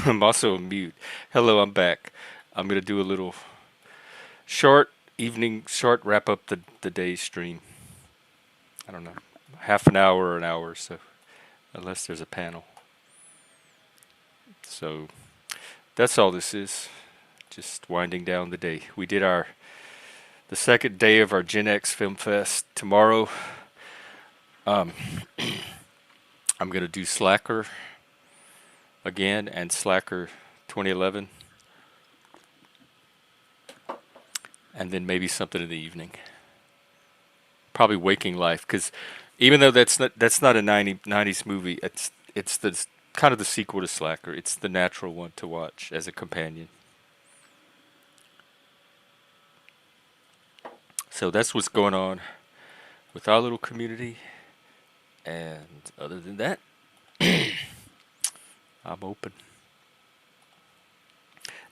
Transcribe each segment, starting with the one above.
I'm also on mute. Hello, I'm back. I'm gonna do a little short short wrap up the day's stream. I don't know, half an hour or an hour or so, unless there's a panel. So that's all this is. Just winding down the day. We did the second day of our Gen X Film Fest. Tomorrow, um, I'm gonna do Slacker again and Slacker 2011, and then maybe something in the evening. Probably Waking Life, because even though that's not a 90s movie, it's the kind of the sequel to Slacker. It's the natural one to watch as a companion. So that's what's going on with our little community. And other than that, I'm open.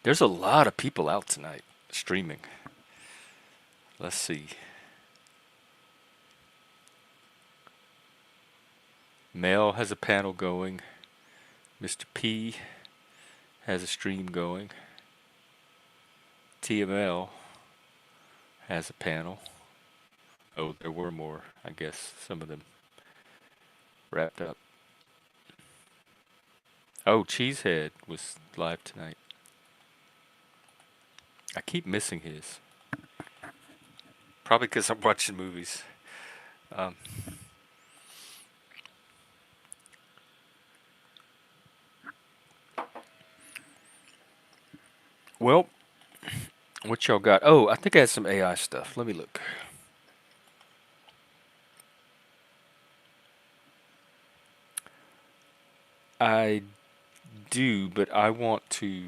There's a lot of people out tonight streaming. Let's see. Mel has a panel going. Mr. P has a stream going. TML has a panel. Oh, there were more. I guess some of them wrapped up. Oh, Cheesehead was live tonight. I keep missing his. Probably because I'm watching movies. Um, well, what y'all got? Oh, I think I had some AI stuff. Let me look. I do, but I want to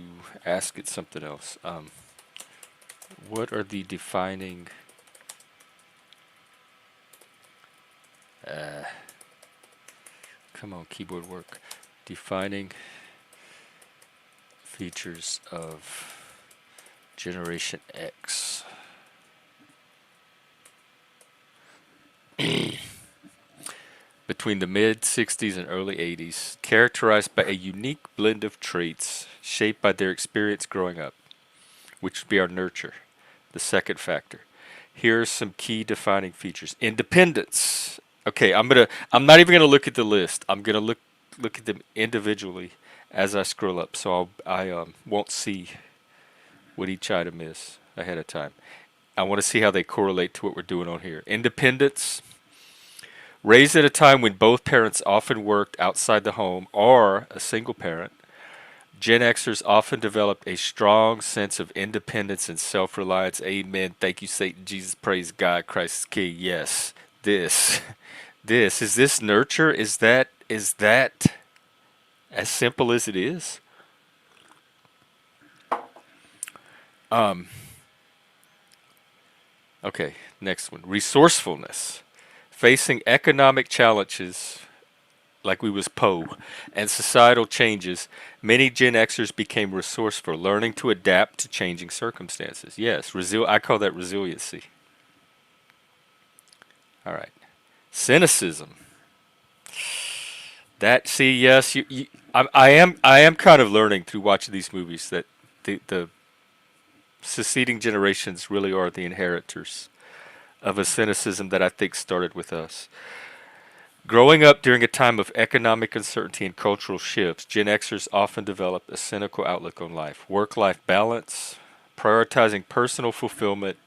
ask it something else. What are the defining uh, come on, keyboard work. Defining features of Generation X. Between the mid 60s and early 80s, characterized by a unique blend of traits shaped by their experience growing up, which would be our nurture, the second factor. Here are some key defining features. Independence. Okay, I'm not even gonna look at the list. I'm gonna look at them individually as I scroll up, so I won't see what each item is ahead of time. I want to see how they correlate to what we're doing on here. Independence. Raised at a time when both parents often worked outside the home or a single parent, Gen Xers often developed a strong sense of independence and self reliance. Amen. Thank you, Satan. Jesus, praise God. Christ is King. Yes. This. Is this nurture? Is that as simple as it is? Um, okay, next one. Resourcefulness. Facing economic challenges like we was Poe, and societal changes, many Gen Xers became resourceful, learning to adapt to changing circumstances. Yes, I call that resiliency. All right. Cynicism. See, yes, I am kind of learning through watching these movies that the succeeding generations really are the inheritors of a cynicism that I think started with us. Growing up during a time of economic uncertainty and cultural shifts, Gen Xers often develop a cynical outlook on life. Work life balance, prioritizing personal fulfillment.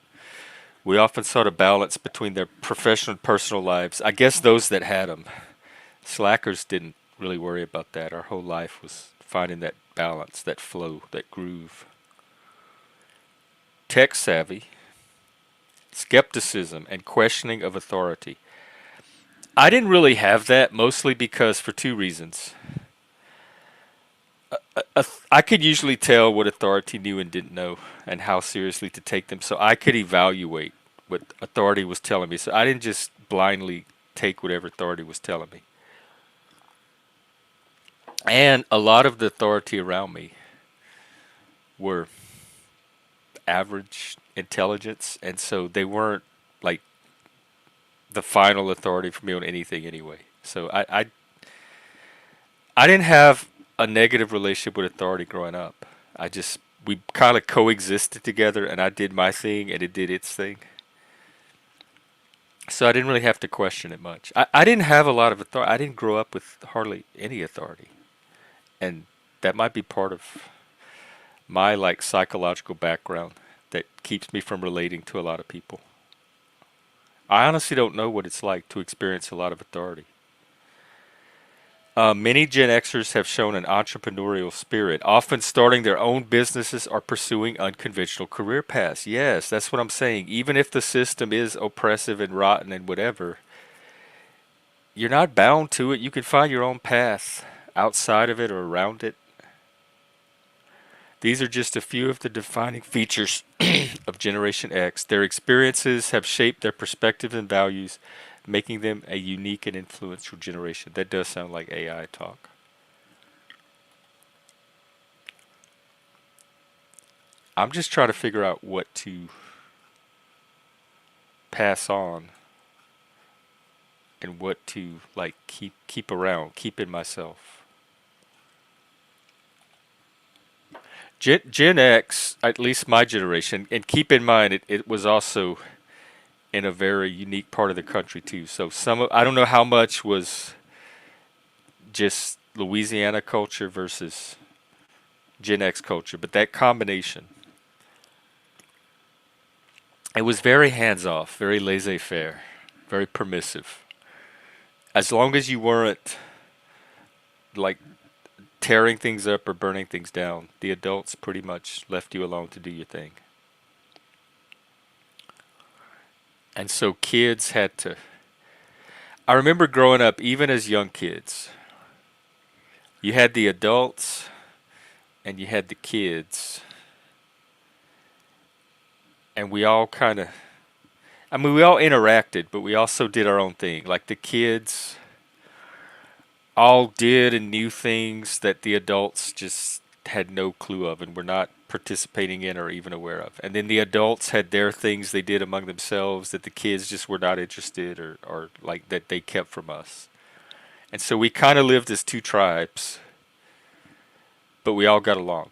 We often sought a balance between their professional and personal lives. I guess those that had them. Slackers didn't really worry about that. Our whole life was finding that balance, that flow, that groove. Tech savvy, skepticism, and questioning of authority. I didn't really have that, mostly because for two reasons. I could usually tell what authority knew and didn't know, and how seriously to take them, so I could evaluate what authority was telling me. So I didn't just blindly take whatever authority was telling me. And a lot of the authority around me were average intelligence, and so they weren't like the final authority for me on anything anyway. So I didn't have a negative relationship with authority growing up. I just we kind of coexisted together, and I did my thing, and it did its thing. So I didn't really have to question it much. I didn't have a lot of authority. I didn't grow up with hardly any authority, and that might be part of my like psychological background that keeps me from relating to a lot of people. I honestly don't know what it's like to experience a lot of authority. Many Gen Xers have shown an entrepreneurial spirit, often starting their own businesses or pursuing unconventional career paths. Yes, that's what I'm saying. Even if the system is oppressive and rotten and whatever, you're not bound to it. You can find your own path outside of it or around it. These are just a few of the defining features of Generation X. Their experiences have shaped their perspectives and values, making them a unique and influential generation. That does sound like AI talk. I'm just trying to figure out what to pass on and what to like keep around, keep in myself. Gen X, at least my generation, and keep in mind it was also in a very unique part of the country too. So I don't know how much was just Louisiana culture versus Gen X culture, but that combination, it was very hands off, very laissez faire, very permissive. As long as you weren't like tearing things up or burning things down, the adults pretty much left you alone to do your thing. And so kids had to. I remember growing up, even as young kids, you had the adults and you had the kids, and we all kind of. I mean, we all interacted, but we also did our own thing. Like the kids all did and knew things that the adults just had no clue of and were not participating in or even aware of. And then the adults had their things they did among themselves that the kids just were not interested or like that they kept from us. And so we kind of lived as two tribes, but we all got along.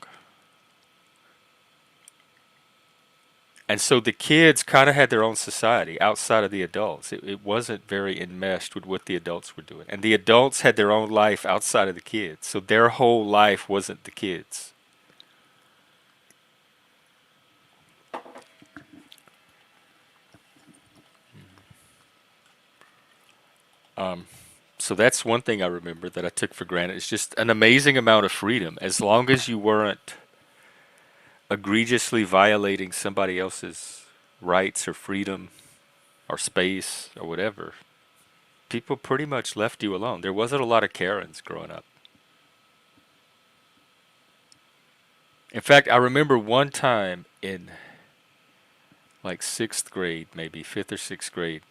And so the kids kind of had their own society outside of the adults. It wasn't very enmeshed with what the adults were doing. And the adults had their own life outside of the kids. So their whole life wasn't the kids. Um, so that's one thing I remember that I took for granted. It's just an amazing amount of freedom. As long as you weren't egregiously violating somebody else's rights or freedom or space or whatever, people pretty much left you alone. There wasn't a lot of Karens growing up. In fact, I remember one time in like sixth grade, maybe fifth or sixth grade,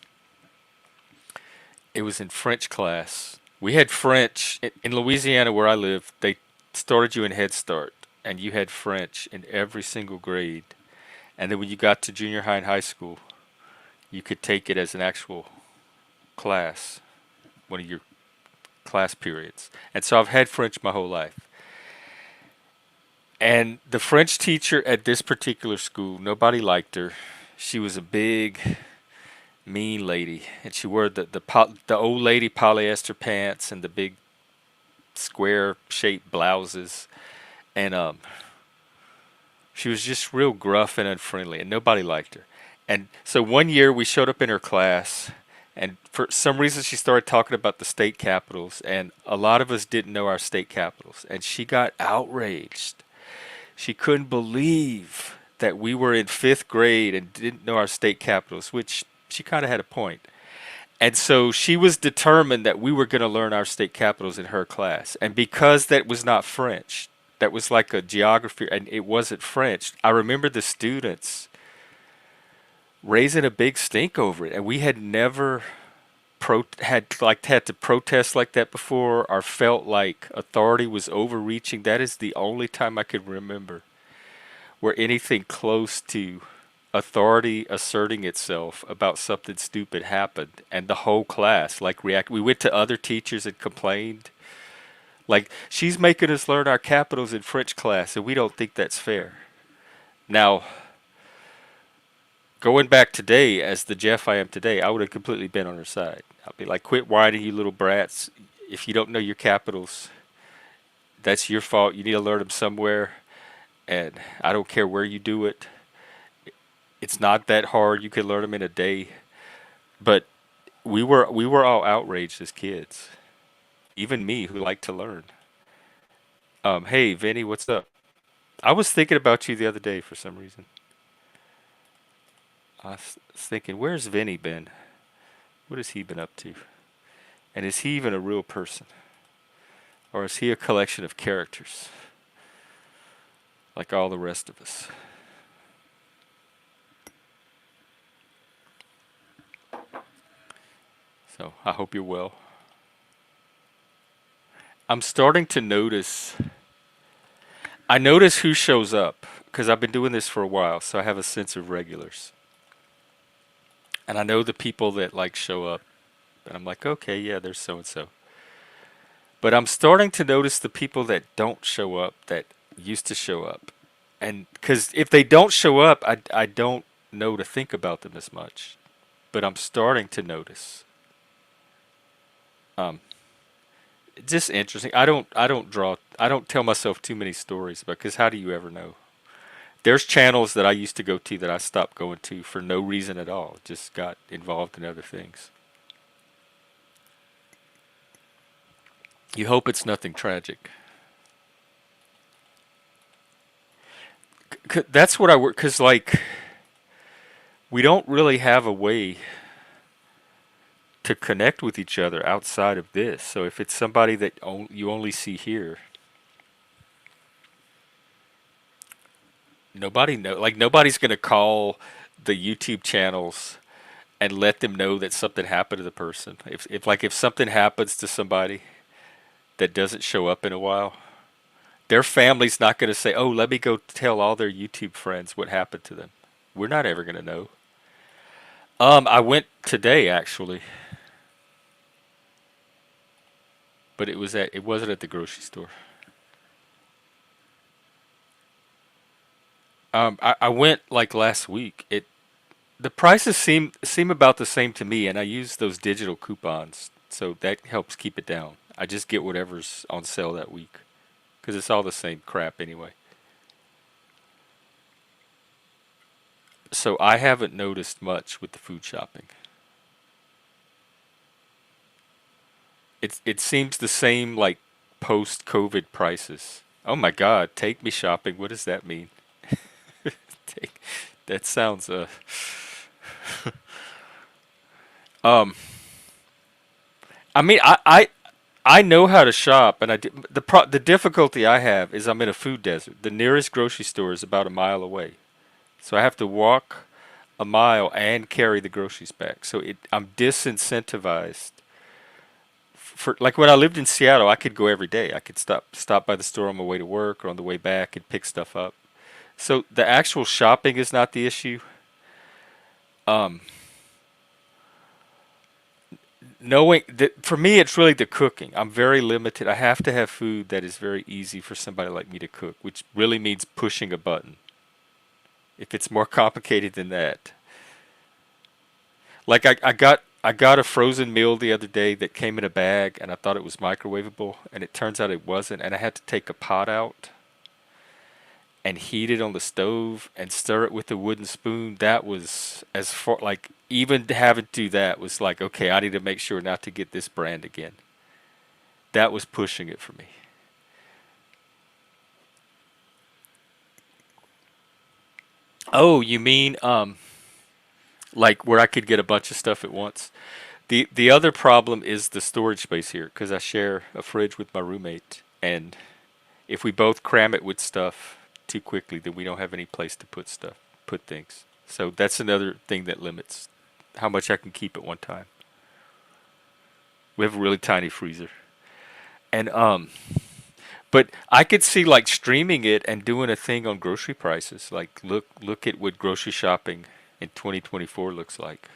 it was in French class. We had French in Louisiana where I live. They started you in Head Start, and you had French in every single grade. And then when you got to junior high and high school, you could take it as an actual class, one of your class periods. And so I've had French my whole life. And the French teacher at this particular school, nobody liked her. She was a big, mean lady, and she wore the old lady polyester pants and the big square shaped blouses, and she was just real gruff and unfriendly, and nobody liked her. And so one year we showed up in her class, and for some reason she started talking about the state capitals, and a lot of us didn't know our state capitals, and she got outraged. She couldn't believe that we were in fifth grade and didn't know our state capitals, which she kind of had a point. And so she was determined that we were going to learn our state capitals in her class. And because that was not French, that was like a geography, and it wasn't French, I remember the students raising a big stink over it. And we had never had to protest like that before or felt like authority was overreaching. That is the only time I could remember where anything close to authority asserting itself about something stupid happened and the whole class like react. We went to other teachers and complained like she's making us learn our capitals in French class and we don't think that's fair. Now, going back today as the Jeff I am today, I would have completely been on her side. I'd be like, quit whining, you little brats. If you don't know your capitals, that's your fault. You need to learn them somewhere. And I don't care where you do it. It's not that hard. You can learn them in a day. But we were all outraged as kids. Even me, who liked to learn. Hey, Vinny, what's up? I was thinking about you the other day for some reason. I was thinking, where's Vinny been? What has he been up to? And is he even a real person? Or is he a collection of characters? Like all the rest of us. So I hope you're well. I'm starting to notice. I notice who shows up because I've been doing this for a while, so I have a sense of regulars. And I know the people that like show up, and I'm like, okay, yeah, there's so and so. But I'm starting to notice the people that don't show up that used to show up. And because if they don't show up, I don't know to think about them as much. But I'm starting to notice. Um, just interesting. I don't tell myself too many stories because how do you ever know? There's channels that I used to go to that I stopped going to for no reason at all. Just got involved in other things. You hope it's nothing tragic. That's what I work because like we don't really have a way to connect with each other outside of this. So if it's somebody that you only see here, nobody's gonna call the YouTube channels and let them know that something happened to the person. If something happens to somebody that doesn't show up in a while, their family's not gonna say, "Oh, let me go tell all their YouTube friends what happened to them." We're not ever gonna know. I went today actually, but it wasn't at the grocery store. I went like last week. The prices seem about the same to me, and I use those digital coupons, so that helps keep it down. I just get whatever's on sale that week because it's all the same crap anyway. So I haven't noticed much with the food shopping. It seems the same like post COVID prices. Oh my God, take me shopping. What does that mean? Take, that sounds um I mean I know how to shop and the difficulty I have is I'm in a food desert. The nearest grocery store is about a mile away. So I have to walk a mile and carry the groceries back. So I'm disincentivized for like when I lived in Seattle, I could go every day. I could stop by the store on my way to work or on the way back and pick stuff up. So the actual shopping is not the issue. Um, Knowing that for me, it's really the cooking. I'm very limited. I have to have food that is very easy for somebody like me to cook, which really means pushing a button. If it's more complicated than that, like I got a frozen meal the other day that came in a bag, and I thought it was microwavable, and it turns out it wasn't, and I had to take a pot out and heat it on the stove and stir it with a wooden spoon. That was as far like even having to do that was like okay, I need to make sure not to get this brand again. That was pushing it for me. Oh, you mean like where I could get a bunch of stuff at once? The other problem is the storage space here because I share a fridge with my roommate, and if we both cram it with stuff too quickly, then we don't have any place to put things. So that's another thing that limits how much I can keep at one time. We have a really tiny freezer. And but I could see like streaming it and doing a thing on grocery prices. Like look at what grocery shopping in 2024 looks like.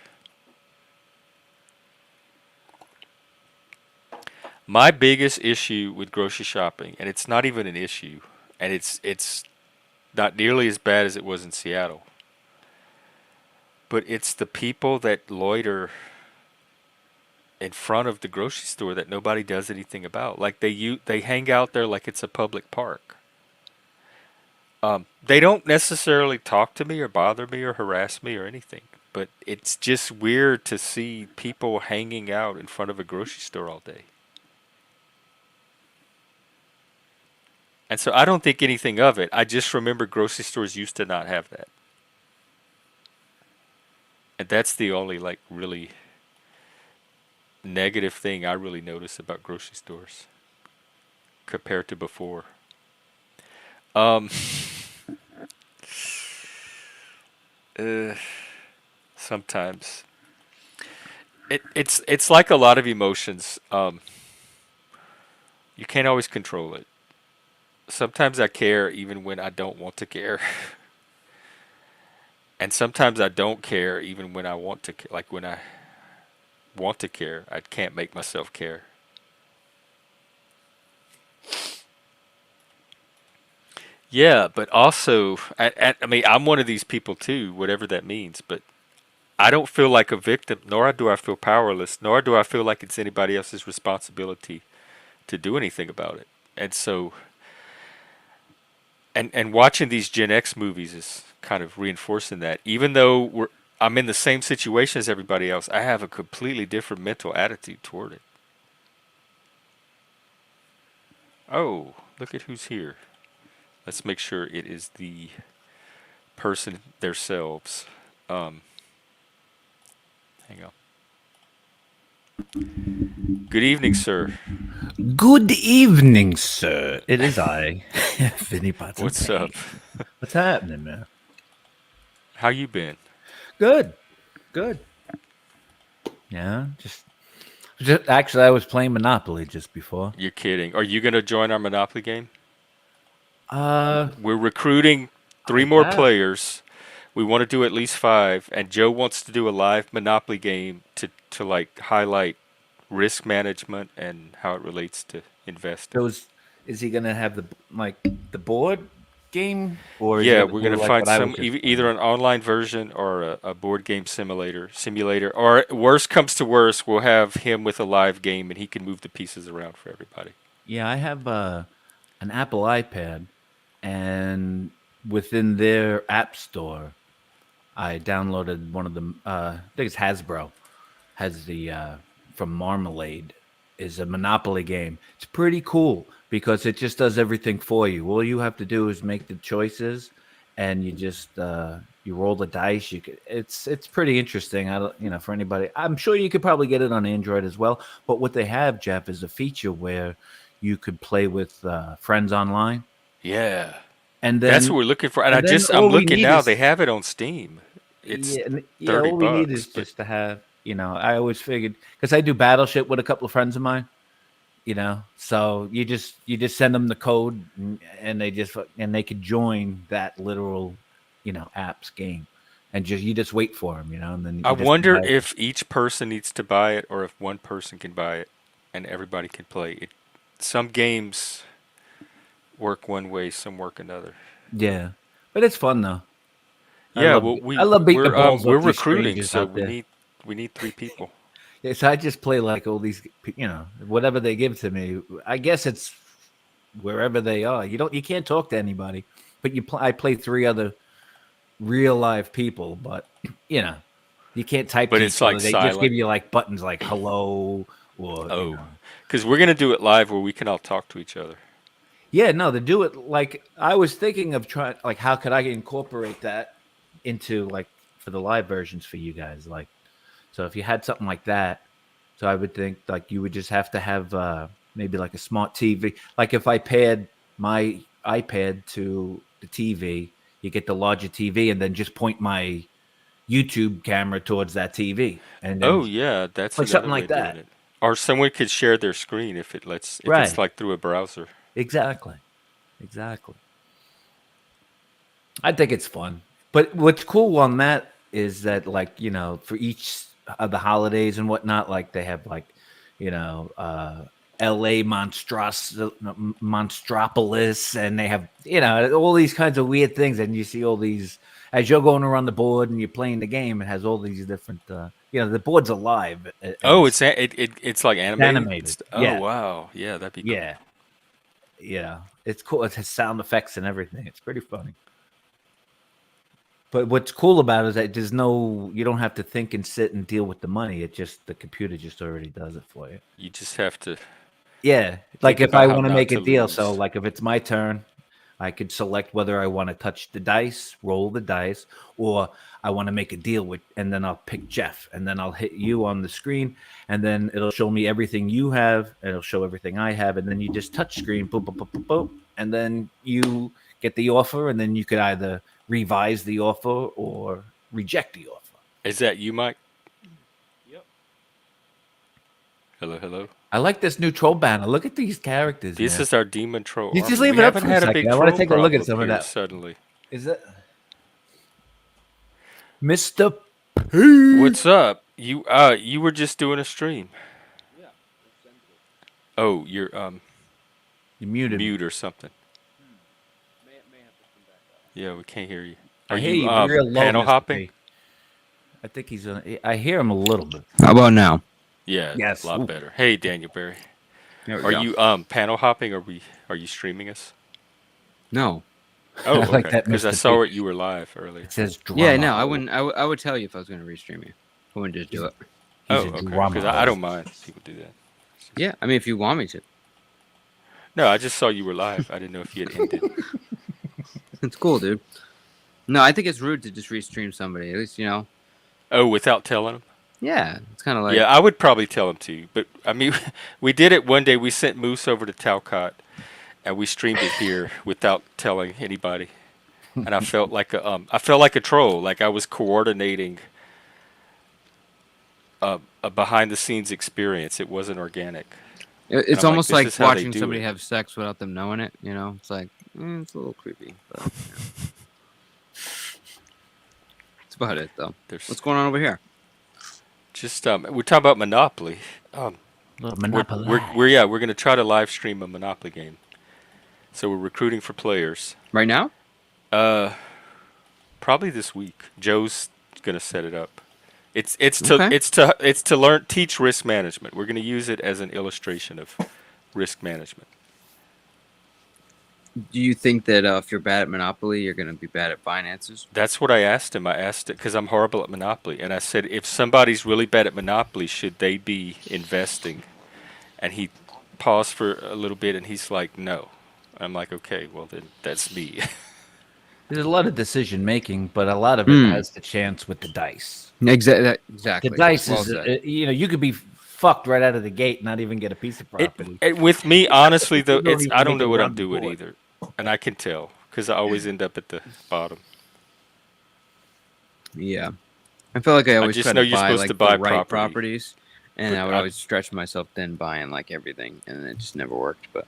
My biggest issue with grocery shopping, and it's not even an issue, and it's not nearly as bad as it was in Seattle, but it's the people that loiter in front of the grocery store that nobody does anything about. Like they hang out there like it's a public park. They don't necessarily talk to me or bother me or harass me or anything, but it's just weird to see people hanging out in front of a grocery store all day. And so I don't think anything of it. I just remember grocery stores used to not have that. And that's the only like really negative thing I really notice about grocery stores compared to before. Um, uh, Sometimes it's like a lot of emotions. You can't always control it. Sometimes I care even when I don't want to care, and sometimes I don't care even when I want to. Like when I want to care, I can't make myself care. Yeah, but also, I mean, I'm one of these people too, whatever that means. But I don't feel like a victim, nor do I feel powerless, nor do I feel like it's anybody else's responsibility to do anything about it. And so, and watching these Gen X movies is kind of reinforcing that. Even though I'm in the same situation as everybody else, I have a completely different mental attitude toward it. Oh, look at who's here. Let's make sure it is the person themselves. Um, Hang on. Good evening, sir. Good evening, sir. It is I, Vinny Pots and What's up? Paint. What's happening, man? How you been? Good, good. Yeah, just actually, I was playing Monopoly just before. You're kidding. Are you gonna join our Monopoly game? Uh, We're recruiting three I more have. players. We want to do at least five, and Joe wants to do a live Monopoly game to like highlight risk management and how it relates to investing. So is he gonna have like the board game, or is he Yeah, gonna we're do gonna like find what I some was just either playing? an online version or a board game simulator, or worst comes to worst, we'll have him with a live game and he can move the pieces around for everybody. Yeah, I have an Apple iPad, and within their app store, I downloaded one of them. I think it's Hasbro has the from Marmalade is a Monopoly game. It's pretty cool because it just does everything for you. All you have to do is make the choices, and you just you roll the dice. It's pretty interesting. I don't for anybody. I'm sure you could probably get it on Android as well. But what they have, Jeff, is a feature where you could play with friends online, Yeah, and that's what then we're looking for. And I'm all we looking need now. is They have it on Steam. It's yeah, thirty all we need bucks, is but just to have, I always figured because I do battleship with a couple of friends of mine, so you just send them the code and they could join that literal, apps game, and just you just wait for them, and then I you just wonder invite 'em. if each person needs to buy it or if one person can buy it and everybody can play it. Some games work one way, some work another. Yeah, but it's fun though. I Yeah, love well, I love beating the balls we're off these recruiting, strangers so out there. we need three people. Yeah, so I just play like all these, whatever they give to me. I guess it's wherever they are. You can't talk to anybody, but I play three other real live people, but you know, you can't type But to it's each other. like They just silent. give you like buttons like hello or Oh, because we're gonna do it live where we can all talk to each other. yeah, no, they do it like I was thinking of trying like how could I incorporate that into like for the live versions for you guys like so if you had something like that, so I would think like you would just have to have maybe like a smart TV. Like if I paired my iPad to the TV, you get the larger TV and then just point my YouTube camera towards that TV and then Oh yeah, that's like something another way like of doing that. it. Or someone could share their screen if it's Right. like through a browser. Exactly. Exactly. I think it's fun. But what's cool on that is that, like, for each of the holidays and whatnot, like they have like, you know, LA Monstropolis, and they have, all these kinds of weird things. And you see all these as you're going around the board and you're playing the game, it has all these different, the board's alive Oh, and it's like animated. animated. Oh Yeah. wow, yeah, that'd be cool. Yeah. Yeah. It's cool. It has sound effects and everything. It's pretty funny. But what's cool about it is that you don't have to think and sit and deal with the money. The computer just already does it for you. You just have to Yeah. Like think if about I how want to not make a to deal, so lose. like if it's my turn, I could select whether I want to touch the dice, roll the dice, or I want to make a deal with, and then I'll pick Jeff, and then I'll hit you on the screen, and then it'll show me everything you have, and it'll show everything I have, and then you just touch screen, boop, boop, boop, boop, boop, and then you get the offer, and then you could either revise the offer or reject the offer. Is that you, Mike? Yep. Hello, hello. I like this new troll banner. Look at these characters, This man. is our demon troll You just army. We leave it up haven't for a had a big second. I want to troll take a look at problem some of here that. suddenly. Is it Mr. What's up? You were just doing a stream. Oh, you're You muted. mute or something. Yeah, we can't hear you. Are I hear you you real low, panel Mr. hopping? P. I think I hear him a little bit. How about now? Yeah, a Yes. lot Ooh. better. Hey, Daniel Barry. There we Are go. you panel hopping or are you streaming us? No. Oh, I like okay. that, Because I Mr. saw P. it you were live earlier. It says drama. Yeah, no, I wouldn't. I would tell you if I was going to restream you. I wouldn't just do it. He's Oh, a okay. drama Because I host. don't mind if people do that. Yeah, I mean, if you want me to, No, I just saw you were live. I didn't know if you had ended. it's cool, dude. No, I think it's rude to just restream somebody. At least Oh, without telling them? Yeah, it's kind of like. Yeah, I would probably tell him to. But I mean, we did it one day. We sent Moose over to Talcott, and we streamed it here without telling anybody. And I felt like a troll. Like I was coordinating a behind the scenes experience. It wasn't organic. It's I'm like, almost this like is how they watching do somebody it. have sex without them knowing it. It's like it's a little creepy, but that's about it, though. There's What's going on over here? just we're talking about Monopoly. Little We're Monopoly. we're gonna try to live stream a Monopoly game. So we're recruiting for players. Right now? Probably this week. Joe's gonna set it up. Okay. It's to teach risk management. We're gonna use it as an illustration of risk management. Do you think that if you're bad at Monopoly, you're going to be bad at finances? That's what I asked him. I asked it because I'm horrible at Monopoly, and I said, if somebody's really bad at Monopoly, should they be investing? And he paused for a little bit, and he's like, no. I'm like, okay, well then that's me. There's a lot of decision making, but a lot of it has the chance with the dice. Exactly. The dice Well is, said. you could be fucked right out of the gate, and not even get a piece of property. With me, honestly though, You don't even I don't make know it what around I'm the doing board. either, and I can tell because I always end up at the bottom. Yeah. I feel like I always just try know to you're buy supposed like to buy the right property. properties, and But I would I- always stretch myself thin buying like everything, and it just never worked. But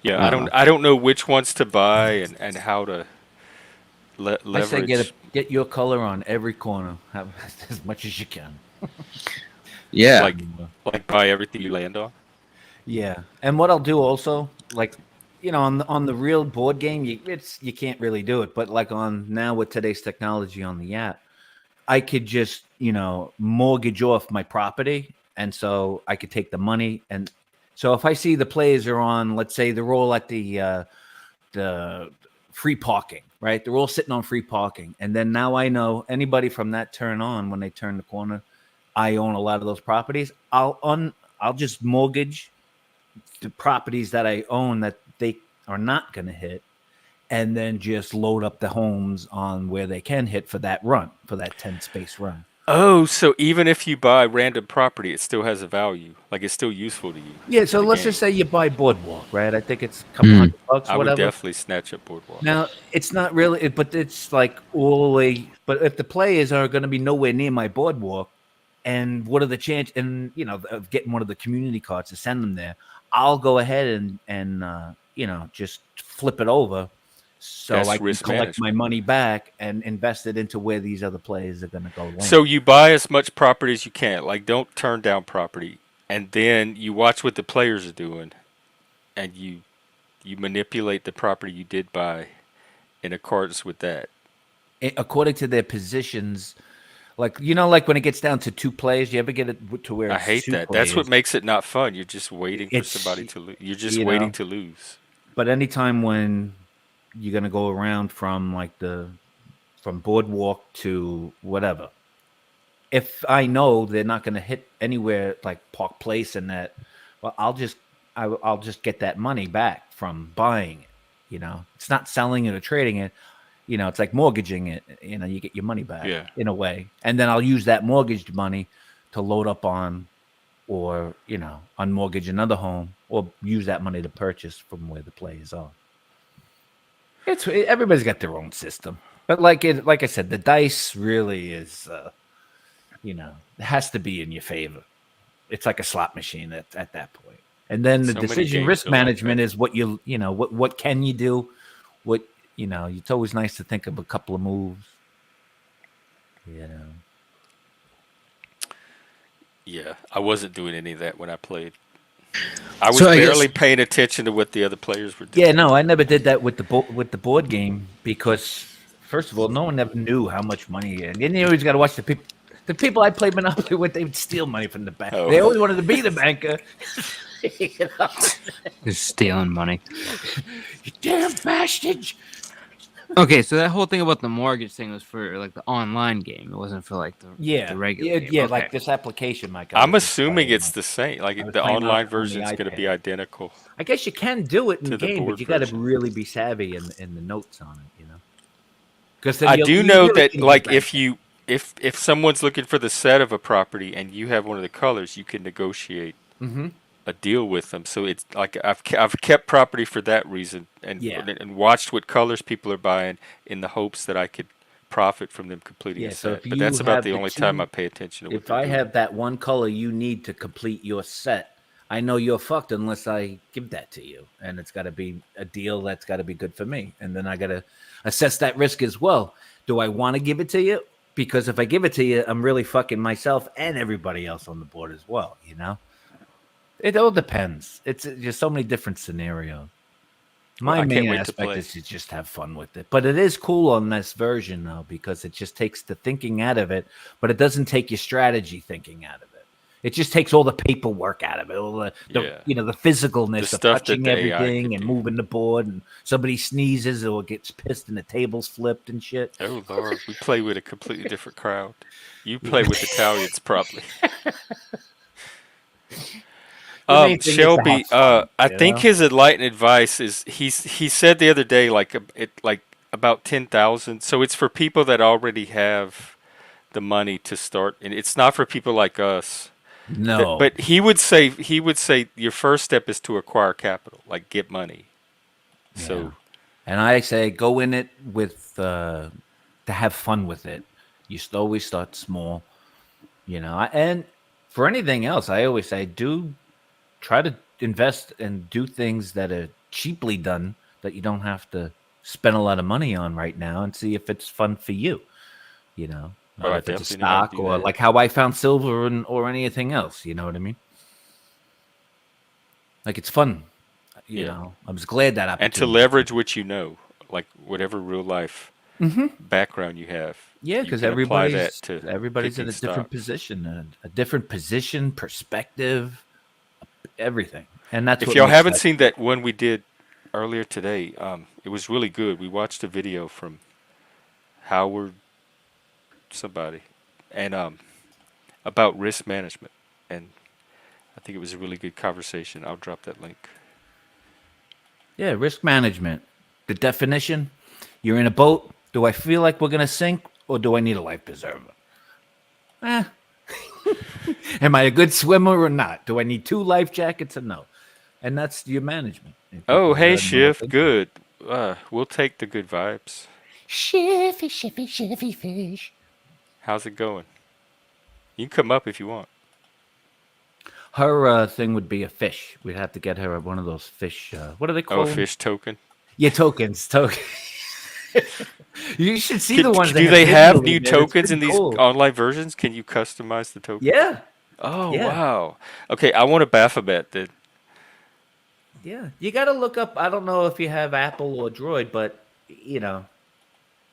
Yeah, I don't know which ones to buy and how to I say leverage. get your color on every corner, have as much as you can. yeah, Like buy everything you land on. Yeah, and what I'll do also, like, on the real board game, you can't really do it, but like on now with today's technology on the app, I could just mortgage off my property, and so I could take the money, and so if I see the players are on, let's say they're all at the free parking, right? They're all sitting on free parking, and then now I know anybody from that turn on when they turn the corner, I own a lot of those properties. I'll just mortgage the properties that I own that they are not going to hit, and then just load up the homes on where they can hit for that run, for that 10 space run. Oh, so even if you buy random property, it still has a value. Like it's still useful to you. Yeah, in so the let's game. just say you buy Boardwalk, right? I think it's a couple $100, I would whatever. definitely snatch up Boardwalk. Now, it's not really, but it's like all the way. But if the players are going to be nowhere near my Boardwalk, And what are the chance? And of getting one of the community cards to send them there. I'll go ahead and just flip it over, so I That's can risk collect my management. money back and invest it into where these other players are going to go land. So you buy as much property as you can. Like, don't turn down property, and then you watch what the players are doing, and you manipulate the property you did buy in accordance with that. According to their positions, like when it gets down to two players, you ever get it to where I it's hate two that. That's what players? makes it not fun. You're just waiting for It's somebody to lose. You're just you waiting know, to lose. but anytime when you're gonna go around from from boardwalk to whatever, if I know they're not gonna hit anywhere like Park Place and that, well, I'll just get that money back from buying it. It's not selling it or trading it. It's like mortgaging it. You get your money back Yeah. in a way, and then I'll use that mortgaged money to load up on, or unmortgage another home, or use that money to purchase from where the players are. Everybody's got their own system, but like I said, the dice really is, it has to be in your favor. It's like a slot machine at that point. And then the So many decision games risk are like management that. is what can you do? What it's always nice to think of a couple of moves. You know. Yeah, I wasn't doing any of that when I played. I was So I guess barely paying attention to what the other players were Yeah, doing. no, I never did that with with the board game because first of all, no one ever knew how much money, and then you always got to watch the people. The people I played Monopoly with, they would steal money from the bank. Oh, They always wanted to be the banker. You know? they're stealing money. You damn bastards! Okay, so that whole thing about the mortgage thing was for like the online game. It wasn't for like the Yeah, regular yeah, game. yeah. Okay. Like this application, Mike. I'm assuming it's the same. I Like was the playing online on the version is going to be iPad. identical I guess you can do it in to the game, but board you got to version. really be savvy in the notes on it. Because then I you do you know really that can get like banked. if someone's looking for the set of a property and you have one of the colors, you can negotiate Mm-hmm. a deal with them. So it's like I've kept property for that reason Yeah. and watched what colors people are buying in the hopes that I could profit from them completing a Yeah. So set. if But you that's about have the the only time I two pay attention to what if they're I doing. have that one color you need to complete your set, I know you're fucked unless I give that to you. And it's got to be a deal that's got to be good for me. And then I got to assess that risk as well. Do I want to give it to you? Because if I give it to you, I'm really fucking myself and everybody else on the board as well. It all depends. It's just so many different scenarios. Well, My I can't main wait to aspect play. is to just have fun with it. But it is cool on this version though, because it just takes the thinking out of it, but it doesn't take your strategy thinking out of it. It just takes all the paperwork out of it, all Yeah. the The physicalness of stuff that touching the AI everything could and do. moving the board, and somebody sneezes or gets pissed and the table's flipped and shit. Oh Lord, we play with a completely different crowd. You Yeah. play with Italians probably. The main thing is to have Shelby, fun, I think his enlightened advice is he said the other day like about 10,000. So it's for people that already have the money to start, and it's not for people like us. No. But he would say your first step is to acquire capital, like get money. Yeah. So And I say go in it with to have fun with it. Always start small, and for anything else, I always say do try to invest and do things that are cheaply done that you don't have to spend a lot of money on right now, and see if it's fun for you. oh, Not I if it's a definitely know how to stock do or that. like how I found silver or anything else. You know what I mean? Like it's fun. Yeah, I was glad that and to opportunity. leverage what you know, like whatever real life background you have, Yeah, you because can apply that to everybody's in picking a different stocks. position, a different position, perspective, everything, and that's If what y'all makes haven't life seen cool. that one we did earlier today, it was really good. We watched a video from Howard somebody, and about risk management, and I think it was a really good conversation. I'll drop that link. Yeah, risk management. The definition: you're in a boat. Do I feel like we're gonna sink, or do I need a life preserver? Eh. Am I a good swimmer or not? Do I need two life jackets or no? And that's your management. And Oh, people hey, gotta know what Shift, they do. good. We'll take the good vibes. Shifty, shifty, shifty fish. How's it going? You can come up if you want. Her thing would be a fish. We'd have to get her one of those fish. What do they Oh, a call them? fish token. Yeah, tokens. You should see the ones Do they they have have digitally, new man. It's tokens pretty in these cool. online versions? Can you customize the token? Yeah, Oh, yeah, wow. Okay, I want a Baphomet then. yeah. You got to look up. I don't know if you have Apple or Droid, but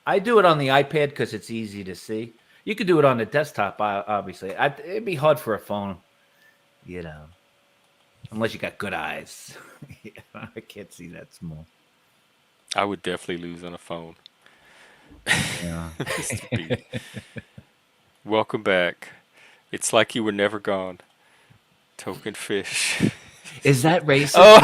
I do it on the iPad because it's easy to see. You could do it on the desktop, obviously. It'd be hard for a phone, you know, unless you got good eyes. I can't see that small. I would definitely lose on a phone. Yeah. Mr. B. Welcome back. It's like you were never gone. Token fish. Is that racist? Oh,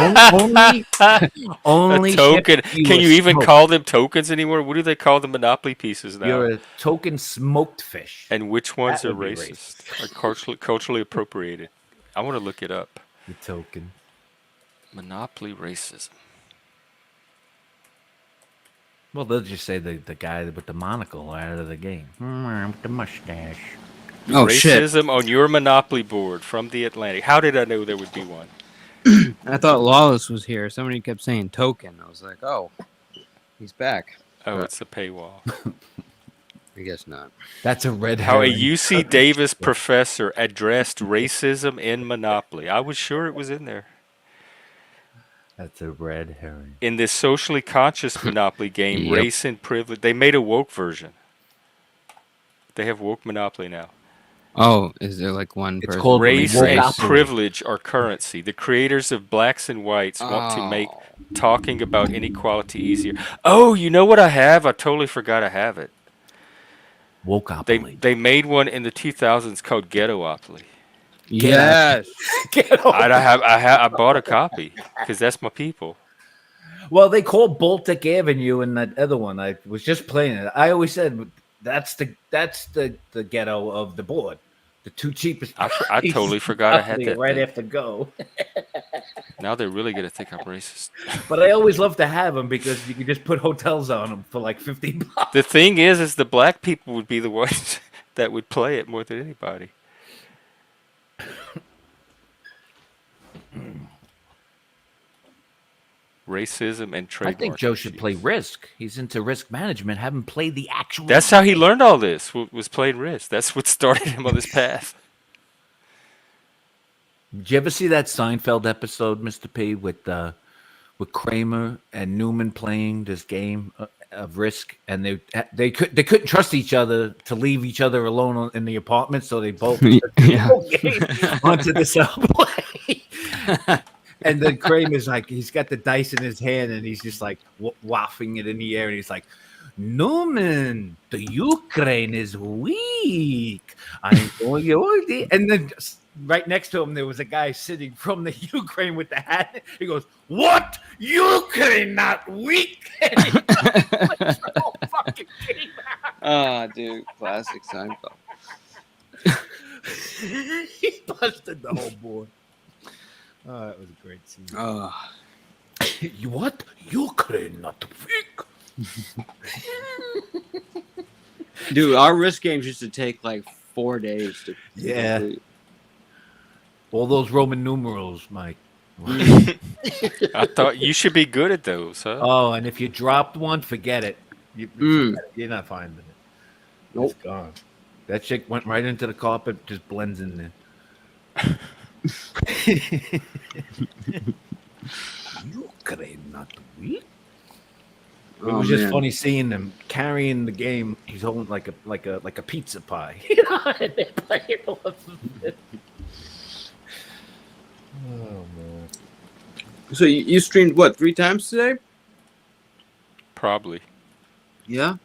a Only ships token. you Can were you even smoked. call them tokens anymore? What do they call the Monopoly pieces now? You're a token smoked fish. And which ones That are would be racist? racist. Are culturally appropriated? I want to look it up. The token. Monopoly racism. Well, they'll just say the guy with the monocle out of the game. With the mustache. Oh shit! Racism on your Monopoly board from the Atlantic. How did I know there would be one? I thought Lawless was here. Somebody kept saying token. I was like, oh, he's back. Oh, But it's a paywall. I guess not. That's a red How a herring. UC Davis professor addressed racism in Monopoly. I was sure it was in there. That's a red herring. In this socially conscious Monopoly game, Yep. race and privilege. They made a woke version. They have woke Monopoly now. Oh, is there like one It's person? called Race woke and Wokeopoly. privilege are currency. The creators of Blacks and Whites want to make Oh. talking about inequality easier. Oh, you know what I have? I totally forgot I have it. Wokeopoly. They made one in the 2000s called Ghettopoly. Yes. I bought a copy because that's my people. Well, they call Baltic Avenue in that other one. I was just playing it. I always said that's the ghetto of the board. The two cheapest. I totally forgot I had that right thing. after go. Now they're really gonna think I'm racist. But I always love to have them because you can just put hotels on them for like $50. The thing is the black people would be the ones that would play it more than anybody. Racism and I trademark think Joe should play issues. Risk. He's into risk management. Have him play the actual. That's how he learned all this. Was playing Risk. That's what started him on this path. Did you ever see that Seinfeld episode, Mr. P, with Kramer and Newman playing this game of Risk, and they couldn't trust each other to leave each other alone in the apartment, so they both took the Yeah. whole game onto the subway. And then Kramer's like, he's got the dice in his hand, and he's just like wafting it in the air, and he's like, Newman, the Ukraine is weak. I'm going to. And then right next to him, there was a guy sitting from the Ukraine with the hat. He goes, "What? Ukraine not weak?" And he's like, "Oh, fucking kidding." Oh, dude, classic Seinfeld. He busted the whole board. Oh, that was a great scene. You what? Ukraine not weak. Dude, our risk games used to take like 4 days to Yeah. complete. All those Roman numerals, Mike. I thought you should be good at those, huh? Oh, and if you dropped one, forget it. You're not finding it. Nope. It's gone. That shit went right into the carpet, just blends in there. Ukraine not weak. It was just funny seeing them carrying the game. He's holding like a pizza pie. You know, and they're playing all of it. Oh man. So you streamed what, 3 times today? Probably. Yeah.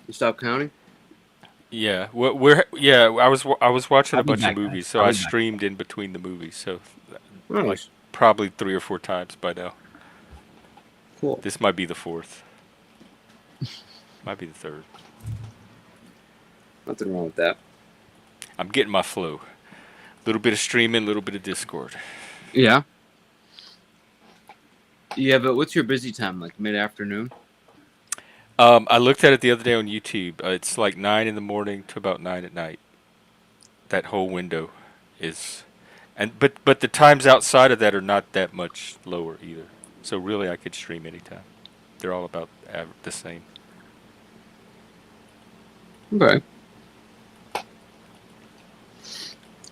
You stopped counting? Yeah. I was watching I'll a be bunch of back, guys. movies, so I'll I be back. streamed in between the movies. So Nice. probably 3 or 4 times by now. Cool. This might be the 4th. Might be the 3rd. Nothing wrong with that. I'm getting my flow. A little bit of streaming, a little bit of Discord. Yeah. Yeah, but what's your busy time, like mid-afternoon? I looked at it the other day on YouTube. It's like 9 in the morning to about 9 at night. that whole window is, and but the times outside of that are not that much lower either. So really, I could stream anytime. They're all about the same. Okay.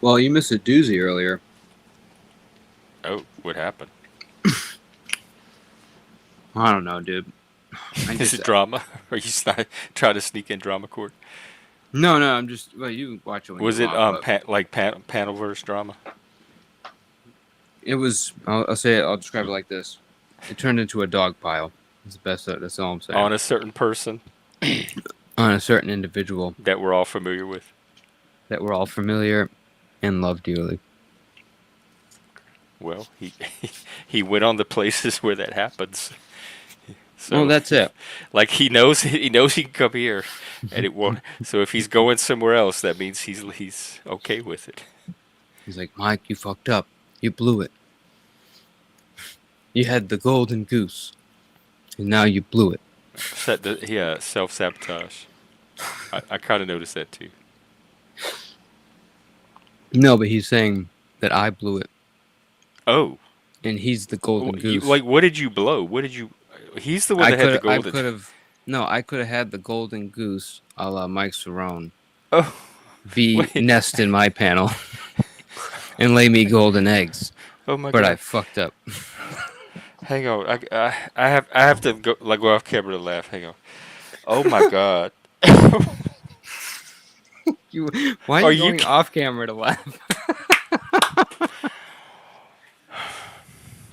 Well, you missed a doozy earlier. Oh, what happened? I don't know, dude. Is it drama? Are you trying to sneak in drama court? No, I'm just. Well, you can watch it when Was you it want, but panel verse drama? it was. I'll say it. I'll describe it like this. It turned into a dog pile. That's the best. That's all I'm saying. On a certain person On a certain individual that we're all familiar with. that we're all familiar and love dearly. Well, he went on the places where that happens. So, Well, that's it. Like he knows he can come here, and it won't. So if he's going somewhere else, that means he's okay with it. He's like, Mike, you fucked up. You blew it. You had the golden goose, and now you blew it. Self-sabotage. I kind of noticed that too. No, but he's saying that I blew it, Oh, and he's the golden goose. what did you blow? What did you? He's the one that had the golden. I could have had the golden goose, a la Mike Cerrone, Oh, nest in my panel, and lay me golden eggs. oh my But god! I fucked up. Hang on, I have to go off camera to laugh. Hang on. Oh my god! Why are you going off camera to laugh?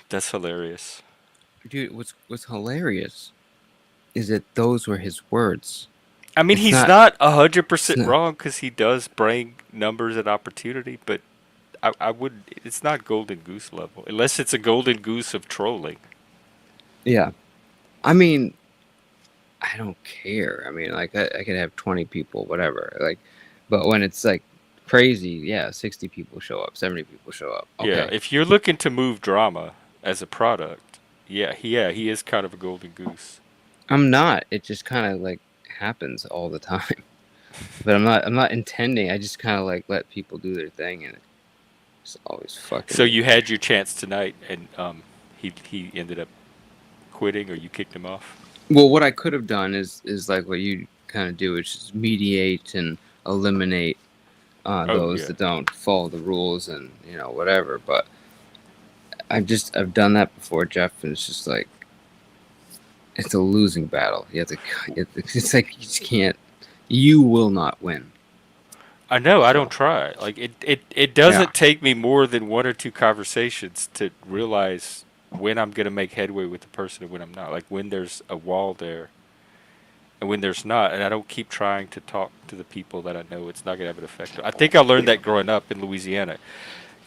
That's hilarious. Dude, what's hilarious is that those were his words. I mean, he's not 100% wrong because he does bring numbers and opportunity, but I would. It's not golden goose level unless it's a golden goose of trolling. Yeah, I mean, I don't care. I mean, like I could have 20 people, whatever. Like, but when it's like crazy, yeah, 60 people show up, 70 people show up. Okay. Yeah, if you're looking to move drama as a product, yeah, he is kind of a golden goose. I'm not. It just kind of like happens all the time. But I'm not intending. I just kind of like let people do their thing, and it's always fucking. So you had your chance tonight, and he ended up quitting, or you kicked him off. Well, what I could have done is like what you kind of do, which is mediate and eliminate those that don't follow the rules and whatever. But I've done that before, Jeff, and it's just like it's a losing battle. You have to. It's like you just can't. You will not win. I know. I don't try. Like it doesn't take me more than one or two conversations to realize when I'm gonna make headway with the person and when I'm not. Like when there's a wall there, and when there's not. And I don't keep trying to talk to the people that I know it's not gonna have an effect. I think I learned that growing up in Louisiana.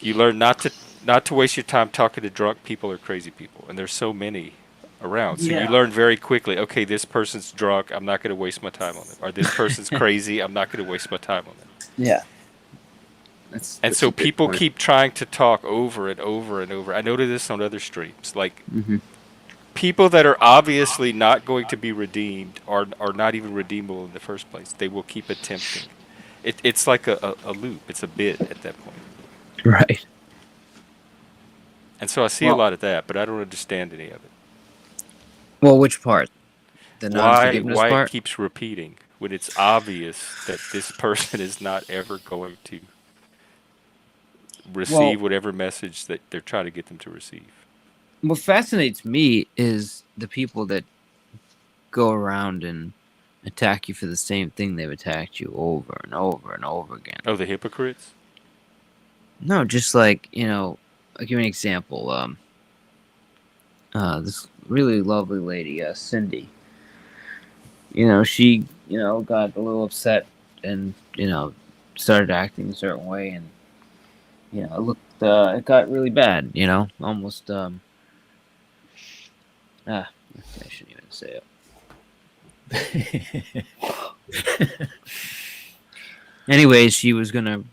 You learn not to waste your time talking to drunk people or crazy people, and there's so many around. So you learn very quickly, okay, this person's drunk, I'm not going to waste my time on them. Or this person's crazy, I'm not going to waste my time on them. Yeah. And so people keep trying to talk over and over and over. I noticed this on other streams. Like, people that are obviously not going to be redeemed are not even redeemable in the first place. They will keep attempting. It's like a loop. It's a bit at that point. Right. And so I see a lot of that, but I don't understand any of it. Well, which part? The non-forgiveness why part? it keeps repeating when it's obvious that this person is not ever going to receive whatever message that they're trying to get them to receive. What fascinates me is the people that go around and attack you for the same thing they've attacked you over and over and over again. Oh, the hypocrites? No, just like, I'll give you an example. This really lovely lady, Cindy. She, got a little upset and, started acting a certain way, and, it got really bad, almost, I shouldn't even say it. Anyways, she was gonna,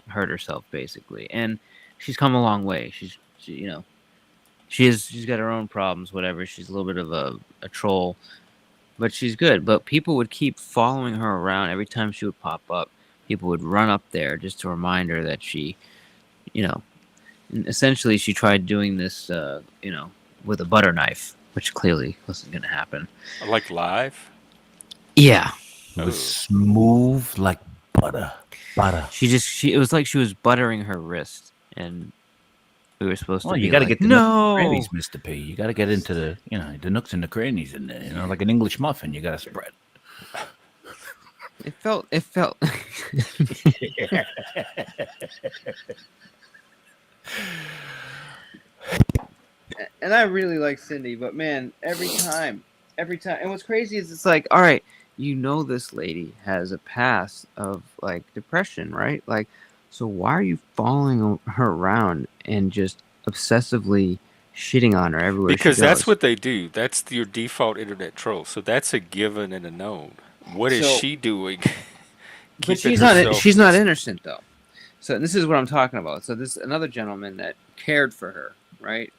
hurt herself basically, and she's come a long way. She's got her own problems, whatever. She's a little bit of a troll, but she's good. But people would keep following her around every time she would pop up. people would run up there just to remind her that she, you know, essentially she tried doing this, with a butter knife, which clearly wasn't going to happen. Like live? Yeah. It was smooth like butter. Butter. It was like she was buttering her wrist, and we were supposed to be you got to like, get the no, crannies, Mr. P. You got to get into the, the nooks and the crannies in there. Like an English muffin, you got to spread. It felt. And I really like Cindy, but man, every time, and what's crazy is it's like, all right, this lady has a past of like depression, right? Like, so why are you following her around and just obsessively shitting on her everywhere Because she goes? that's what they do. That's your default internet troll. So that's a given and a known. What is she doing? But she's not innocent though. So this is what I'm talking about. So this another gentleman that cared for her, right?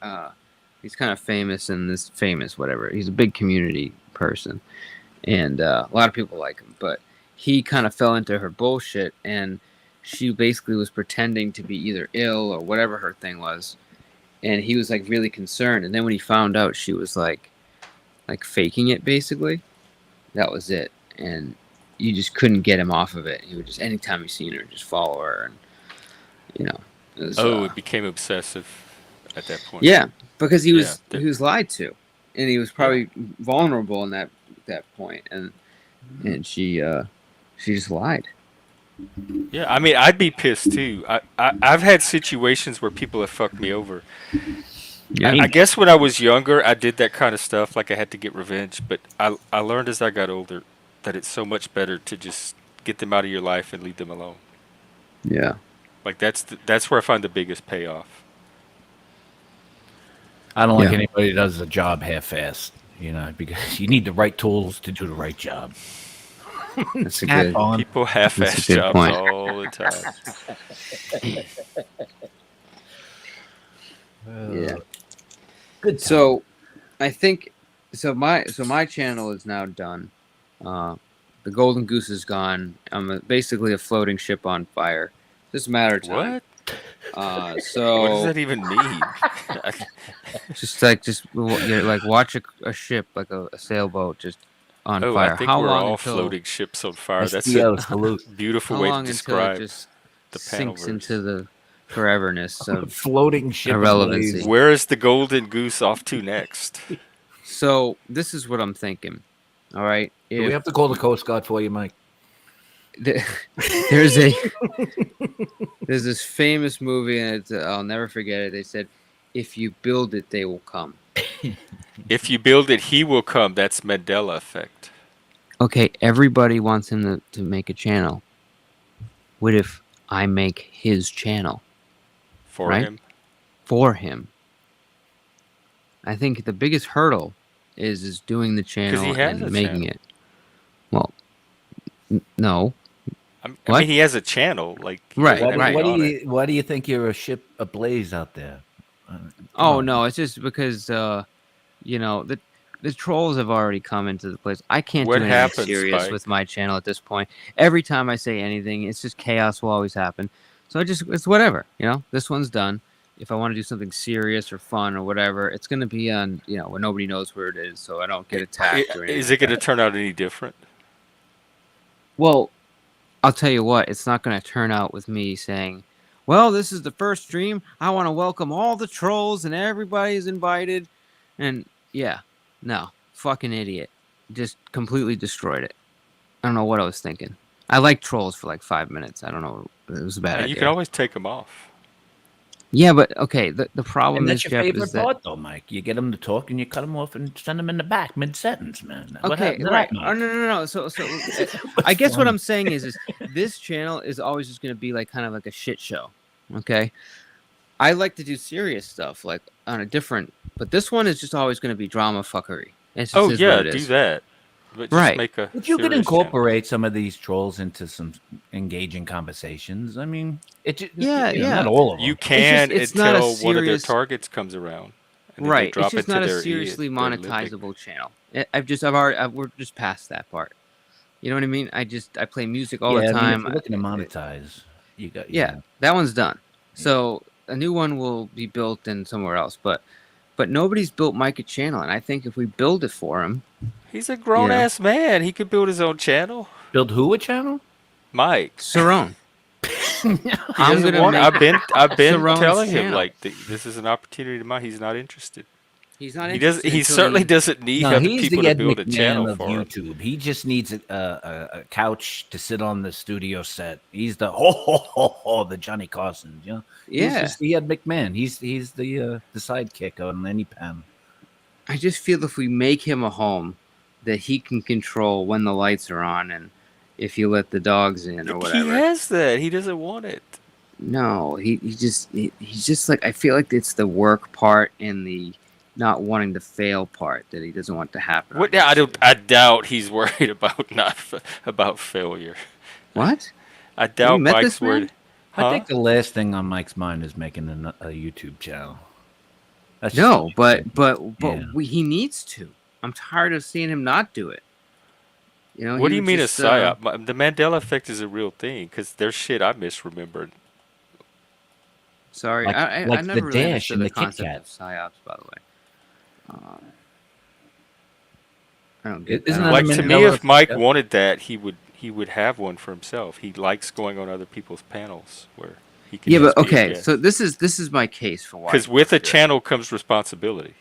He's kind of famous in this whatever. He's a big community person, and a lot of people like him. But he kind of fell into her bullshit, and she basically was pretending to be either ill or whatever her thing was, and he was like really concerned. And then when he found out she was like faking it, basically, that was it. And you just couldn't get him off of it. He would just anytime he seen her, just follow her, and it was, it became obsessive at that point. Yeah, because he was lied to, and he was probably vulnerable in that point, and she just lied. Yeah, I mean, I'd be pissed too. I've had situations where people have fucked me over. Yeah. I guess when I was younger, I did that kind of stuff, like I had to get revenge. But I learned as I got older that it's so much better to just get them out of your life and leave them alone. Yeah. Like that's where I find the biggest payoff. I don't like anybody that does a job half-assed, because you need the right tools to do the right job. That's a good point. People half-ass jobs all the time. Yeah. Good. So, I think my channel is now done. The golden goose is gone. I'm basically a floating ship on fire. Just a matter of time. What? So what does that even mean? just watch a ship, like a sailboat, just on fire. I think we're all floating ships on fire. That's a beautiful way to describe it just the sinks Panelverse. Into the foreverness of floating ship irrelevancy. Where is the golden goose off to next? So this is what I'm thinking. All right. Do we have to call the Coast Guard for you, Mike? There's this famous movie, and I'll never forget it. They said, "If you build it, they will come." If you build it, he will come. That's Mandela effect. Okay, everybody wants him to make a channel. What if I make his channel for him? For him. I think the biggest hurdle is doing the channel and making it. Well, no. I mean, he has a channel, like right. Why do you think you're a ship ablaze out there? No, it's just because the trolls have already come into the place. I can't do anything serious with my channel at this point. Every time I say anything, it's just chaos will always happen. So it's whatever. This one's done. If I want to do something serious or fun or whatever, it's going to be on where nobody knows where it is, so I don't get attacked. Or anything is it going to turn out any different? Well, I'll tell you what, it's not going to turn out with me saying, well, this is the first stream. I want to welcome all the trolls and everybody's invited. And no, fucking idiot. Just completely destroyed it. I don't know what I was thinking. I liked trolls for like 5 minutes. I don't know. It was a bad idea. You can always take them off. Yeah, but okay, the problem is, Jeff, your favorite is that... part, though, Mike. You get them to talk, and you cut them off and send them in the back mid-sentence, man. Okay, right. Oh, no. So I guess what I'm saying is this channel is always just going to be like kind of like a shit show, okay? I like to do serious stuff, like on a different... But this one is just always going to be drama fuckery. It's just do that. But just make a but you could incorporate some of these trolls into some engaging conversations. I mean, not all of them. You can until one of their targets comes around. And right. It's just not a seriously monetizable channel. We're just past that part. You know what I mean? I play music all the Yeah, I mean, if time. you're looking to monetize, you got Yeah, that one's done. So a new one will be built in somewhere else, but nobody's built Mike a channel, and I think if we build it for him, He's a you grown know, ass man. He could build his own channel. build who a channel? Mike. Saron, He I'm doesn't gonna want. make I've been Saron's telling him channel. like this is an opportunity to mine. He's not interested. He's not He does. interested He until certainly doesn't need No, other he's people the to Ed build a channel McMahon of for him. YouTube. He just needs a couch to sit on the studio set. He's the the Johnny Carson. You know, he's Yeah. just the Ed McMahon. He's the sidekick on any panel. I just feel if we make him a home, that he can control when the lights are on and if you let the dogs in or whatever. He has that. He doesn't want it. No, he's just like, I feel like it's the work part and the not wanting to fail part that he doesn't want to happen. What? Yeah, I doubt he's worried about about failure. What? I doubt met Mike's this man? worried. Huh? I think the last thing on Mike's mind is making a YouTube channel. That's No, just- but Yeah. he needs to. I'm tired of seeing him not do it. You know. What do he you would mean just, a psyop? The Mandela effect is a real thing because there's shit I misremembered. Sorry, Like- I like never the really Dash understood and the the Kit concept Kat. of psyops, by the way. I don't get. Isn't I that don't Like a to understand. me, Mandela if Mike effect? wanted that, he would have one for himself. He likes going on other people's panels where he can. Yeah, just but be a okay. guest. So this is my case for why. Because with a channel comes responsibility.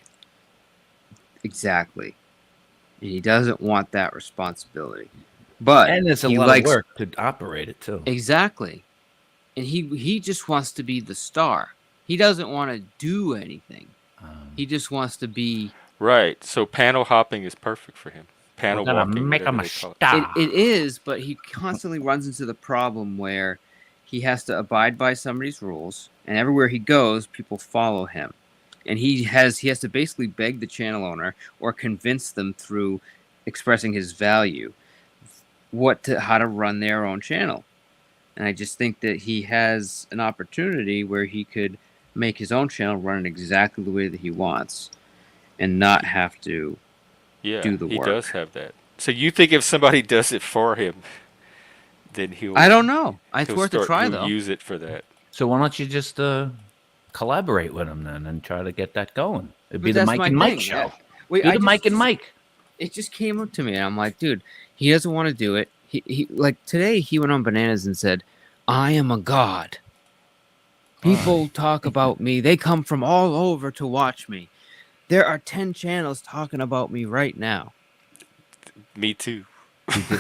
Exactly, and he doesn't want that responsibility. But And it's a he lot likes, of work to operate it too. exactly, and he just wants to be the star. He doesn't want to do anything. He just wants to be. Right. So panel hopping is perfect for him. Panel We're gonna walking, make whatever him a they call it. star. It is, but he constantly runs into the problem where he has to abide by somebody's rules, and everywhere he goes, people follow him, and he has to basically beg the channel owner or convince them through expressing his value how to run their own channel. And I just think that he has an opportunity where he could make his own channel run it exactly the way that he wants, and not have to. Yeah, do the he work. does have that. So you think if somebody does it for him, then he'll. I don't know. It's he'll worth a start- try, he'll though. Use it for that. So why don't you just collaborate with him then and try to get that going? It'd be But the that's Mike my and Mike thing. show. Wait, Do the Mike and Mike. It just came up to me, and I'm like, dude, he doesn't want to do it. He like today he went on Bananas and said, "I am a god. People talk about me. They come from all over to watch me. There are 10 channels talking about me right now." Me too.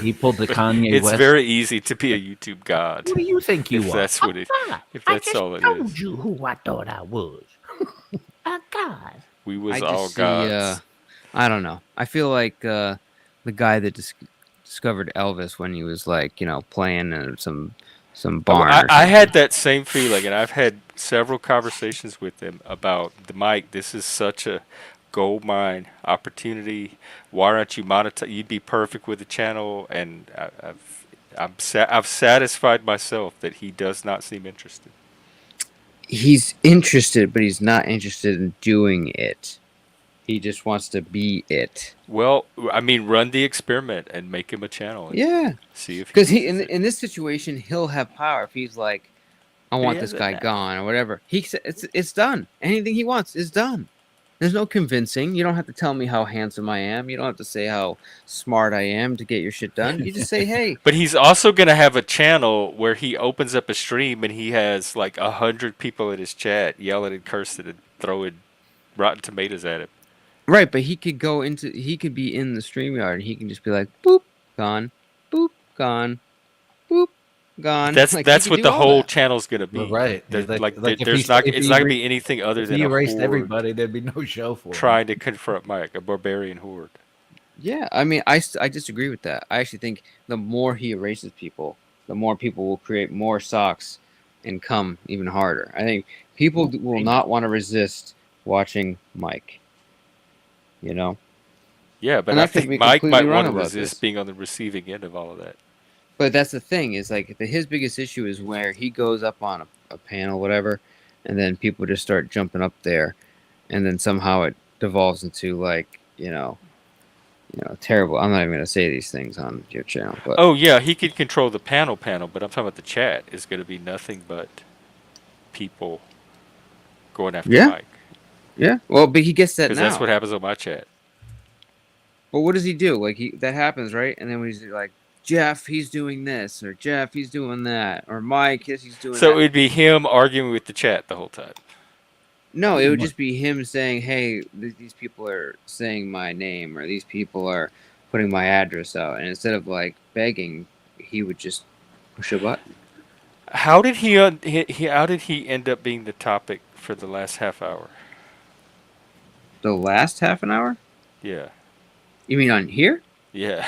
He pulled the Kanye It's West. very easy to be a YouTube god. What do you think you If are? that's what it. If that's all it is. you who I thought I was. A god. We was I just all see, gods. I don't know. I feel like the guy that discovered Elvis when he was like, playing in some barn. or I something. had that same feeling, and I've had several conversations with him about the mic. This is such a gold mine opportunity. Why aren't you monetize? You'd be perfect with the channel, and I've satisfied myself that he does not seem interested. He's interested, but he's not interested in doing it. He just wants to be it. Well, I mean, run the experiment and make him a channel. And Yeah. see if Because uses it. in this situation, he'll have power if he's like, I want has this it guy now. gone or whatever. It's done. Anything he wants is done. There's no convincing. You don't have to tell me how handsome I am. You don't have to say how smart I am to get your shit done. You just say, hey. But he's also gonna have a channel where he opens up a stream and he has like 100 people in his chat yelling and cursing and throwing rotten tomatoes at him. Right, but he could be in the StreamYard and he can just be like, boop, gone, boop, gone, boop, gone. That's Like, he that's could what do the all whole that. channel's gonna be. Right. There's, Like if there's he- not. if It's he not gonna erased- be anything other If than he a erased horde everybody, there'd be no show for him. trying to confront Mike, a barbarian horde. Yeah, I mean, I disagree with that. I actually think the more he erases people, the more people will create more socks and come even harder. I think people will not want to resist watching Mike. You know? Yeah, but And I I could think be Mike completely might wrong want to about resist this. being on the receiving end of all of that. But that's the thing is like his biggest issue is where he goes up on a panel, whatever, and then people just start jumping up there, and then somehow it devolves into like terrible. I'm not even gonna say these things on your channel, but Oh yeah, he could control the panel, but I'm talking about the chat is going to be nothing but people going after yeah, Mike yeah. Well, but he gets that because that's now. what happens on my chat. But what does he do? Like that happens, right? And then when he's like, Jeff, he's doing this, or Jeff, he's doing that, or Mike, he's doing So that. it'd be him arguing with the chat the whole time. No, it Pretty would much. just be him saying, "Hey, these people are saying my name, or these people are putting my address out," and instead of like begging, he would just push a button. How did how did he end up being the topic for the last half hour? The last half an hour? Yeah. You mean on here? Yeah.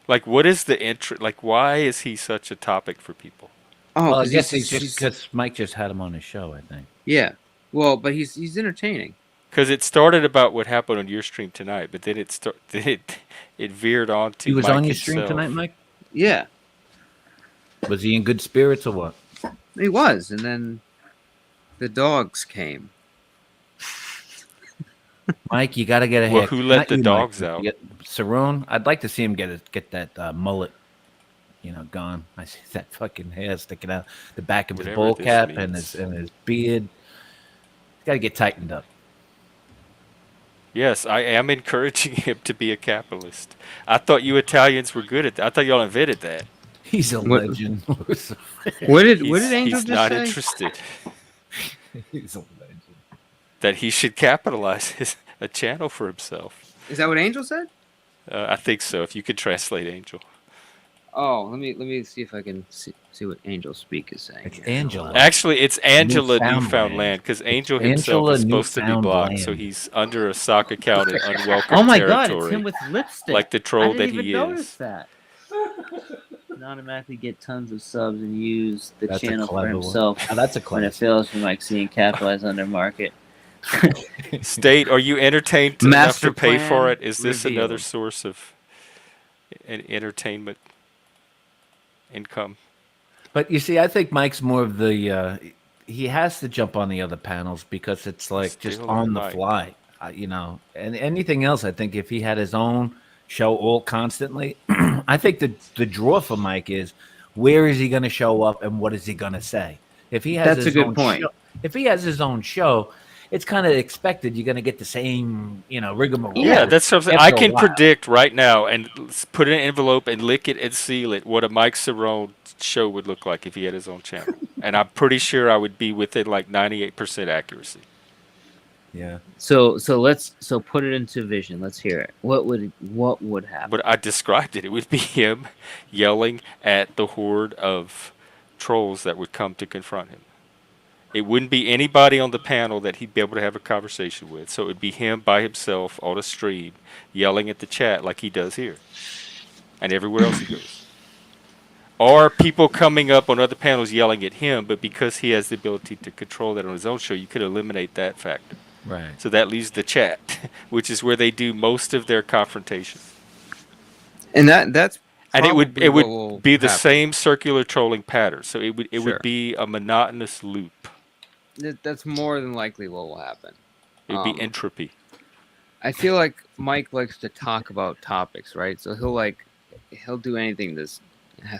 Like, what is the interest? Like, why is he such a topic for people? Oh, Well, I because guess he's just he's because Mike just had him on his show. I think. yeah. Well, but he's entertaining. Because it started about what happened on your stream tonight, but then it veered on He to was Mike on your stream tonight, himself. Mike. Yeah, Was he in good spirits or what? he was, and then the dogs came. Mike, you got to get a Well, haircut. who let Not the you, Mike, dogs but out? Saroon, I'd like to see him get that mullet, gone. I see that fucking hair sticking out the back of his Whatever bowl this cap and means. his beard. It's got to get tightened up. Yes, I am encouraging him to be a capitalist. I thought you Italians were good at that. I thought y'all invented that. He's a What? legend. What did Angel He's just not say? interested. He's a legend. That he should capitalize a channel for himself. Is that what Angel said? I think so. If you could translate Angel. Oh, let me see if I can see what Angel Speak is saying. It's Here. Angela. Actually, it's Angela Newfoundland. Newfoundland because Angel It's himself Angela is supposed to be blocked, so Newfoundland. he's under a sock account in unwelcome Oh my god, territory. it's him with lipstick. Like the I troll didn't that even he notice is. that. And automatically get tons of subs and use the That's a channel for clever one. himself Now, that's a when clever. it fails from like seeing capitalize on their market. State, are you entertained enough Master to pay for plan it? Is this another revealed. source of entertainment income? But you see, I think Mike's more of the. He has to jump on the other panels because it's like just Still on the Mike. fly, And anything else, I think if he had his own show all constantly, I think the draw for Mike is where is he going to show up and what is he going to say. If he has That's a his good own point. show, if he has his own show, it's kind of expected you're going to get the same, rigmarole. Yeah, that's something I after a can while. predict right now and put it in an envelope and lick it and seal it what a Mike Cerrone show would look like if he had his own channel. And I'm pretty sure I would be within like 98% accuracy. Yeah. So put it into vision. Let's hear it. What would happen? But I described it. It would be him yelling at the horde of trolls that would come to confront him. It wouldn't be anybody on the panel that he'd be able to have a conversation with. So it would be him by himself on a stream yelling at the chat like he does here and everywhere else he goes. Or people coming up on other panels yelling at him, but because he has the ability to control that on his own show, you could eliminate that factor. Right. So that leaves the chat, which is where they do most of their confrontation. And that's And it probably what will would be the happen. same circular trolling pattern. So it Sure. would be a monotonous loop. That's more than likely what will happen. It would be entropy. I feel like Mike likes to talk about topics, right? So he'll do anything to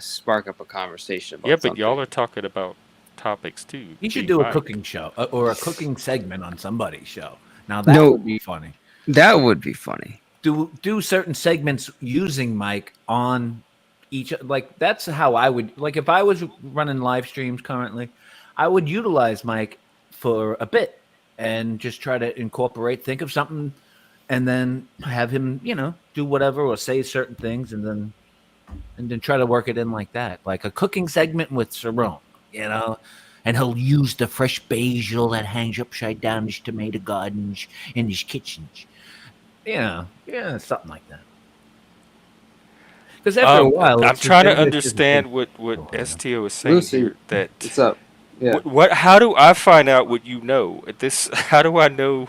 spark up a conversation about Yeah, but something. y'all are talking about topics too. He should being do a Mike. cooking show or a cooking segment on somebody's show. Now that No. would be funny. That would be funny. Do certain segments using Mike on each. Like that's how I would. Like if I was running live streams currently, I would utilize Mike for a bit and just try to incorporate. Think of something, and then have him, do whatever or say certain things, and then try to work it in like that, like a cooking segment with Cerrone, and he'll use the fresh basil that hangs upside down his tomato gardens in his kitchens. Yeah, something like that. Because after a while, I'm it's just- trying to it's just- understand what yeah. STO is saying Lucy, here. That what's up? Yeah. what? How do I find out what you know? This. How do I know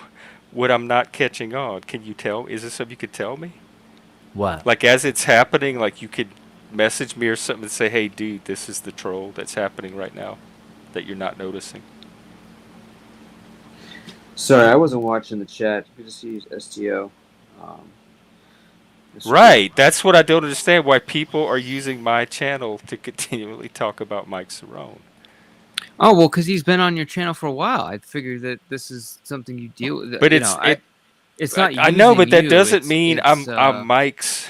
what I'm not catching on? Can you tell? Is this something you could tell me? What? Like as it's happening, like you could message me or something and say, "Hey, dude, this is the troll that's happening right now that you're not noticing." Sorry, I wasn't watching the chat. Good to see you, STO. Right. That's what I don't understand. Why people are using my channel to continually talk about Mike Cerrone. Oh well, because he's been on your channel for a while. I figured that this is something you deal with. But You know, it's not I know, using but that you. doesn't mean It's I'm Mike's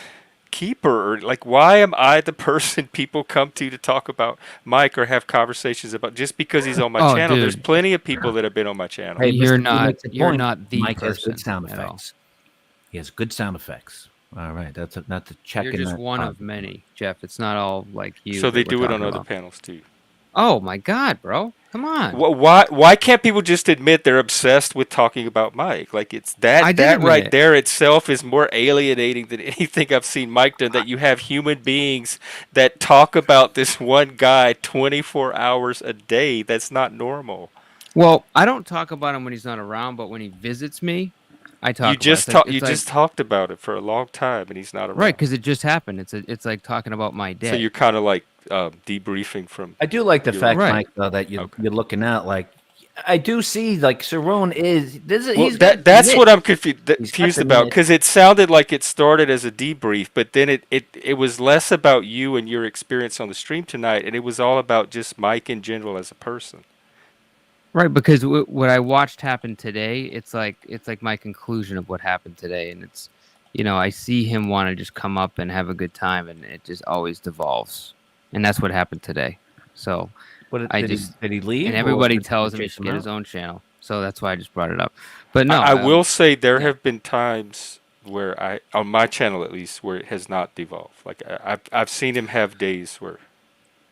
keeper. Or, like, why am I the person people come to talk about Mike or have conversations about just because he's on my oh, channel? There's dude, plenty of people that have been on my channel. Hey, you're Mister, you not make the you're point. not the Mike has good person sound at all. effects. He has good sound effects. All right, that's not to check You're in just that. one of many, Jeff. It's not all like you So that they we're do it on talking other about. panels too. Oh my God, bro, come on! Why can't people just admit they're obsessed with talking about Mike? Like, it's I did that admit right it. there itself is more alienating than anything I've seen Mike done. That you have human beings that talk about this one guy 24 hours a day. That's not normal. Well, I don't talk about him when he's not around, but when he visits me, I talk about it. You It's like just talked about it for a long time and he's not right around. because it just happened. It's like talking about my So you're day. kind of like debriefing from I do like the your own. fact, Right. Mike, though, that Okay. you're looking out. Like, I do see, like, Cerrone Well, he's got to that's admit. what I'm He's got confused to about admit. because it sounded like it started as a debrief, but then it was less about you and your experience on the stream tonight, and it was all about just Mike in general as a person. Right, because what I watched happen today, it's like my conclusion of what happened today, and it's, you know, I see him want to just come up and have a good time, and it just always devolves, and that's what happened today. So What I did just he leave? and Or everybody did you tells him he chase should him get out? his own channel, so that's why I just brought it up. But no, I will say there yeah, have been times where on my channel at least, where it has not devolved. Like I've seen him have days where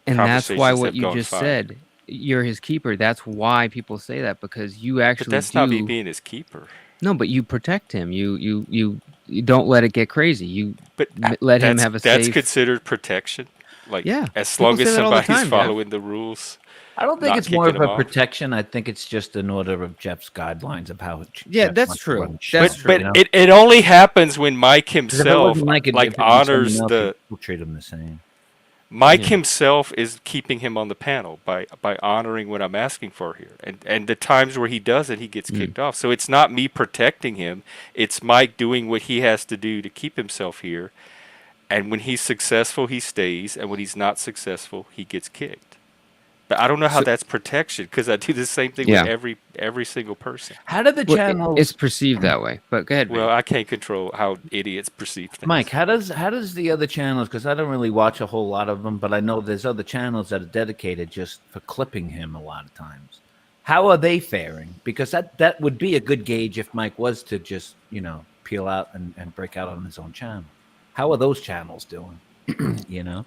and that's why conversations what have you gone just fine. said, you're his keeper. That's why people say that because you But actually that's not me do. being his keeper. No, but you protect him. You don't let it get crazy. You But let him have a that's safe. considered protection. Like, Yeah, as people long as say that all the somebody's time, Jeff. following the rules, I don't think not it's more kicking of them a off. protection. I think it's just an order of Jeff's guidelines of how Yeah, Jeff that's wants to true. run the show. That's But true. You know, it only happens when Mike because if it himself wasn't Mike, like if it was someone honors else, the we'll treat him the same. Mike Yeah. himself is keeping him on the panel by honoring what I'm asking for here. And the times where he does it, he gets Mm. kicked off. So it's not me protecting him. It's Mike doing what he has to do to keep himself here. And when he's successful, he stays. And when he's not successful, he gets kicked. But I don't know how So that's protection because I do the same thing with yeah, every single person. How did the well, it's channels, perceived that way. But go ahead, Well, man. I can't control how idiots perceive Mike? things. How does the other channels? Because I don't really watch a whole lot of them, but I know there's other channels that are dedicated just for clipping him a lot of times. How are they faring? Because that would be a good gauge if Mike was to just peel out and break out on his own channel. How are those channels doing? you know.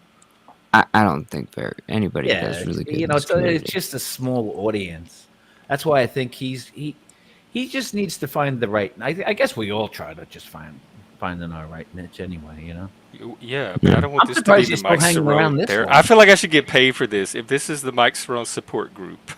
I don't think anybody does Yeah, really good in this it's community. just a small audience. That's why I think he just needs to find the right. I guess we all try to just finding our right niche anyway. Yeah, but I don't want I'm this to be surprised the you're still Mike hanging around Cerrone this there. long. I feel like I should get paid for this. If this is the Mike Cerrone support group,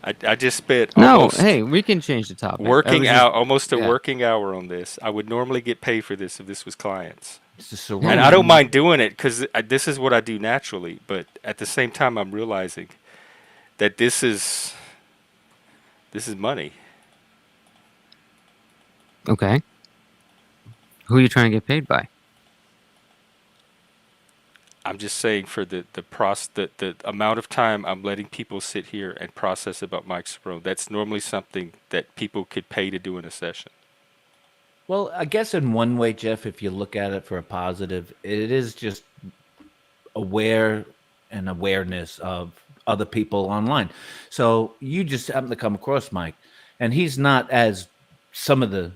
I just spent No, almost hey, we can change the topic. working Just, out almost a yeah. working hour on this. I would normally get paid for this if this was clients. It's the And Cerrone. I don't mind doing it because this is what I do naturally. But at the same time, I'm realizing that this is money. Okay. Who are you trying to get paid by? I'm just saying for the amount of time I'm letting people sit here and process about Mike Cerrone. That's normally something that people could pay to do in a session. Well, I guess in one way, Jeff, if you look at it for a positive, it is just awareness of other people online. So you just happen to come across Mike, and he's not as some of the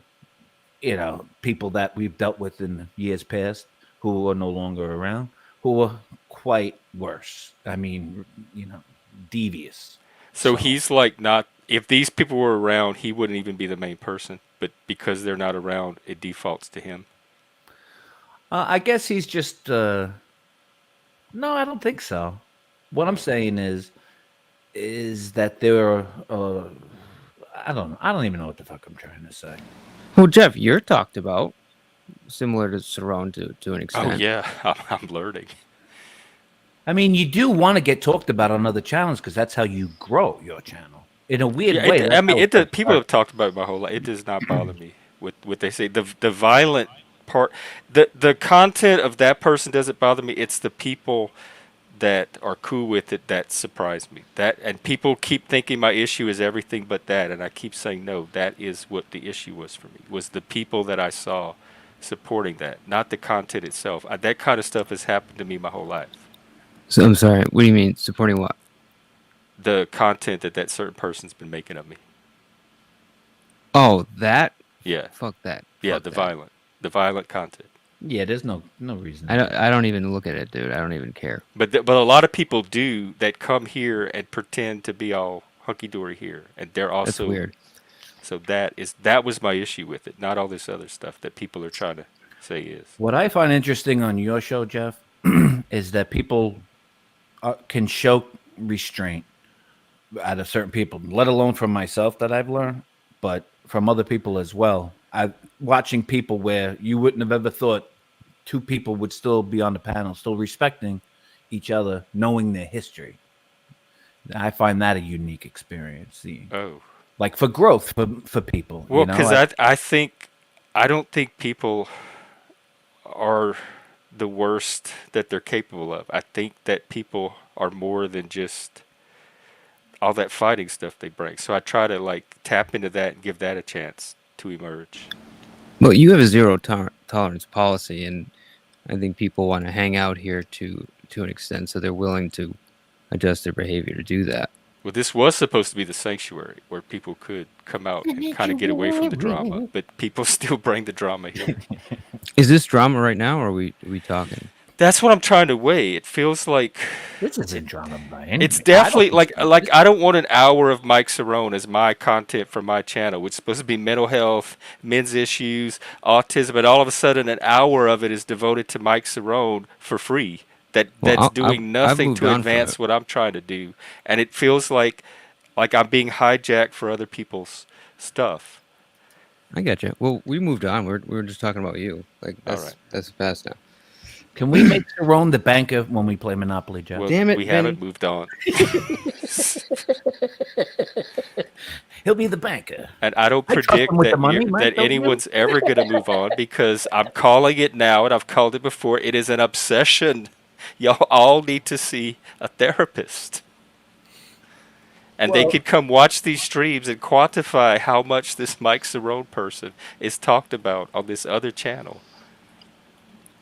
people that we've dealt with in years past who are no longer around, who are quite worse. I mean, devious. So he's like not. If these people were around, he wouldn't even be the main person. But because they're not around, it defaults to him. I guess he's just. No, I don't think so. What I'm saying is that there are. I don't know. I don't even know what the fuck I'm trying to say. Well, Jeff, you're talked about similar to Cerrone to an extent. Oh yeah, I'm learning. I mean, you do want to get talked about on other channels because that's how you grow your channel. In a weird Yeah, way. I mean, that's how it people have starts. talked about it my whole life. It does not bother me. What they say, the violent part. The content of that person doesn't bother me. It's the people that are cool with it that surprise me. That and people keep thinking my issue is everything but that, and I keep saying no. That is what the issue was for me. Was the people that I saw supporting that, not the content itself. That kind of stuff has happened to me my whole life. So I'm sorry. What do you mean supporting what? The content that certain person's been making of me. Oh, that. Yeah, Fuck that. yeah, Fuck the that. violent content. Yeah, there's no reason. I don't even look at it, dude. I don't even care. But a lot of people do that come here and pretend to be all hunky dory here, and they're That's also. weird. So that was my issue with it, not all this other stuff that people are trying to say is. What I find interesting on your show, Jeff, is that people can show restraint out of certain people, let alone from myself that I've learned, but from other people as well. I'm watching people where you wouldn't have ever thought two people would still be on the panel, still respecting each other, knowing their history. I find that a unique experience. Oh, Like for growth for people. well, you know? because I don't think people are the worst that they're capable of. I think that people are more than just all that fighting stuff they bring. So I try to like tap into that and give that a chance to emerge. Well, you have a zero tolerance policy, and I think people want to hang out here to an extent, so they're willing to adjust their behavior to do that. Well, this was supposed to be the sanctuary where people could come out and kind of get away from the drama, but people still bring the drama here. Is this drama right now, or are we talking? That's what I'm trying to weigh. It feels like This isn't drama by any it's means. definitely I don't like I don't want an hour of Mike Cerrone as my content for my channel, which is supposed to be mental health, men's issues, autism, and all of a sudden an hour of it is devoted to Mike Cerrone for free. That's doing nothing moved to on from advance it. what I'm trying to do, and it feels like I'm being hijacked for other people's stuff. I get you. Well, we moved on. We're just talking about you. Like All right. that's past now. Can we make Cerrone the banker when we play Monopoly, Jeff? Well, Damn it, we Vinny. haven't moved on, He'll be the banker. and I don't I trust predict him with that the money, Mike, that don't you? anyone's ever going to move on because I'm calling it now, and I've called it before. It is an obsession. Y'all all need to see a therapist. And they could come watch these streams and quantify how much this Mike Cerrone person is talked about on this other channel.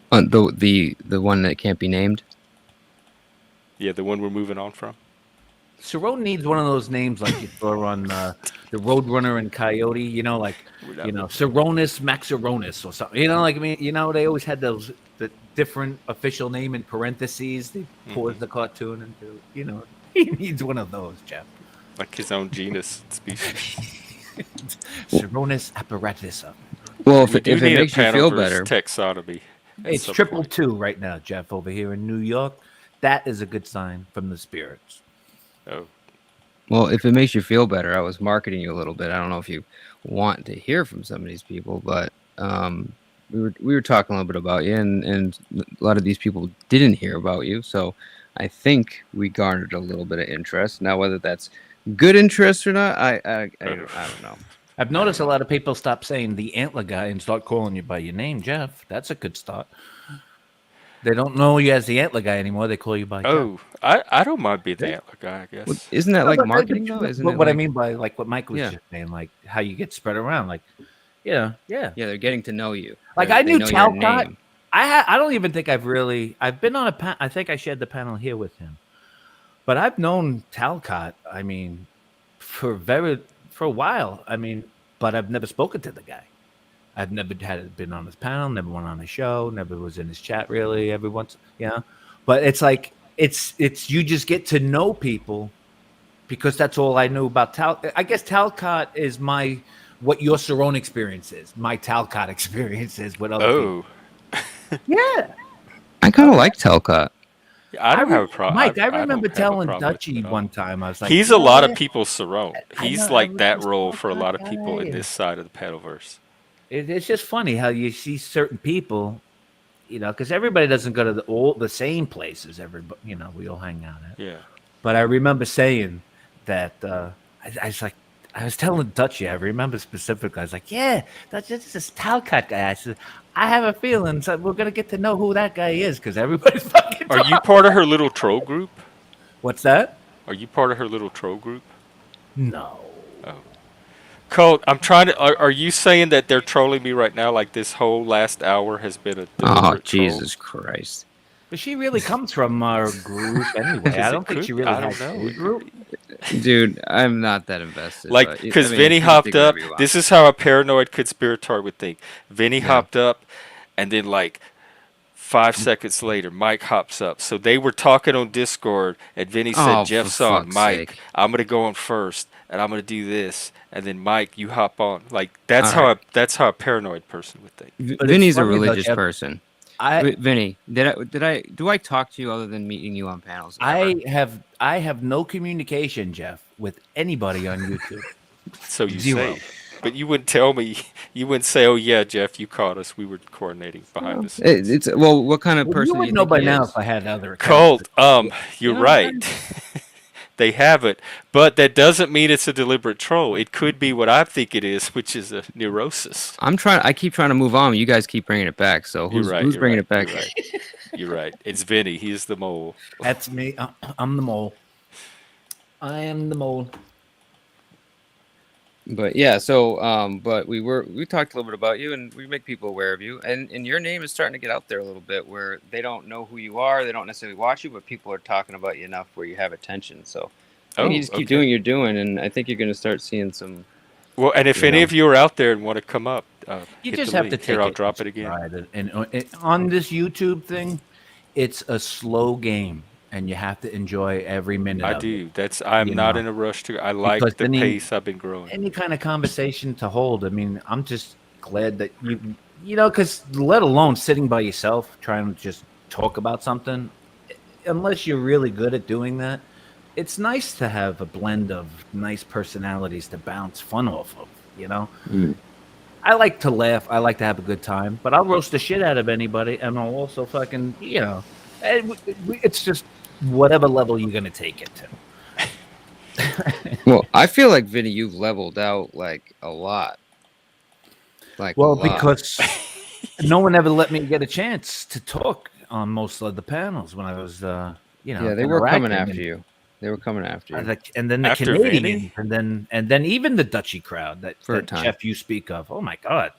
The one that can't be named. Yeah, the one we're moving on from. Cerrone needs one of those names like you saw on the Roadrunner and Coyote, you know, like, you know, Cerronis Maxaronis or something. You know, like, I mean, you know, they always had the different official name in parentheses. They pause the cartoon into, you know, he needs one of those, Jeff. Like his own genus species. Cerronis apparatus. Well, We if do it need makes a you feel Panoverse better, taxonomy. It's some triple point. 2 right now, Jeff, over here in New York. That is a good sign from the spirits. Oh, well, if it makes you feel better, I was marketing you a little bit. I don't know if you want to hear from some of these people, but we were talking a little bit about you, and a lot of these people didn't hear about you. So I think we garnered a little bit of interest. Now, whether that's good interest or not, I don't know. I've noticed a lot of people stop saying the antler guy and start calling you by your name, Jeff. That's a good start. They don't know you as the antler guy anymore. They call you by Jeff. oh, I don't mind being the antler guy, I guess. Well, isn't that like but marketing though? Isn't it what I like- mean by like what Mike was Yeah. just saying, like how you get spread around, like yeah. Yeah, they're getting to know you. Like, They I knew know your Talcott. name. I don't even think I've been on a I think I shared the panel here with him, but I've known Talcott. I mean, for a while. I mean, but I've never spoken to the guy. I've never been on his panel, never went on his show, never was in his chat really. Every once, But it's like it's you just get to know people because that's all I knew about Talcott. I guess Talcott is what your Cerrone experience is. My Talcott experience is with other people. Oh, Yeah. I kind of like Talcott. I don't have a problem. Mike, I don't remember have a telling problem with Dutchie it at all. one time. I was like, He's a lot of "Yeah." people's Cerrone. I He's know, like I that was role just for a lot of like, people in "Hey." this side of the Panoverse. It's just funny how you see certain people, because everybody doesn't go to all the same places. Everybody, we all hang out at. Yeah. But I remember saying that I was like, I was telling Dutchy, I remember specifically. I was like, "Yeah, that's just this Talcott guy." I said, "I have a feeling so we're gonna get to know who that guy is because everybody's fucking Are you talking." part of her little troll group? What's that? Are you part of her little troll group? No. Oh. Colt, I'm trying to. Are you saying that they're trolling me right now? Like this whole last hour has been a Oh, deliberate troll? Jesus Christ. But she really comes from our group anyway. I Because don't it think she could be. really I has don't know. a It could group. be. Dude, I'm not that invested, Like, but I because mean, Vinny you can hopped think up. whatever you want. This is how a paranoid conspirator would think. Vinny Yeah. hopped up, and then, like, 5 seconds later, Mike hops up. So they were talking on Discord, and Vinny said, Oh, for Jeff's on. fuck's Mike, sake. I'm going to go on first, and I'm going to do this. And then, Mike, you hop on. Like, All right. that's how a paranoid person would think. But it's Vinny's a funny though, religious Jeff. person. I Vinny, do I talk to you other than meeting you on panels? Ever? I have no communication, Jeff, with anybody on YouTube. So you Zero. say. But you wouldn't tell me. You wouldn't say, "Oh yeah, Jeff, you caught us. We were coordinating behind the scenes." It's well, what kind of Well, you person do would you know think by he now is? if I had other accounts. Colt, you're know, right. They have it, but that doesn't mean it's a deliberate troll. It could be what I think it is, which is a neurosis. I keep trying to move on. You guys keep bringing it back. So You're who's right. who's You're bringing right. it back? You're right. You're right. It's Vinny. He's the mole. That's me. I'm the mole. I am the mole. But yeah, so but we talked a little bit about you, and we make people aware of you, and your name is starting to get out there a little bit, where they don't know who you are, they don't necessarily watch you, but people are talking about you enough where you have attention. So I think you just keep doing what you're doing, and I think you're going to start seeing some. Well, and if any of you are out there and want to come up, You hit just the have to link. take Here, I'll it drop in it again. stride. And on this YouTube thing, it's a slow game, and you have to enjoy every minute I of do. it. I'm You not know, in a rush to. I because like the pace I've been growing. any kind of conversation to hold. I mean, I'm just glad that you know, because let alone sitting by yourself trying to just talk about something, unless you're really good at doing that, it's nice to have a blend of nice personalities to bounce fun off of, you know? I like to laugh. I like to have a good time, but I'll roast the shit out of anybody, and I'll also fucking, you know, it's just whatever level you're gonna take it to. Well, I feel like Vinny, you've leveled out like a lot. Like, well, a lot. because no one ever let me get a chance to talk on most of the panels when I was, you know, yeah, they were coming interacting, after you. They were coming after you. and then the After Canadians, Vinny? and then even the Dutchy crowd that, For a that time. Jeff you speak of. Oh my God,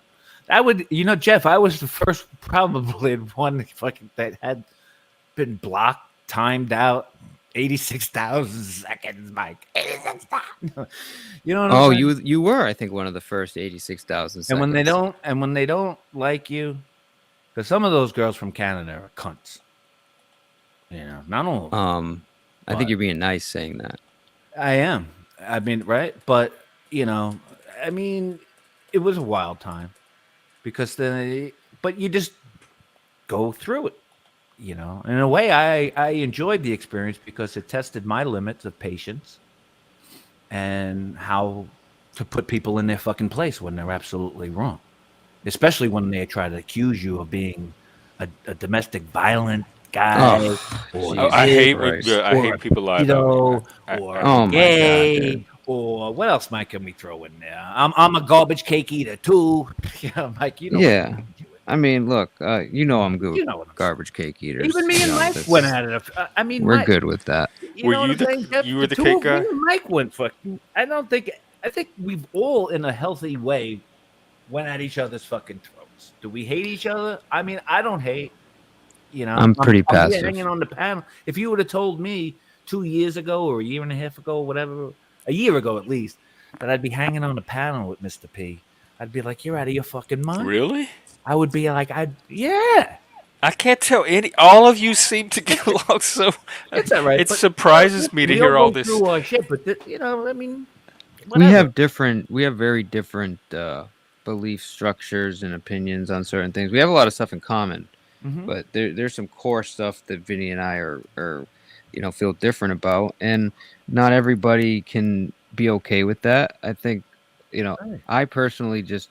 that would, you know, Jeff, I was the first probably one fucking that had been blocked, timed out. 86,000 seconds, Mike. 86,000. You know what I'm Oh, saying? you were, I think, one of the first 86,000 seconds. And when they don't like you, because some of those girls from Canada are cunts. You know, not all of them. I think you're being nice saying that. I am. I mean, right? But you know, I mean, it was a wild time because but you just go through it. You know, in a way, I enjoyed the experience because it tested my limits of patience and how to put people in their fucking place when they're absolutely wrong, especially when they try to accuse you of being a domestic violent guy, or I hate Christ. I hate people lie you know, about me. or Oh my God, gay, dude. or what else, Mike? Can we throw in there? I'm a garbage cake eater too. Yeah, Mike. You know. Yeah. I mean, look, you know I'm good You with know what I'm garbage cake eaters. Even me you and know, Mike that's- went at it. I mean, We're Mike, good with that. You Were know you what I'm saying, Jeff? you were the two cake of guy? Me and Mike went fucking. I think we've all, in a healthy way, went at each other's fucking throats. Do we hate each other? I mean, I don't hate. You know, I'm pretty here passive. hanging on the panel. If you would have told me 2 years ago or a year and a half ago, whatever, a year ago at least, that I'd be hanging on the panel with Mr. P, I'd be like, "You're out of your fucking mind." Really? I would be like, yeah. I can't tell any. All of you seem to get along so. It's all right. It but, surprises me to we hear all all go this. through our shit, but you know, I mean, We whatever. have very different belief structures and opinions on certain things. We have a lot of stuff in common, Mhm. but there's some core stuff that Vinny and I are feel different about, and not everybody can be okay with that. I think, Right. I personally just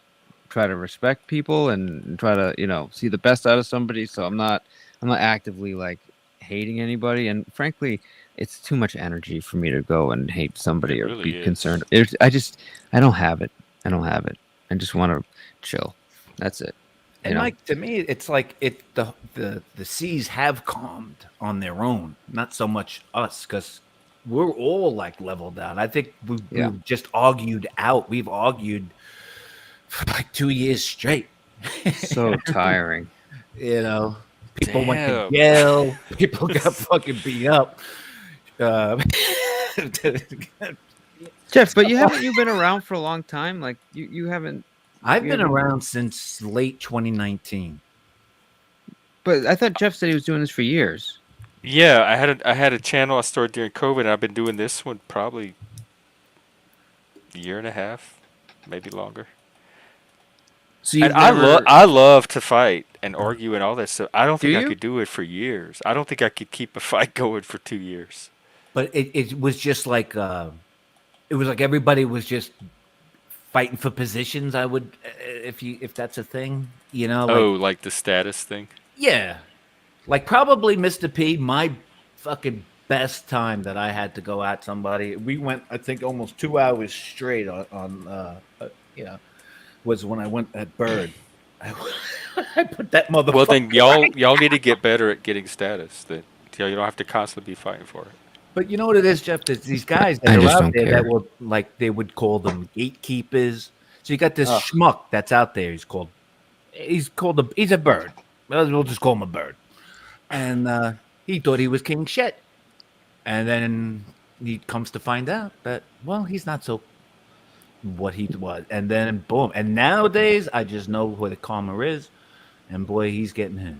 try to respect people and try to see the best out of somebody. So I'm not actively like hating anybody, and frankly, it's too much energy for me to go and hate somebody It or really be is. concerned. I don't have it. I don't have it. I just want to chill. That's it. You And know. Mike, to me, it's like the seas have calmed on their own, not so much us, because we're all like leveled out. I think Yeah. we've just argued out. We've argued for like 2 years straight. So tiring. You know, people went to Damn. jail. People got fucking beat up. Uh, Jeff, but you've been around for a long time. Like you haven't. I've You been haven't. around since late 2019. But I thought Jeff said he was doing this for years. Yeah, I had a channel I started during COVID, and I've been doing this one probably a year and a half, maybe longer. So And you've never. I love to fight and argue and all that stuff. I don't Do think I you? could do it for years. I don't think I could keep a fight going for 2 years. But it was just like it was like everybody was just fighting for positions. I would if that's a thing, like Oh, like the status thing. yeah, like probably Mr. P. My fucking best time that I had to go at somebody. We went, I think, almost 2 hours straight you know, was when I went at Bird. I put that Well, then motherfucker. y'all need to get better at getting status. Then you don't have to constantly be fighting for it. But you know what it is, Jeff? There's these guys that I are just out don't there that care. will, like, they would call them gatekeepers. So you got this Ugh. schmuck that's out there. He's a bird. We'll just call him a bird. And he thought he was king shit. And then he comes to find out that, well, he's not so what he was. And then boom. And nowadays, I just know where the karma is. And boy, he's getting his.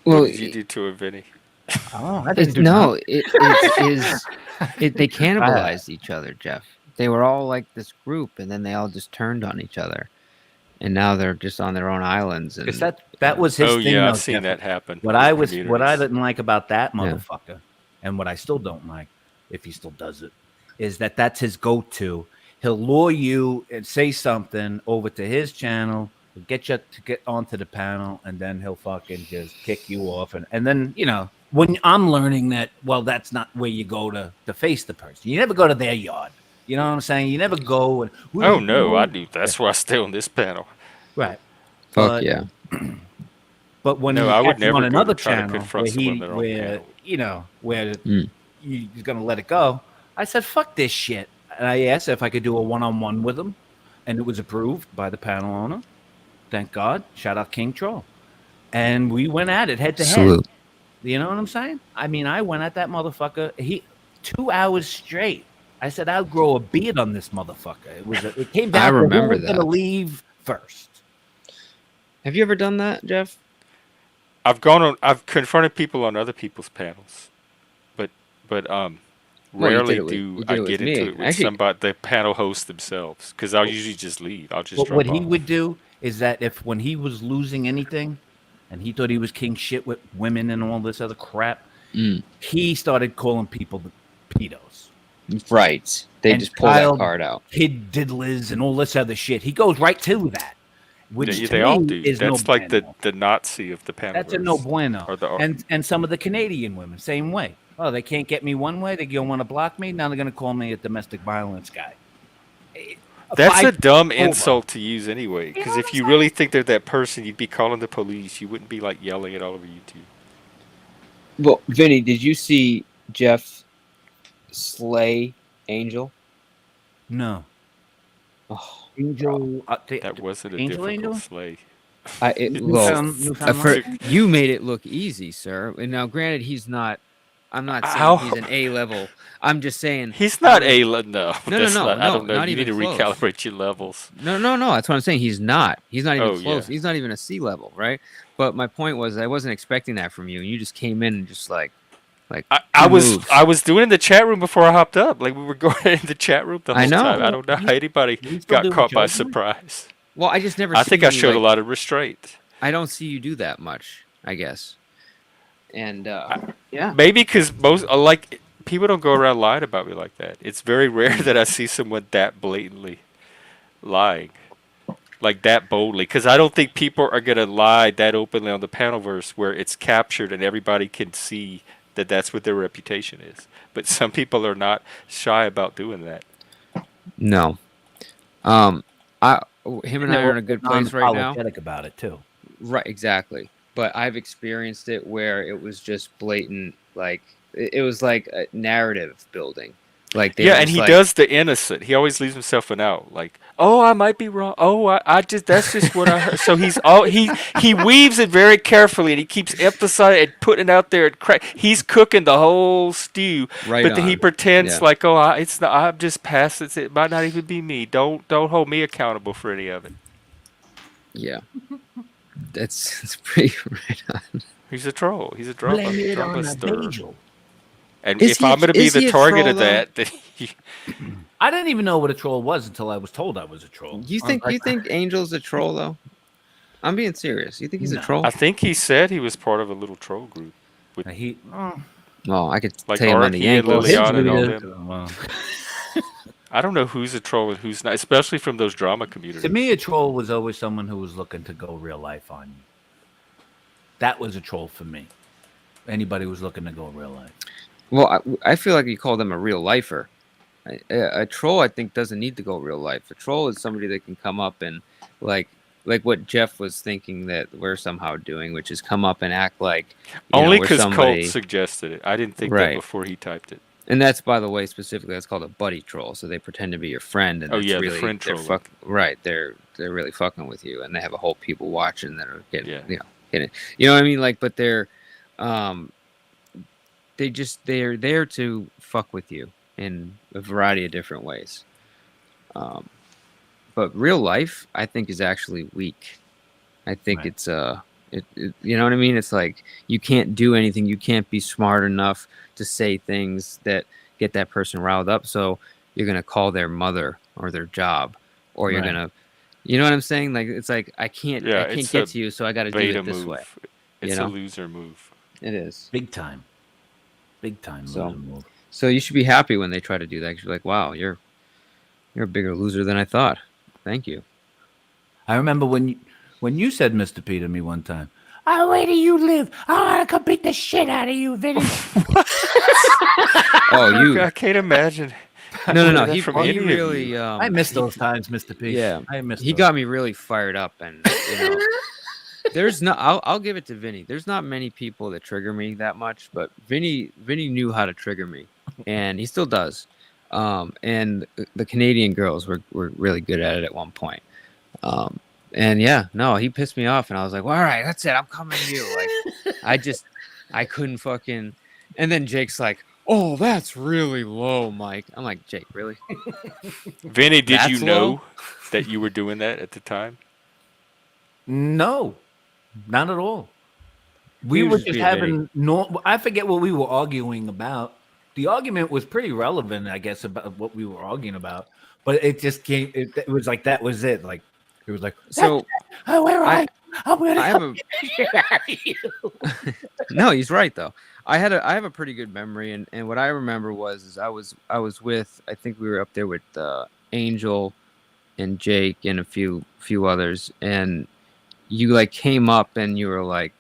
What Well, did you do to him, Vinny? Oh, I it's didn't do no. They nothing. cannibalized each other, Jeff. They were all like this group, and then they all just turned on each other, and now they're just on their own islands. Because And that was his Oh thing, yeah, though, I've seen Jeff. that happen What with what I communities. didn't like about that Yeah. motherfucker, and what I still don't like, if he still does it, is that that's his go-to. He'll lure you and say something over to his channel, he'll get you to get onto the panel, and then he'll fucking just kick you off. And then, when I'm learning that, well, that's not where you go to face the person. You never go to their yard. You know what I'm saying? You never go and, Oh no, I do. That's why I stay on this panel. right. fuck But yeah. But when No, you I would catch him on never go another to try to channel confront someone on their own where panel. where Mm. you're gonna let it go, I said, "Fuck this shit," and I asked if I could do a one-on-one with him, and it was approved by the panel owner. Thank God. Shout out King Troll, and we went at it head to head. Salute. You know what I'm saying? I mean, I went at that motherfucker. 2 hours straight. I said, "I'll grow a beard on this motherfucker." It came down I to who remember was gonna that. leave first. Have you ever done that, Jeff? I've confronted people on other people's panels, but Well, you rarely did it with, do you I did it with get me. into it with Actually, somebody, the panel hosts themselves, because I'll usually just leave. I'll just But what drop he off. would do is that if when he was losing anything, and he thought he was king shit with women and all this other crap, he started calling people the pedos. right. They And just pull that child card out. kid diddlers and all this other shit. He goes right to that, which They, to they all me do. is That's no like bueno. the Nazi of the panel. That's a no bueno. Or the And some of the Canadian women, same way. Oh, they can't get me one way. They don't want to block me. Now they're going to call me a domestic violence guy. That's a Fight dumb over. insult to use anyway. You Because know if what you I'm really think they're that person, you'd be calling the police. You wouldn't be like yelling it all over YouTube. Well, Vinny, did you see Jeff slay Angel? No. Oh, Angel. That wasn't a Angel, difficult Angel? slay. Newfound you made it look easy, sir. And now, granted, he's not. I'm not saying How- he's an A level. I'm just saying He's not I A was- level. No, No, that's no, not. I don't know. not You need even to close. recalibrate your levels. No. That's what I'm saying. He's not. He's not even Oh, close. yeah. He's not even a C level, right? But my point was, I wasn't expecting that from you. And you just came in and just like I two was moves. I was doing it in the chat room before I hopped up. Like we were going in the chat room the I whole know. time. I don't know how anybody you still got do caught by what you're doing? surprise. Well, I just never. I see think I you, showed a like- lot of restraint. I don't see you do that much, I guess. And yeah, Maybe because most like people don't go around lying about me like that. It's very rare that I see someone that blatantly lying, like that boldly. Because I don't think people are gonna lie that openly on the panelverse where it's captured and everybody can see that's what their reputation is. But some people are not shy about doing that. No. Um, I him and And I they're are in a good place right now. unapologetic about it too. Right, exactly. But I've experienced it where it was just blatant, like it was like a narrative building. Like they Yeah, were and just he like, does the innocent. He always leaves himself an out. Like, oh, I might be wrong. Oh, I just that's just what I heard. So he weaves it very carefully, and he keeps emphasizing and putting it out there. And he's cooking the whole stew, right but then he on. pretends Yeah, like, oh, it's not. I'm just past it. It might not even be me. Don't hold me accountable for any of it. yeah. That's pretty right on. He's a troll. He's a Blame it on drama the stirrer. basil. And if I'm going to be Is the he a target troll of though? that, then I didn't even know what a troll was until I was told I was a troll. You I was think like, you think Angel's a troll though? I'm being serious. You think he's a No. troll? I think he said he was part of a little troll group with he Well, I could like tell you him on the Arky and Yankees. his Liliana and all leader. them. Well, I don't know who's a troll and who's not, especially from those drama communities. to me, a troll was always someone who was looking to go real life on you. That was a troll for me. Anybody who was looking to go real life. Well, I feel like you call them a real lifer. A troll, I think, doesn't need to go real life. A troll is somebody that can come up and like what Jeff was thinking that we're somehow doing, which is come up and act like Only we're because somebody. Colt suggested it. I didn't think that Right. before he typed it. And that's, by the way, specifically that's called a buddy troll. So they pretend to be your friend, and Oh, it's yeah, the really friend they're trolling. right. They're really fucking with you, and they have a whole people watching that are getting Yeah. getting you know what I mean. Like, but they're they're there to fuck with you in a variety of different ways. But real life, I think, is actually weak. I think Right. it's you know what I mean? It's like you can't do anything. You can't be smart enough to say things that get that person riled up. So you're gonna call their mother or their job, or you're Right. gonna, you know what I'm saying? Like it's like I can't It's get a to you, so I got to do beta it this move. way. It's You a know? loser move. It is. Big time So- loser move. So you should be happy when they try to do that. 'Cause you're like, wow, you're a bigger loser than I thought. Thank you. I remember when you said Mr. P to me one time. Oh, where do you live? I want to come beat the shit out of you, Vinny. Oh, you. I can't imagine. No. That He from any of really. you. I miss those times, Mr. P. Yeah, I miss. he those. got me really fired up, and there's no. I'll give it to Vinny. There's not many people that trigger me that much, but Vinny knew how to trigger me, and he still does. And the Canadian girls were really good at it at one point. And yeah, no, he pissed me off, and I was like, well, all right, that's it. I'm coming to you. Like, I couldn't fucking. And then Jake's like, oh, that's really low, Mike. I'm like, Jake, really? Vinny, did you That's know low? that you were doing that at the time? No, not at all. We was were just just being having no. I forget what we were arguing about. The argument was pretty relevant, I guess, about what we were arguing about. But it just came. It was like that was it. Like it was like So oh, where I- are you? I'm gonna I have come a. get the shit out of you. No, he's right though. I have a pretty good memory, and what I remember was I was with, I think we were up there with Angel and Jake and a few others, and you like came up and you were like,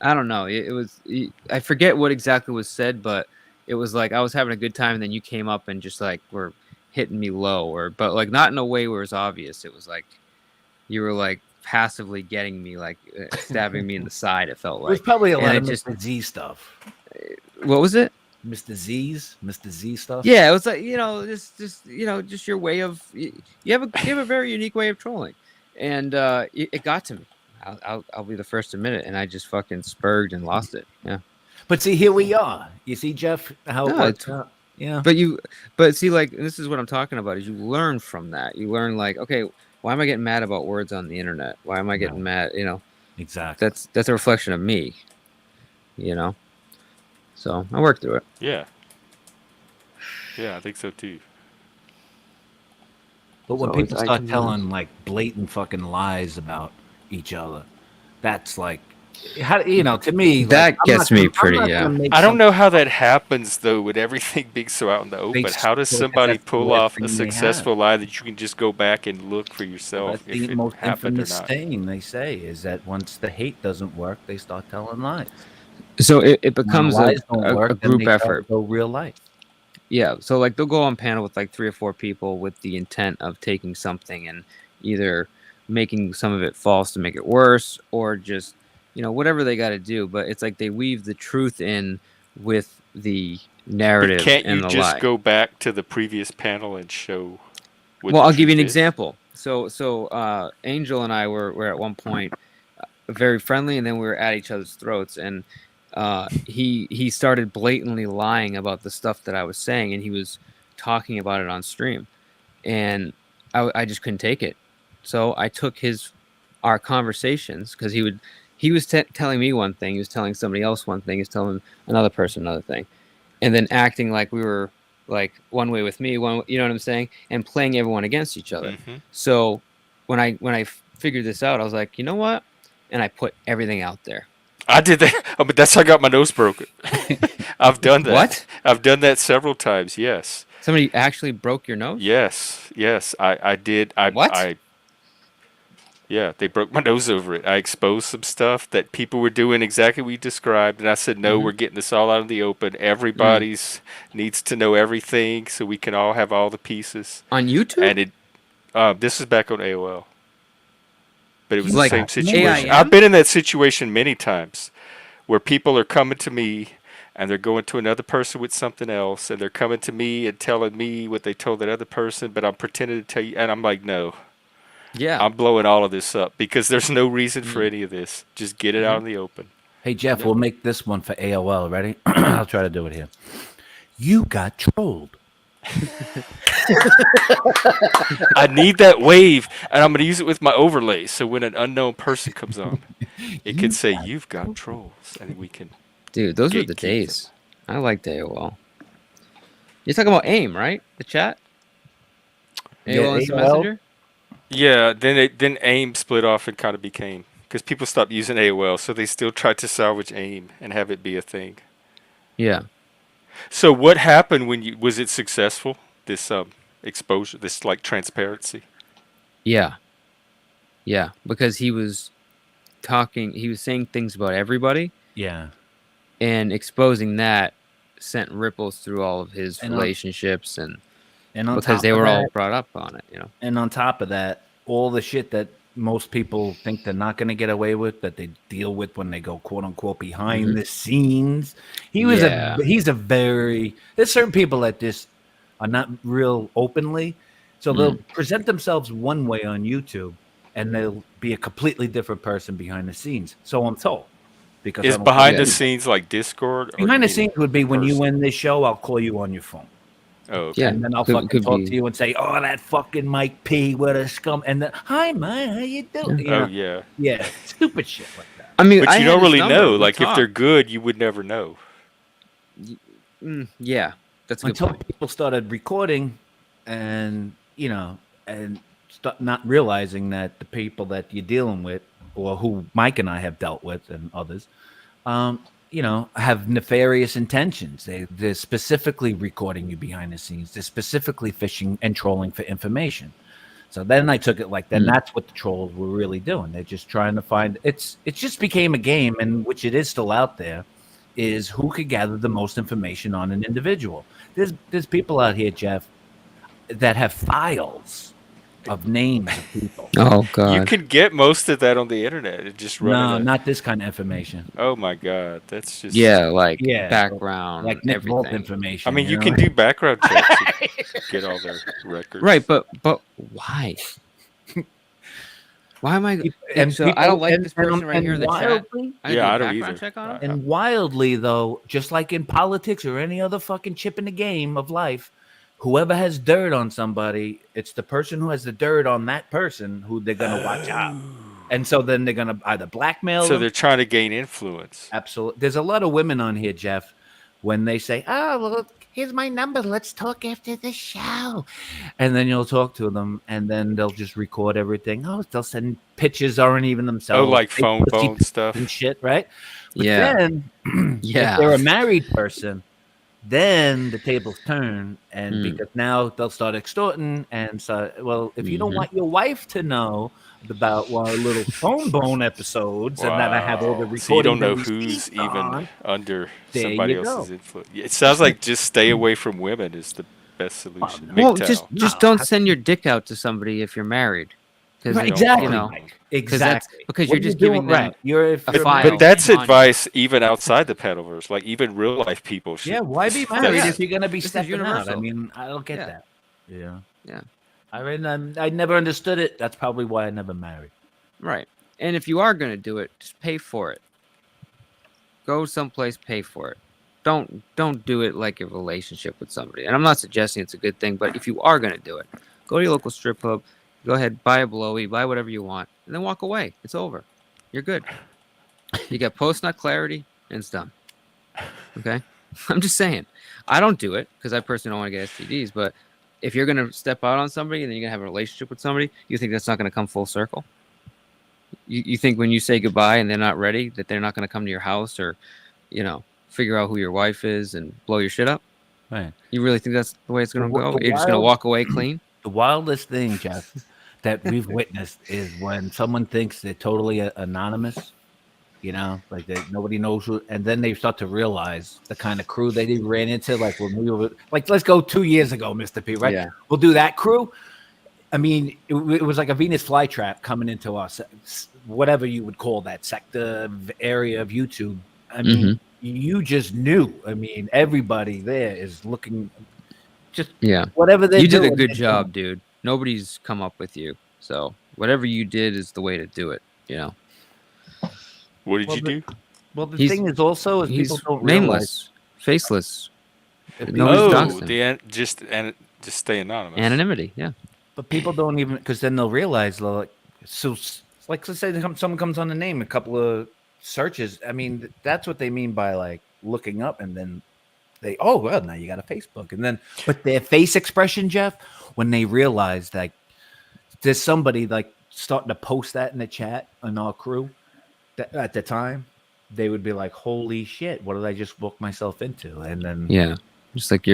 I don't know, it was, I forget what exactly was said, but it was like I was having a good time, and then you came up and just like were hitting me low, but like not in a way where it was obvious. It was like you were like passively getting me, like stabbing me in the side. It felt It was like. probably a And lot I of just- Mr. Z stuff. What was it? Mr. Z stuff. Yeah, it was like just your way of you have a very unique way of trolling, and it got to me. I'll be the first to admit it, and I just fucking spurged and lost it. Yeah, But see, here we are. You see, Jeff, how it No, works it's- out. Yeah. but see, like this is what I'm talking about. Is you learn from that. You learn like, okay, why am I getting mad about words on the internet? Why am I getting mad? Exactly. That's a reflection of me. So I worked through it. Yeah. Yeah, I think so too. But when So people I start can- telling like blatant fucking lies about each other, that's like, how to me That like, I'm gets not me gonna- I'm pretty, not yeah. gonna make I don't some know how that happens though, with everything being so out in the open. How does because somebody that's the pull worst off thing a they successful lie that you can just go back and look for yourself That's if the it most happened or infamous not? thing they say is that once the hate doesn't work, they start telling lies. So it When becomes lies don't a work, then group they try to effort. go real life. Yeah. So like they'll go on panel with like 3 or 4 people with the intent of taking something and either making some of it false to make it worse, or just, whatever they got to do. But it's like they weave the truth in with the But narrative can't you and the just lie. go back to the previous panel and show what Well, the I'll give you an truth is? example. So Angel and I were at one point very friendly, and then we were at each other's throats, and he started blatantly lying about the stuff that I was saying, and he was talking about it on stream, and I just couldn't take it. So I took our conversations, because he was telling me one thing, he was telling somebody else one thing, he was telling another person another thing, and then acting like we were like one way with me, one, you know what I'm saying, and playing everyone against each other. Mm-hmm. So when I figured this out, I was like, you know what, and I put everything out there. I did that. Oh, but that's how I got my nose broken. I've done that. What? I've done that several times. Yes. Somebody actually broke your nose? Yes. Yes. I did. What? Yeah, they broke my nose over it. I exposed some stuff that people were doing exactly what you described, and I said, "No, we're getting this all out in the open. Everybody's needs to know everything, so we can all have all the pieces." On YouTube? And this is back on AOL, but it was the Like same situation. AIM? I've been in that situation many times, where people are coming to me, and they're going to another person with something else, and they're coming to me and telling me what they told that other person, but I'm pretending to tell you, and I'm like, no. Yeah. I'm blowing all of this up because there's no reason for any of this. Just get it out in the open. Hey, Jeff, we'll make this one for AOL. Ready? I'll try to do it here. You got trolled. I need that wave, and I'm going to use it with my overlay. So when an unknown person comes on, it can say, "You've got trolls," and we can. Dude, those were the gatekeep days. I liked AOL. You're talking about AIM, right? The chat? AOL Instant AOL. Messenger? Yeah. Then AIM split off and kind of became, because people stopped using AOL, so they still tried to salvage AIM and have it be a thing. Yeah. So what happened when was it successful? This exposure, this like transparency. Yeah. Yeah. Because he was saying things about everybody, Yeah. and exposing that sent ripples through all of his And relationships, on because top they of were all that- brought up on it, And on top of that, all the shit that most people think they're not going to get away with, that they deal with when they go quote unquote behind the scenes. He's there's certain people that just are not real openly. So they'll present themselves one way on YouTube, and they'll be a completely different person behind the scenes. So I'm told. Because Is I don't behind know. the scenes like Discord? Or Behind the you mean scenes would be when you person? win this show, I'll call you on your phone. Oh, okay. Yeah. And then I'll Could fucking talk be. to you and say, "Oh, that fucking Mike P, what a scum!" And then, "Hi, Mike, how you doing?" You Oh, know? yeah. Yeah, stupid shit like that. I mean, But you don't really know. We Like, if they're talked. good, you would never know. Yeah, that's a good Until point. people started recording, and not realizing that the people that you're dealing with, or who Mike and I have dealt with, and others, have nefarious intentions. They're specifically recording you behind the scenes. They're specifically fishing and trolling for information. So then I took it like then that's what the trolls were really doing. They're just trying to find it just became a game, and which it is still out there, is who could gather the most information on an individual. There's people out here, Jeff, that have files of names of people. Oh God. You can get most of that on the internet. It just No, run. not this kind of information. Oh my God, that's just. like Yeah, background, Like Nick Vault everything. information. I mean, you know? can do background checks and get all their records. Right, but why? Why am I? And So I don't like people- this person right here in the chat. wildly- I Yeah, I do a don't background either. check on him? And wildly, though, just like in politics or any other fucking chip in the game of life, whoever has dirt on somebody, it's the person who has the dirt on that person who they're going to watch out. And so then they're going to either blackmail So them. they're trying to gain influence. Absolutely. There's a lot of women on here, Jeff, when they say, "Oh, well, here's my number. Let's talk after the show." And then you'll talk to them, and then they'll just record everything. Oh, they'll send pictures, aren't even themselves. Oh, like Fake phone pussy bone stuff. and shit, right? But Yeah. then, Yeah. if they're a married person, then the tables turn, and Hmm. because now they'll start extorting. And so, well, if you don't want your wife to know about one of the little phone bone episodes, and then I have all the Wow. So you don't recordings and know who's receipts even on. under There somebody you else's go. influence. It sounds like just stay away from women is the best Oh, solution. no. Well, MGTOW. just No, don't send your dick out to somebody if you're married, because right, it, Don't you exactly, know, fuck. Mike. because that's Exactly. because What you're are you just doing? giving them Right. If a you're But file married, that's on you. advice even outside the pedalverse. Like even real life people yeah, should. why be Oh married yeah, if you're gonna be this is stepping out? I universal. mean, I don't get Yeah, that. Yeah. yeah, I mean, I never understood it. That's probably why I never married. right. And if you are gonna do it, just pay for it. Go someplace, pay for it. Don't do it like a relationship with somebody. And I'm not suggesting it's a good thing, but if you are gonna do it, go to your local strip club. Go ahead, buy a blowy, buy whatever you want, and then walk away. It's over. You're good. You got post nut clarity, and it's done. Okay, I'm just saying. I don't do it because I personally don't want to get STDs. But if you're gonna step out on somebody and then you're gonna have a relationship with somebody, you think that's not gonna come full circle? You think when you say goodbye and they're not ready that they're not gonna come to your house or, figure out who your wife is and blow your shit up? Right. You really think that's the way it's gonna go? The You're just gonna walk away clean? the wildest thing, Jeff, that we've witnessed is when someone thinks they're totally anonymous. Like that nobody knows who, and then they start to realize the kind of crew they ran into. Like when we were, like, let's go 2 years ago, Mr. P. Right? Yeah. We'll do that crew. I mean, it was like a Venus flytrap coming into us, whatever you would call that sector area of YouTube. I mean, you just knew. I mean, everybody there is looking, just Yeah. whatever they You do. did a good job, dude. Nobody's come up with you. So whatever you did is the way to do it, What did you do? Well, the He's- thing is also is people He's don't realize. nameless, faceless, If nobody's Oh, doxed him. just stay anonymous. Anonymity, yeah. But people don't even, because then they'll realize, like, so, like, let's say someone comes on the name, a couple of searches. I mean, that's what they mean by like looking up, and then oh, well, now you got a Facebook, and then, but their face expression, Jeff, when they realize like there's somebody like starting to post that in the chat in our crew, that at the time, they would be like, "Holy shit, what did I just book myself into?" And then, Yeah. Just like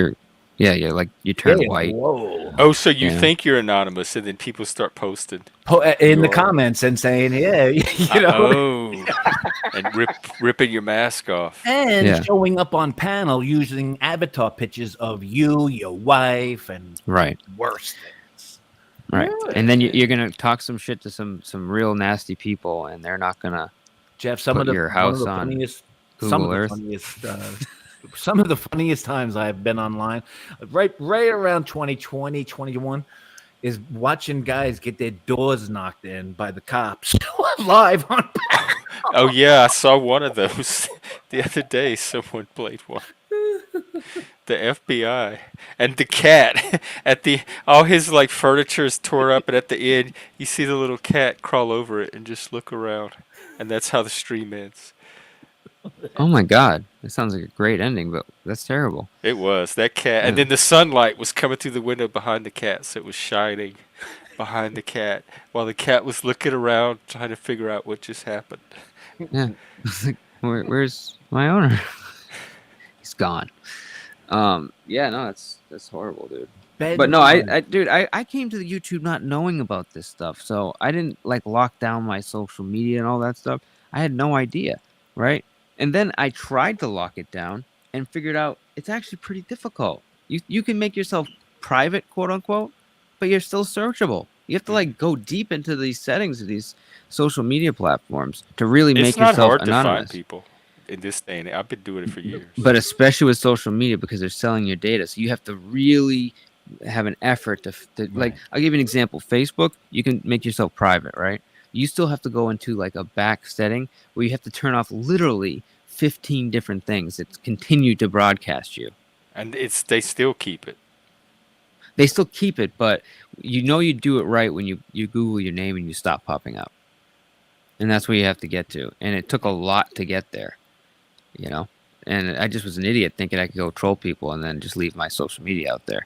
like you turn white. Whoa. Oh, so you Yeah. think you're anonymous, and then people start posting. In You the are. comments and saying, "Yeah, Oh, and ripping your mask off. and Yeah. showing up on panel using avatar pictures of you, your wife, and Right. worse things." Right. And then you're gonna talk some shit to some real nasty people, and they're not gonna Jeff, some put of the your one house of the on funniest, Google some of the Earth. funniest, some of the funniest times I've been online, right around 2020, 21, is watching guys get their doors knocked in by the cops live on. Oh yeah, I saw one of those the other day. Someone played one. The FBI and the cat all his like furniture is tore up, and at the end you see the little cat crawl over it and just look around, and that's how the stream ends. Oh my god. That sounds like a great ending, but that's terrible. It was that cat, and Yeah. then the sunlight was coming through the window behind the cat, so it was shining behind the cat while the cat was looking around trying to figure out what just happened. Yeah. Where's my owner? He's gone. Yeah, no, that's horrible, dude. But no, I came to the YouTube not knowing about this stuff, so I didn't like lock down my social media and all that stuff. I had no idea, right? And then I tried to lock it down and figured out it's actually pretty difficult. You can make yourself private, quote unquote, but you're still searchable. You have to like go deep into these settings of these social media platforms to really make It's not yourself hard anonymous. to find people in this day and age. I've been doing it for years. But especially with social media, because they're selling your data, so you have to really have an effort to like. I'll give you an example. Facebook, you can make yourself private, right? You still have to go into like a back setting where you have to turn off literally 15 different things that continue to broadcast you. And they still keep it. They still keep it, but you do it right when you Google your name and you stop popping up. And that's where you have to get to. And it took a lot to get there, And I just was an idiot thinking I could go troll people and then just leave my social media out there.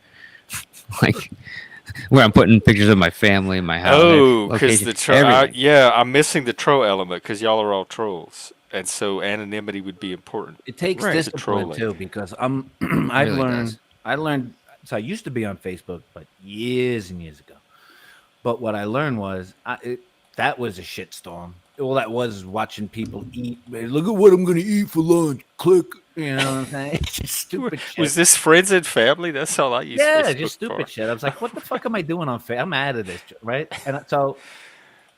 Like, where I'm putting pictures of my family, my house. Oh, because the troll. everything. Yeah, I'm missing the troll element because y'all are all trolls, and so anonymity would be important. It takes Right. discipline Trolling. too, because I've really learned. does. I learned. So I used to be on Facebook, but years and years ago. But what I learned was that was a shitstorm. All that was watching people eat. Look at what I'm going to eat for lunch. Click. You know what I'm saying? It's just stupid shit. Was this friends and family? That's all I used Yeah, Facebook just stupid for. shit. I was like, what the fuck am I doing on Facebook? I'm out of this, right?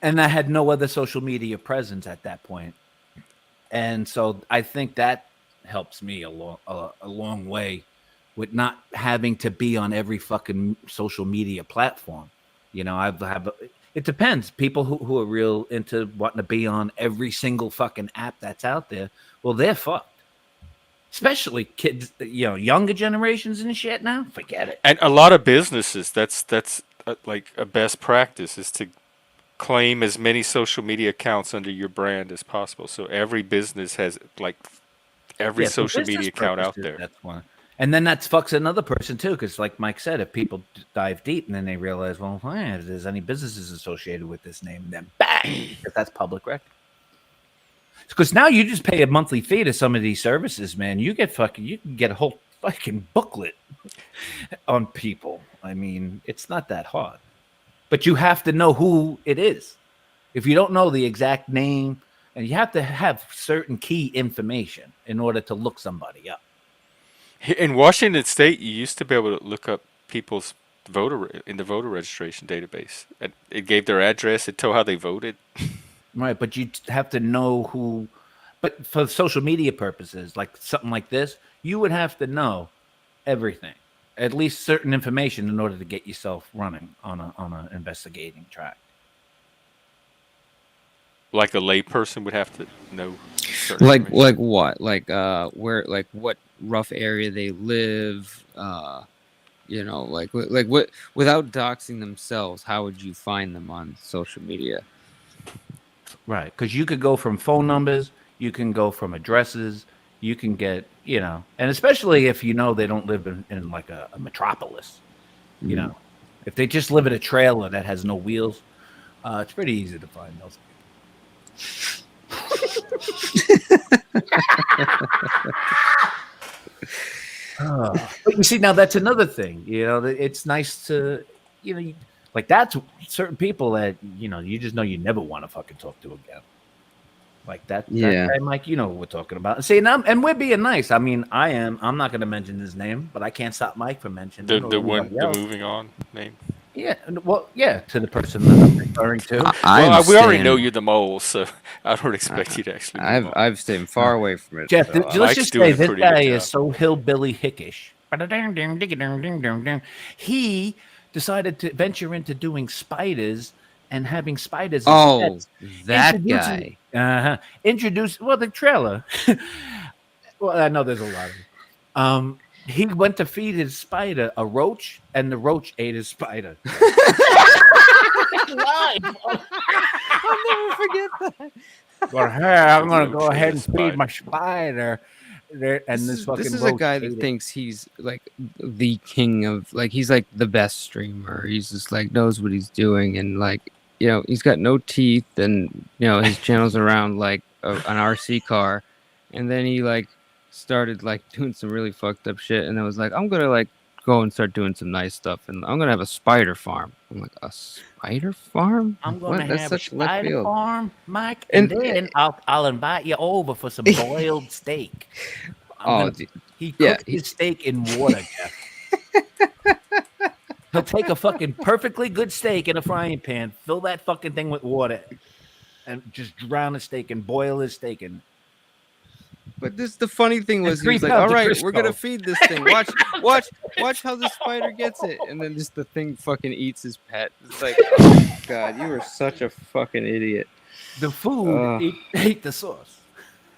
And I had no other social media presence at that point. And so I think that helps me a long way with not having to be on every fucking social media platform. You know, it depends. People who are real into wanting to be on every single fucking app that's out there, well, they're fucked. Especially kids, younger generations and shit now. Forget it. And a lot of businesses, that's like a best practice is to claim as many social media accounts under your brand as possible. So every business has like every Yeah, for social business media account out purposes, there. that's one. And then that fucks another person too, because like Mike said, if people dive deep and then they realize, well, if there's any businesses associated with this name, then bang, because that's public record. Because now you just pay a monthly fee to some of these services, man. You can get a whole fucking booklet on people. I mean, it's not that hard, but you have to know who it is. If you don't know the exact name, and you have to have certain key information in order to look somebody up. In Washington State, you used to be able to look up people's in the voter registration database. And it gave their address. It told how they voted. Right, but you have to know who. But for social media purposes, like something like this, you would have to know everything, at least certain information, in order to get yourself running on a investigating track. Like a layperson would have to know. certain Like information. what? Like where, like what rough area they live, like what, without doxing themselves, how would you find them on social media? Right, because you could go from phone numbers, you can go from addresses, you can get, and especially if they don't live in like a metropolis, if they just live in a trailer that has no wheels, it's pretty easy to find those people. But you see, now that's another thing. It's nice to, like that's certain people that you just know you never want to fucking talk to again. Like that Yeah. guy, Mike. You know what we're talking about. See, and we're being nice. I mean, I'm not going to mention his name, but I can't stop Mike from mentioning The anybody else. moving on name. Yeah, well, yeah, to the person that I'm referring to. We already know you're the mole, so I don't expect you to actually. I've stayed far away from it. Jeff, so, let's Mike's just doing say a this pretty good guy job. is so hillbilly hickish. He decided to venture into doing spiders and having spiders. Oh, as pets. that guy. Well, the trailer. Well, I know there's a lot of them. He went to feed his spider a roach, and the roach ate his spider. I'll never forget that. Well, hey, I'm The gonna go roach ate ahead a and spider. feed my spider. And this is a guy that thinks he's like the king of, like, he's like the best streamer. He's just like knows what he's doing, and like, he's got no teeth, and his channel's around like an RC car, and then he like started like doing some really fucked up shit, and then was like, I'm gonna like go and start doing some nice stuff, and I'm gonna have a spider farm. I'm like, a spider farm? I'm gonna That's have such a left spider field. farm, Mike, and then I'll invite you over for some boiled steak. He cooks his steak in water, Jeff. He'll take a fucking perfectly good steak in a frying pan, fill that fucking thing with water, and just drown the steak and boil his steak in. But the funny thing was, he was like, all right, we're gonna feed this thing. Watch how the spider gets it. And then just the thing fucking eats his pet. It's like, oh god, you were such a fucking idiot. The food ate the sauce.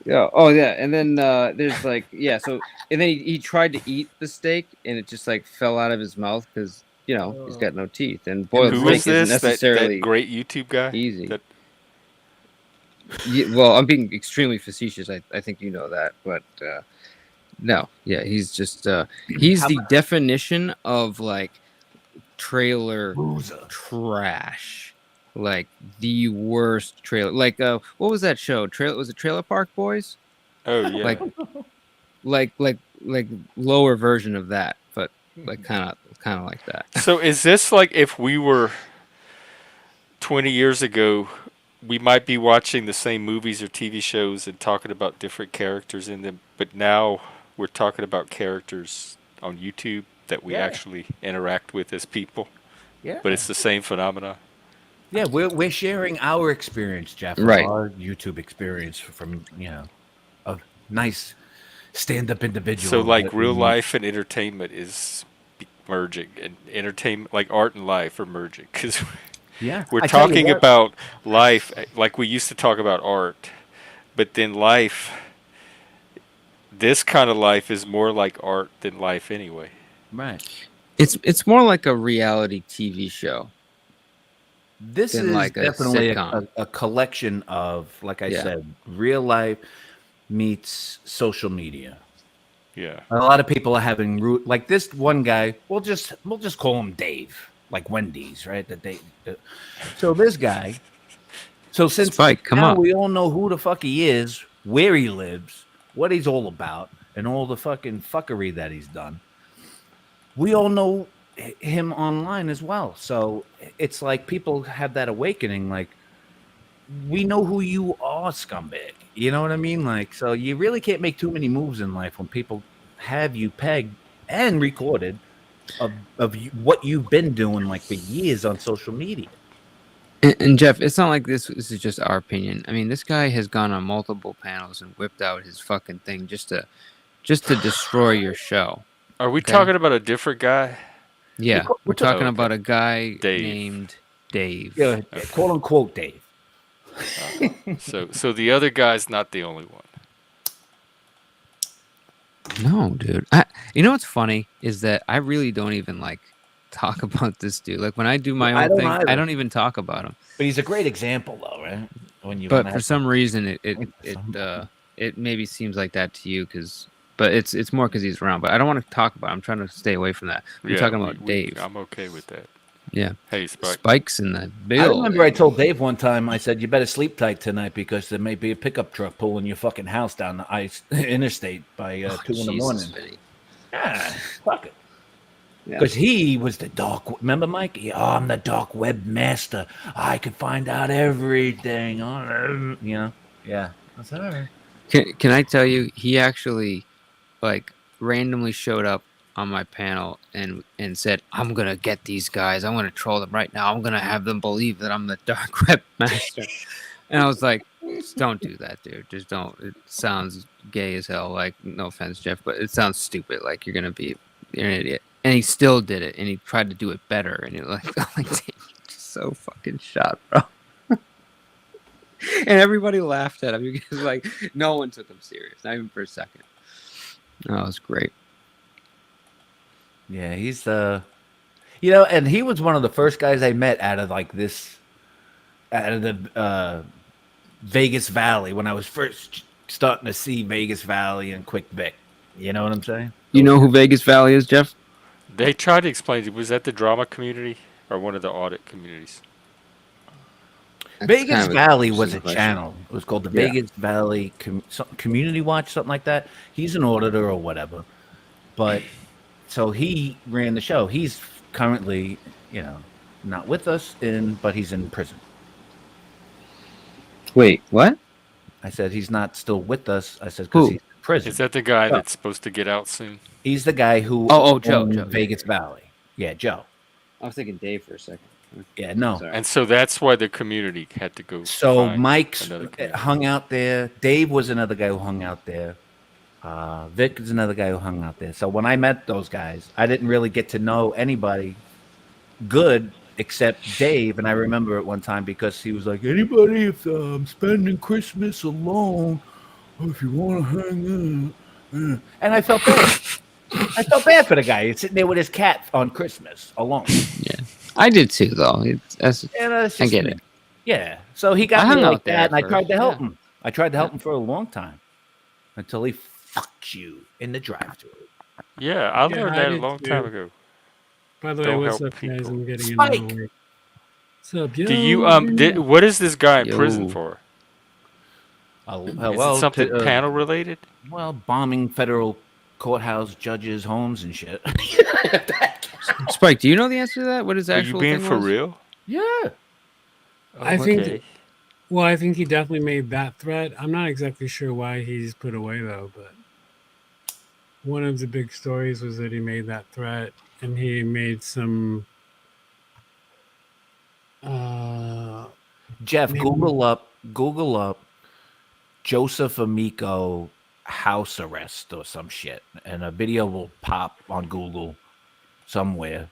Yeah. Oh yeah. And then there's like, yeah. So and then he tried to eat the steak, and it just like fell out of his mouth because he's got no teeth. And boiled Who steak is this? isn't necessarily That great YouTube guy? easy. That... Yeah, well, I'm being extremely facetious. I think you know that, but no. Yeah, he's just he's the definition of like trailer trash. Like the worst trailer. Like what was that show? Was it Trailer Park Boys? Oh yeah. Like lower version of that, but like kind of like that. So is this like if we were 20 years ago we might be watching the same movies or TV shows and talking about different characters in them, but now we're talking about characters on YouTube that we Yeah. actually interact with as people. Yeah. But it's the same phenomena. Yeah, we're sharing our experience, Jeff, of Right. our YouTube experience from a nice stand-up individual. So like that real we- life and entertainment is merging, and entertainment, like art and life, are merging because Yeah, we're I tell you talking what, about life like we used to talk about art, but then life, this kind of life is more like art than life anyway. right. It's more like a reality TV show. This than is like a definitely sitcom. a collection of, like I Yeah. said, real life meets social media. Yeah. A lot of people are having like this one guy. We'll just call him Dave, like Wendy's, right? So this guy. So since Spike, come now on. we all know who the fuck he is, where he lives, what he's all about, and all the fucking fuckery that he's done. We all know him online as well. So it's like people have that awakening, like, we know who you are, scumbag. You know what I mean? Like, so you really can't make too many moves in life when people have you pegged and recorded of what you've been doing like for years on social media. And Jeff, it's not like this is just our opinion. I mean, this guy has gone on multiple panels and whipped out his fucking thing just to destroy your show. Are we Okay. talking about a different guy? Yeah, we're talking okay. about a guy Dave. named Dave. Yeah, quote unquote Dave. So the other guy's not the only one. No, dude. You know what's funny is that I really don't even like talk about this dude. Like when I do my I own don't thing, either. I don't even talk about him. But he's a great example, though, right? When you But wanna for have- some reason, it maybe seems like that to you but it's more because he's around. But I don't want to talk about it. I'm trying to stay away from that. We're talking about Dave. I'm okay with that. Yeah. Hey, Spike. Spikes in the I bill. remember I told Dave one time, I said, you better sleep tight tonight because there may be a pickup truck pulling your fucking house down the interstate by 2 in the morning. Ah, fuck it. Yeah. Because he was the dark. Remember, Mike? I'm the dark web master. I could find out everything. Yeah. That's all right. Can I tell you? He actually, like, randomly showed up on my panel and said, "I'm gonna get these guys. I'm gonna troll them right now. I'm gonna have them believe that I'm the dark web master." And I was like, "Just don't do that, dude. Just don't. It sounds gay as hell. Like, no offense, Jeff, but it sounds stupid. Like you're an idiot." And he still did it, and he tried to do it better. And you're like, "Oh my damn, you're just so fucking shot, bro." And everybody laughed at him because, like, no one took him serious, not even for a second. Oh, it was great. Yeah, he's and he was one of the first guys I met out of the Vegas Valley when I was first starting to see Vegas Valley and Quick Vic. You know what I'm saying? You know who Vegas Valley is, Jeff? They tried to explain it. Was that the drama community or one of the audit communities? Vegas kind of a Valley was a interesting question. channel. It was called the Yeah. Vegas Valley Community Watch, something like that. He's an auditor or whatever. But so he ran the show. He's currently, not with us but he's in prison. Wait, what? I said he's not still with us. I said Who? because he's in prison. Is that the guy that's supposed to get out soon? He's the guy who Joe, owned Joe. Vegas Valley. Yeah, Joe. I was thinking Dave for a second. Yeah, no. Sorry. And so that's why the community had to go. So find Mike's another community. hung out there. Dave was another guy who hung out there. Vic is another guy who hung out there. So when I met those guys, I didn't really get to know anybody good except Dave. And I remember at one time because he was like, anybody, if I'm spending Christmas alone, or if you want to hang out. And I felt bad. I felt bad for the guy. He's sitting there with his cat on Christmas alone. Yeah, I did too, though. That's I get it. Yeah. So he I got hung me out like there that, and I first, tried to help yeah. him. I tried to help him for a long time until he fucked you in the drive-thru. Yeah, I Yeah, learned I that a did long too. time ago. By the way, Don't what's help up, guys? people. I'm getting Spike! in the way. What's up, yo? Do you what is this guy in prison Yo. for? Is Well, it something panel related? Well, bombing federal courthouse judges' homes and shit. Spike, do you know the answer to that? What his Are you actual being thing for was? real? Yeah. I think Okay. Well, I think he definitely made that threat. I'm not exactly sure why he's put away though, but one of the big stories was that he made that threat, and he made some. Jeff, Maybe. Google up Joseph Amico house arrest or some shit, and a video will pop on Google somewhere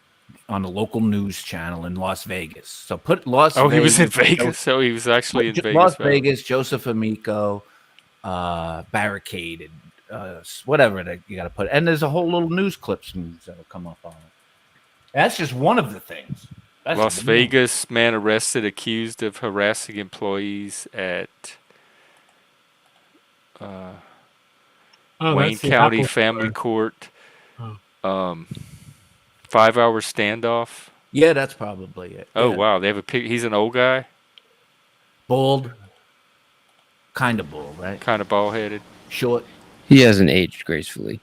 on a local news channel in Las Vegas. So put Las Oh, he was in Vegas, Vegas. So he was actually in Vegas Las Valley. Vegas, Joseph Amico, barricaded, whatever that you got to put. And there's a whole little news clips that'll come up on it. That's just one of the things. That's Las one. Vegas man arrested accused of harassing employees at Oh, Wayne that's the County Apple Family Store. Court. Oh. 5-hour standoff. Yeah, that's probably it. Oh Yeah. wow, they have a pic. He's an old guy, Bald, kind of bald, right? kind of bald headed. Short. He hasn't aged gracefully.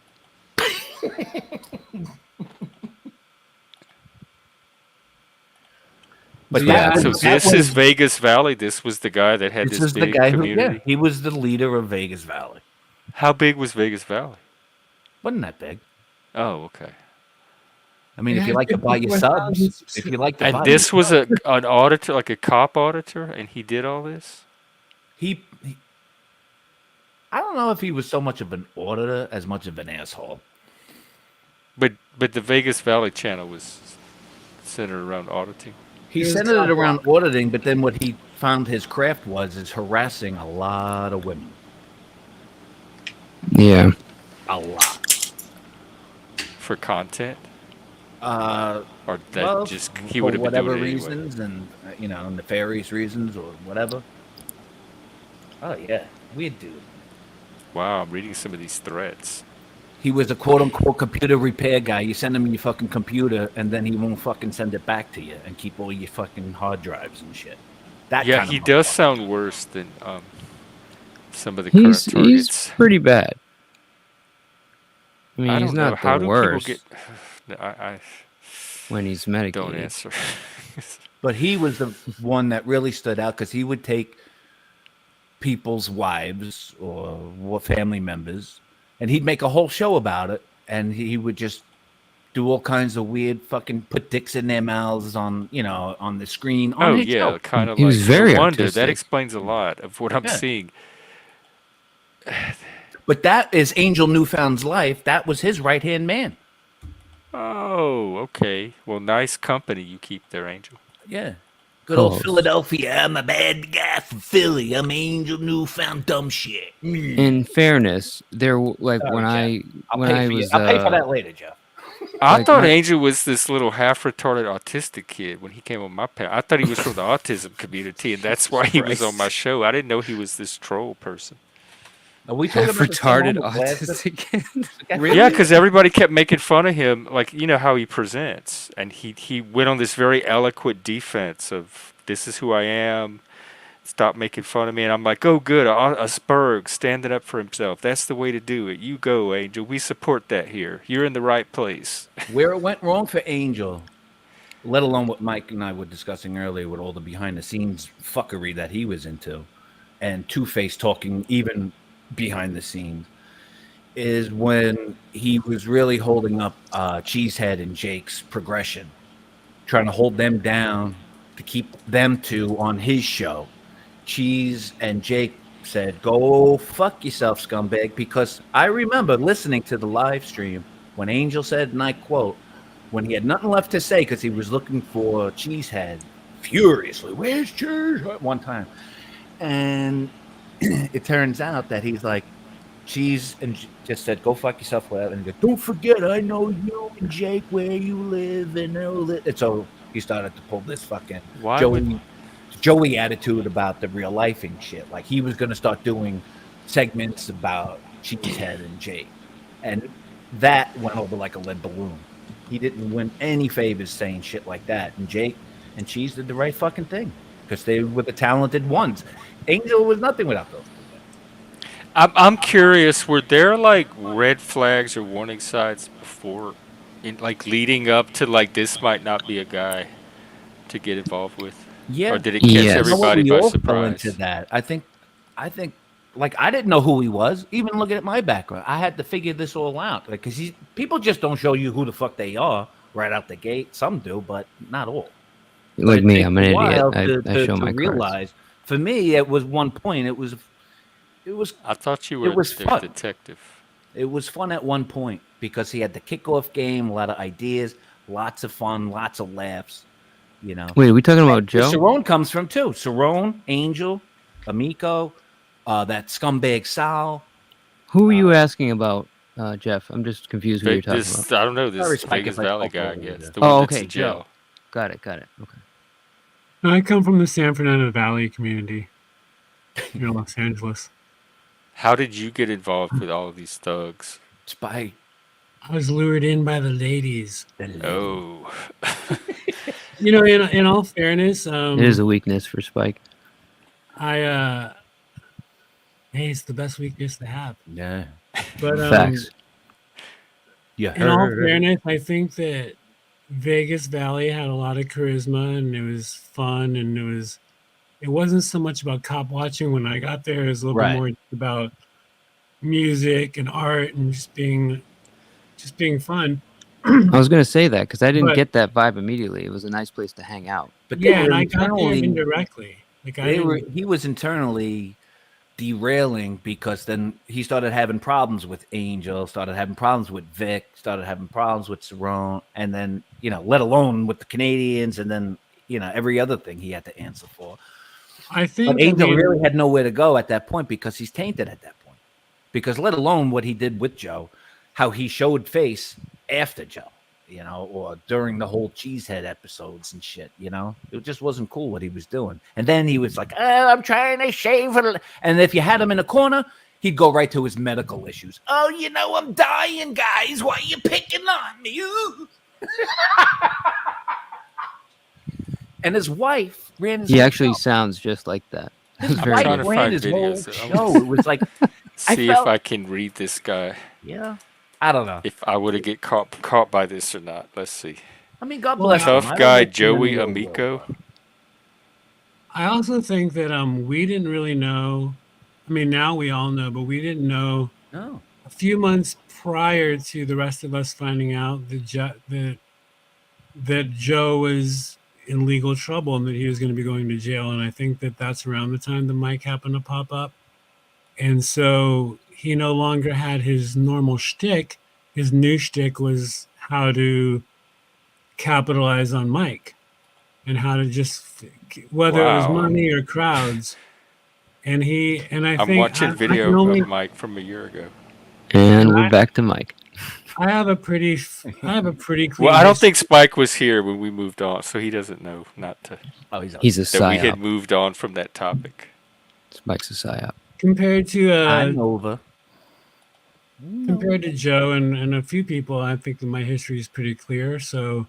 But Yeah, that So was, that this is was, Vegas Valley. This was the guy that had this this is the big guy community. who, he was the leader of Vegas Valley. How big was Vegas Valley? Wasn't that big? Oh, okay. I mean, It if you had like to buy your 51,000 subs, if you like to And buy this was an auditor, like a cop auditor, and he did all this. he I don't know if he was so much of an auditor as much of an asshole. But the Vegas Valley channel was centered around auditing. He He was centered it top around auditing, but then what he found his craft was is harassing a lot of women. Yeah. A lot. For content, Uh, or that well, just he for would have been whatever doing it reasons, and nefarious reasons or whatever. Oh yeah, weird dude. anyway. Wow, I'm reading some of these threats. He was a quote unquote computer repair guy. You send him your fucking computer, and then he won't fucking send it back to you and keep all your fucking hard drives and shit. That Yeah, kind he of does motherfucker. sound worse than some of the current He's targets. pretty bad. I mean, I he's don't know. not How the do worst people get? No, I when he's medicated. don't answer. But he was the one that really stood out because he would take people's wives or family members, and he'd make a whole show about it, and he would just do all kinds of weird fucking put dicks in their mouths on on the screen on Oh his yeah, show. kind of He like. was very No wonder that artistic. explains a lot of what I'm Yeah. seeing. But that is Angel Newfound's life. That was his right hand man. Oh, okay. Well, nice company you keep there, Angel. Yeah. Good old Co-host. Philadelphia. I'm a bad guy from Philly. I'm Angel Newfound dumb shit. In fairness, there like Sorry, when Jeff. I when I was I'll pay for that later, Jeff. I Like thought my- Angel was this little half-retarded autistic kid when he came on my page. I thought he was from the autism community, and that's why he was on my show. I didn't know he was this troll person. Are we talking half about the same retarded one with glasses? autistic kid. Really? Yeah, because everybody kept making fun of him, like you know how he presents, and he went on this very eloquent defense of this is who I am. Stop making fun of me, and I'm like, oh, good, a Spurg standing up for himself. That's the way to do it. You go, Angel. We support that here. You're in the right place. Where it went wrong for Angel, let alone what Mike and I were discussing earlier with all the behind the scenes fuckery that he was into, and Two-Face talking even behind the scenes, is when he was really holding up Cheesehead and Jake's progression, trying to hold them down to keep them two on his show. Cheese and Jake said, "Go fuck yourself, scumbag," because I remember listening to the live stream when Angel said, and I quote, when he had nothing left to say because he was looking for Cheesehead furiously, "Where's Cheese?" at one time. And it turns out that he's like, Cheese and just said, "Go fuck yourself," whatever. And he goes, "Don't forget, I know you and Jake, where you live, and all that." And so he started to pull this fucking Why would Joey attitude about the real life and shit. Like he was going to start doing segments about Cheesehead and Jake, and that went over like a lead balloon. He didn't win any favors saying shit like that. And Jake and Cheese did the right fucking thing because they were the talented ones. Angel was nothing without those. I'm curious, were there like red flags or warning signs before, in like leading up to like this might not be a guy to get involved with? Yeah. Or did it catch Yes. You know what? everybody We by all fell into surprise? that. I think, like I didn't know who he was. Even looking at my background, I had to figure this all out because people just don't show you who the fuck they are right out the gate. Some do, but not all. But Like it me, takes I'm a an idiot. while I show to my cards. realize. For me, it was one point. It was I thought you it were was the fun. detective. It was fun at one point because he had the kickoff game, a lot of ideas, lots of fun, lots of laughs. You know, Wait, are we talking about where Joe? Cerrone comes from too. Cerrone, Angel, Amico, that scumbag Sal. Who are you asking about, Jeff? I'm just confused who you're talking about. This I don't know. Sorry, This Spike, Vegas if I Valley spoke guy, I over you guess there. the one Oh, that's okay, in Joe. jail. Got it. Okay. I come from the San Fernando Valley community in Los Angeles. How did you get involved with all of these thugs? Spike. I was lured in by the ladies. Oh, You know, in all fairness, It is a weakness for Spike. hey, it's the best weakness to have. Yeah. But Facts. You in all heard. fairness, I think that Vegas Valley had a lot of charisma and it was fun and it wasn't so much about cop watching when I got there. It was a little bit Right. more about music and art and just being fun. I was gonna say that because I didn't But get that vibe immediately. It was a nice place to hang out. But they yeah, were and I got there internally. indirectly. Like I didn't. He was internally derailing because then he started having problems with Angel, started having problems with Vic, started having problems with Cerrone, and then let alone with the Canadians, and then every other thing he had to answer for. I But think Angel really had nowhere to go at that point because he's tainted at that point. Because let alone what he did with Joe, how he showed face after Joe, or during the whole Cheesehead episodes and shit, it just wasn't cool what he was doing. And then he was like, I'm trying to shave. And if you had him in a corner, he'd go right to his medical issues. Oh, I'm dying, guys. Why are you picking on me? And his wife ran his He whole actually show. sounds just like that. His I'm wife trying to ran find his whole videos. show. It was like, see if I can read this guy. yeah, I don't know. If I would have get caught by this or not. Let's see. I mean, God Well, bless him. I Tough don't guy know too many Joey of those Amico. girls, I also think that we didn't really know. I mean, now we all know, but we didn't know but no. a few months prior to the rest of us finding out that Joe was in legal trouble and that he was going to be going to jail. And I think that that's around the time the mic happened to pop up. And so he no longer had his normal shtick. His new shtick was how to capitalize on Mike and how to just, whether it was Wow. money or crowds. And I I'm think watching I video can only, of Mike from a year ago. And we're back to Mike. I have a pretty clean. Well, I don't think Spike was here when we moved on, so he doesn't know not to. Oh, He's a That we had psyop. moved on from that topic. Spike's a psyop. compared to I'm over. compared to Joe and a few people. I think that my history is pretty clear. So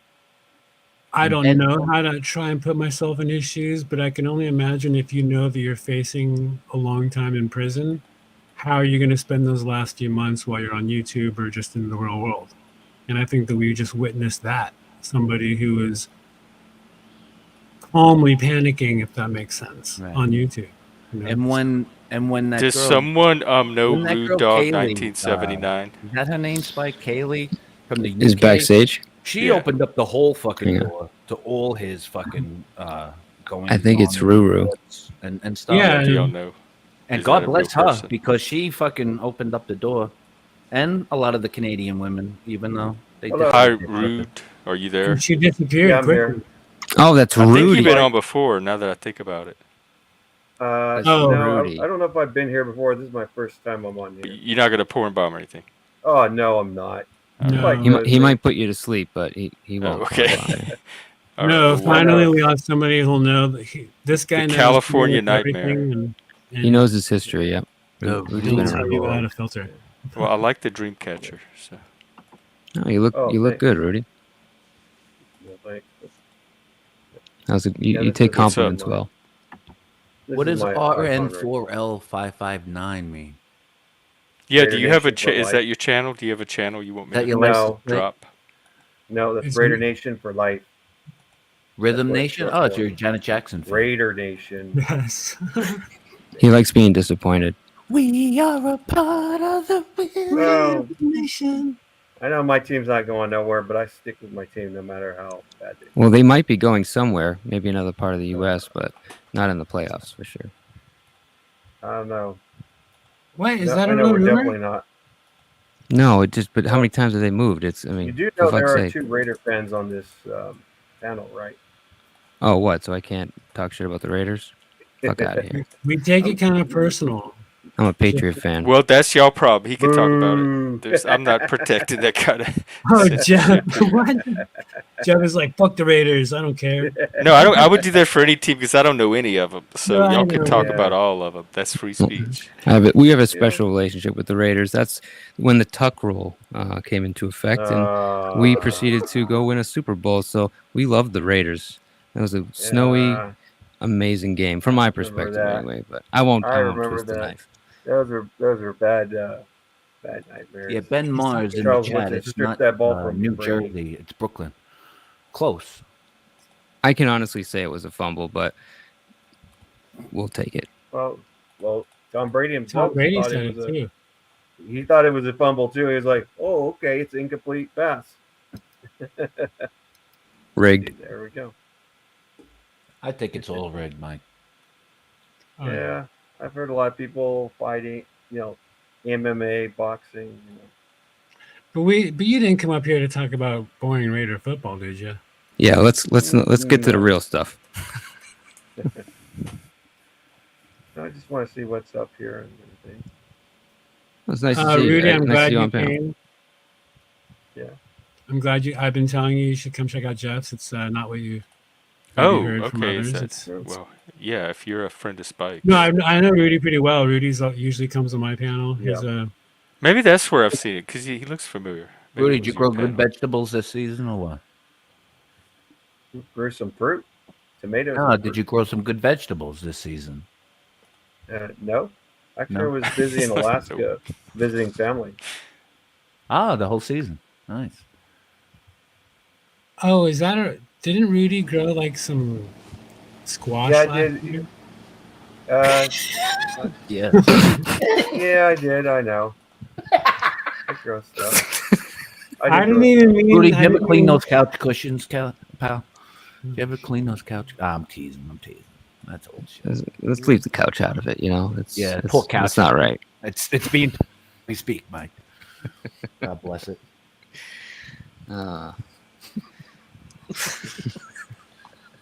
I don't And- know how to try and put myself in his shoes, but I can only imagine if you know that you're facing a long time in prison, how are you going to spend those last few months while you're on YouTube or just in the real world? And I think that we just witnessed that. Somebody who is calmly panicking, if that makes sense, Right. on YouTube. You know? And when that Does girl, someone know when that Rude girl Dog Kaylee, 1979? is that her name, Spike? Kaylee from the UK. Is backstage? She Yeah. opened up the whole fucking Yeah. door to all his fucking going. I think it's on Ruru. and stuff. Yeah, What do y'all know? And Is God that a bless real her person? because she fucking opened up the door, and a lot of the Canadian women, even though they Hello. Hi, did. Rude. Are you there? And she disappeared Yeah, I'm quickly. here. Oh, that's I think you've Rudy. been on before. Now that I think about it, No, Rudy. I don't know if I've been here before. This is my first time I'm on but here. you're not gonna porn bomb or anything. Oh no, I'm not. No. Like, He might put you to sleep, but he won't. okay. All right, No, well, finally well, we have somebody who'll know that this guy The knows California pretty much Nightmare. everything and He knows his history. Yep. No, Rudy's he'll been tell around. you without a filter. well, I like the Dreamcatcher. So Oh, you look thanks. good, Rudy. No, thanks. How's it? Yeah, You this take is- compliments what's up, well. This What is does my icon right RN4L559 mean? yeah, Raider do you have a? Nation for Is life. that your channel? Do you have a channel you want Is that me your to No. license plate? drop? No, that's It's Raider me. Nation for life. Rhythm what it's Nation. short Oh, it's for. your Janet Jackson fan. Raider Nation. Yes. He likes being disappointed. We are a part of the Well, Nation. I know my team's not going nowhere, but I stick with my team no matter how bad they. Well, they might be going somewhere, maybe another part of the U.S., but not in the playoffs for sure. I don't know. What is No, that I a know real we're rumor? definitely not. No, it just. But how Well, many times have they moved? It's. I You mean, do for know there fuck's are sake. 2 Raider fans on this panel, right? Oh, what? So I can't talk shit about the Raiders? Fuck out of here. We take it kind of personal. I'm a Patriot fan. Well, that's y'all problem. He can talk about it. Boo. I'm not protecting that kind of Oh, sensitive Jeff. material. What? Jeff is like, fuck the Raiders. I don't care. No, I don't. I would do that for any team because I don't know any of them. So No, I y'all can know. talk Yeah. about all of them. That's free speech. We have a special relationship with the Raiders. That's when the Tuck rule came into effect, and we proceeded to go win a Super Bowl. So we loved the Raiders. It was a snowy, amazing game from my perspective, that. anyway. But I won't remember twist the that. knife. Those were bad nightmares. Yeah, Ben Mars in the Charles chat. Woodson It's stripped not that ball from New Brady. Jersey. It's Brooklyn. Close. I can honestly say it was a fumble, but we'll take it. Well, Tom Brady Tom himself Brady thought said it was it too. he thought it was a fumble too. He was like, "Oh, okay, it's an incomplete pass." Rigged. There we go. I think it's all rigged, Mike. All right. Yeah, I've heard a lot of people fighting, MMA, boxing. But you didn't come up here to talk about boring Raider football, did you? Yeah, let's get to the real stuff. I just want to see what's up here and everything. It's nice to see you. Rudy, I'm Nice to glad see you you on panel. came. Yeah. I'm glad I've been telling you should come check out Jeff's. It's not what you. Oh, heard from okay. others. That's, well, yeah. If you're a friend of Spike, No, I know Rudy pretty well. Rudy's usually comes on my panel. He's maybe that's where I've seen it because he looks familiar. Maybe Rudy, it did you was grow your good panel. vegetables this season or what? Grew some fruit, tomatoes. No, and did fruit. you grow some good vegetables this season? No. Actually, No. I was busy in Alaska visiting family. Ah, the whole season. Nice. Oh, is that didn't Rudy grow like some squash? Yeah, I last did. year? Yeah. Yeah, I did. I know. I grow stuff. I did didn't grow even stuff. mean. Rudy, I you ever didn't clean mean- those couch cushions, pal? You ever clean those couch? I'm teasing. That's old shit. Let's leave the couch out of it. Yeah, poor couch. It's not right. It's being. We speak, Mike. God bless it.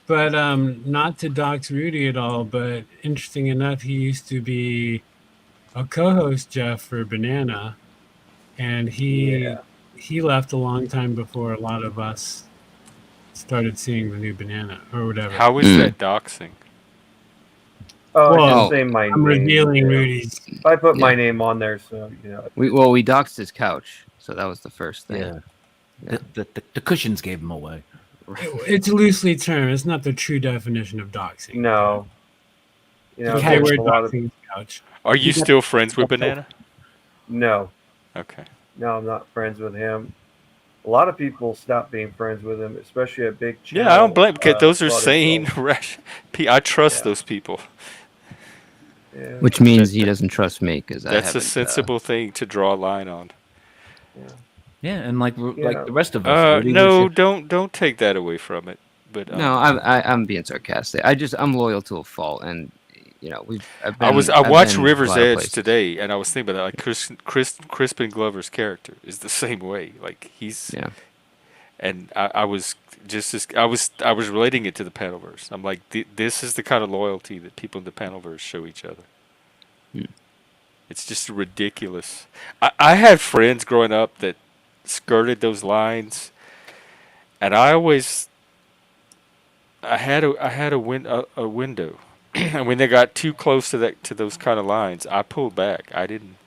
But not to dox Rudy at all, but interesting enough, he used to be a co-host, Jeff, for Banana, and he left a long time before a lot of us started seeing the new Banana or whatever. How is that doxing? Oh, I Well, just say my I'm name. revealing yeah. Rudy's. I put my Yeah. name on there, so We doxed his couch, so that was the first thing. Yeah. The cushions gave him away. It's loosely termed. It's not the true definition of doxing. No. Okay, there's we're a lot of doxing his couch. Are you still friends with Banana? no. Okay. No, I'm not friends with him. A lot of people stop being friends with him, especially at big channel. Yeah, I don't blame because those are slaughter sane. shows. I trust Yeah. those people. Yeah. Which means he doesn't trust me because That's a sensible thing to draw a line on. Yeah, and like Yeah. the rest of us. Rudy, No, what's your- don't take that away from it. But No, I'm being sarcastic. I'm loyal to a fault, and I I've watched been River's a lot of Edge places. today, and I was thinking about that. Like Crispin Glover's character is the same way. Like he's and I was I was relating it to the Panelverse. I'm like, this is the kind of loyalty that people in the Panelverse show each other. It's just ridiculous. I had friends growing up that skirted those lines, and I had a window, and when they got too close to those kind of lines, I pulled back. I didn't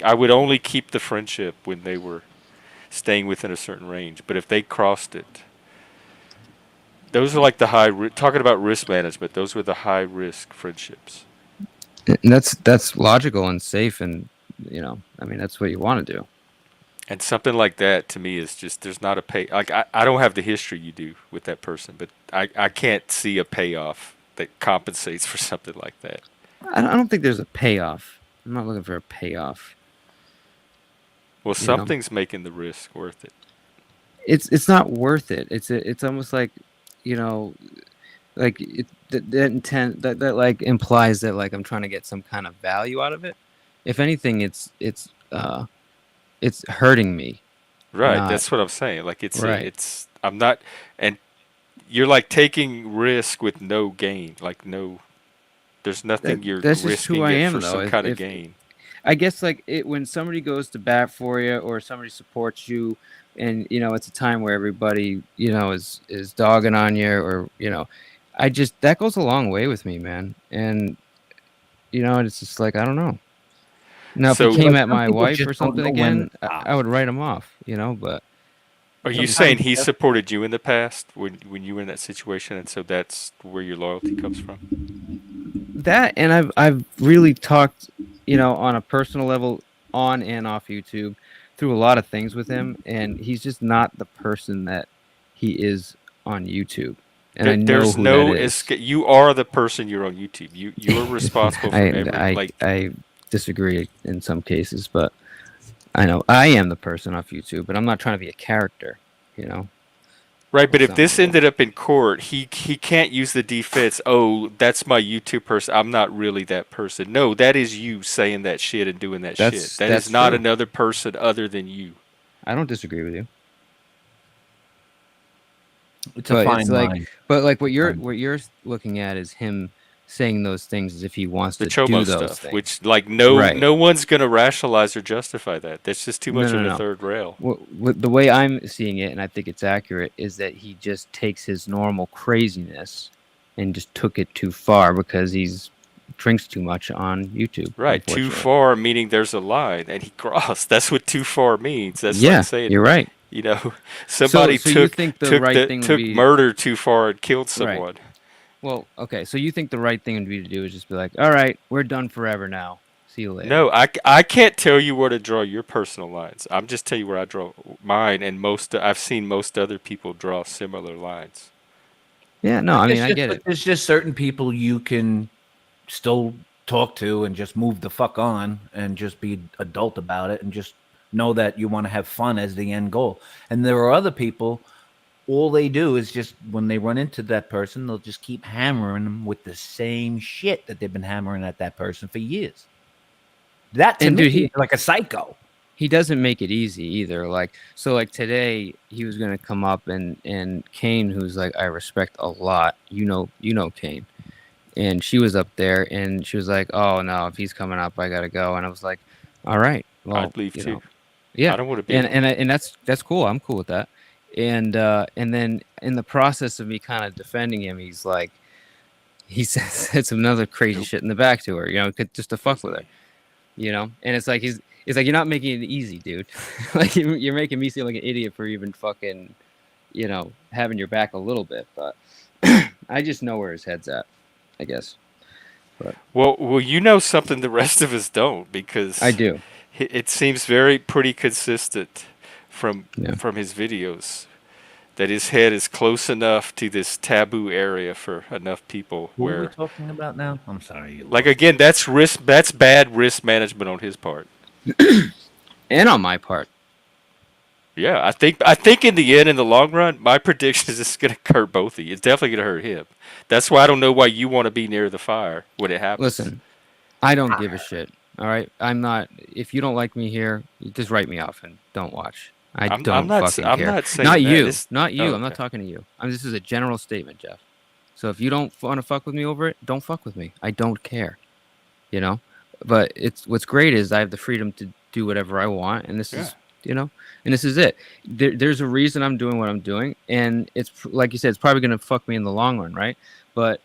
I would only keep the friendship when they were staying within a certain range. But if they crossed it, those are like the talking about risk management. Those were the high risk friendships. And that's logical and safe, and that's what you want to do. And something like that to me is just there's not a pay. Like I don't have the history you do with that person, but I can't see a payoff that compensates for something like that. I don't think there's a payoff. I'm not looking for a payoff. Well, You know, something's making the risk worth it. it's not worth it. It's almost like, you know, like that intent that like implies that like I'm trying to get some kind of value out of it. If anything, it's hurting me. Right, Not that's what I'm saying. Like right. it's I'm not, and you're like taking risk with no gain. Like no, there's nothing you're That's just who risking I it am for though. some kind of If gain. I guess like it when somebody goes to bat for you or somebody supports you, and you know it's a time where everybody is dogging on you, or I just that goes a long way with me, man. And it's just like I don't know. Now if he So came Like at some my people wife just or don't something know when to again, stop. I would write him off, but are you saying Sometimes he supported you in the past when you were in that situation, and so that's where your loyalty comes from? that, and I've really talked, on a personal level, on and off YouTube, through a lot of things with him, and he's just not the person that he is on YouTube, and I know There's who that no is. escape. You are the person you're on YouTube. You're responsible for I every I like. I disagree in some cases, but I know I am the person off YouTube, but I'm not trying to be a character, you know. Right, but if this So ended up in court, he can't use the defense. Oh, that's my YouTube person. I'm not really that person. No, that is you saying that shit and doing that shit. That is that's not true. another person other than you. I don't disagree with you. It's a But it's fine like, line. what Fine. you're looking at is him saying those things as if he wants The to do Chomo those stuff, things. which like Right. no one's gonna rationalize or justify that. That's just too No, much no, of a no. third rail. What the way I'm seeing it, and I think it's accurate, is that he just takes his normal craziness and just took it too far because he's drinks too much on YouTube, Right, too unfortunately. far meaning there's a line, and he crossed. That's what too far means. That's like Yeah, saying, you're right. you know, So somebody so you think the right thing would took be murder too far and killed right. someone. Well, okay, so you think the right thing would be to do is just be like, all right, we're done forever now. See you later. No, I can't tell you where to draw your personal lines. I'm just telling you where I draw mine, and I've seen most other people draw similar lines. Yeah, no, But I mean, there's I just get but it. there's just certain people you can still talk to and just move the fuck on and just be adult about it and just know that you want to have fun as the end goal. And there are other people, all they do is just when they run into that person, they'll just keep hammering them with the same shit that they've been hammering at that person for years. That to And me dude, is like a psycho. he doesn't make it easy either. Like, so like today he was gonna come up, and Kane, who's like I respect a lot, Kane, and she was up there and she was like, oh no, if he's coming up, I gotta go. And I was like, all right, well, I'd leave too. yeah, I don't want to be and there. and that's cool. I'm cool with that. And then in the process of me kind of defending him, he said some another crazy Nope. shit in the back to her, just to fuck with Doesn't her, he? And it's like it's like you're not making it easy, dude. Like you're making me seem like an idiot for even fucking, having your back a little bit. But I just know where his head's at, I guess. But Well, you know something the rest of us don't I because do. it seems pretty consistent from Yeah. his videos that his head is close enough to this taboo area for enough people Who are we where, talking about now? I'm sorry. like again, that's risk. That's bad risk management on his part. And on my part. Yeah, I think in the end, in the long run, my prediction is it's gonna hurt both of you. It's definitely gonna hurt him. That's why I don't know why you want to be near the fire when it happens. Listen, I don't give a shit. All right, I'm not. If you don't like me here, you just write me off and don't watch. I I'm don't not fucking I'm care. not saying Not that. you. It's, Not oh, you. I'm not okay. talking to you. This is a general statement, Jeff. So if you don't want to fuck with me over it, don't fuck with me. I don't care. You know. But it's what's great is I have the freedom to do whatever I want, and this Yeah. is and this is it. There's a reason I'm doing what I'm doing, and it's like you said, it's probably gonna fuck me in the long run, right? But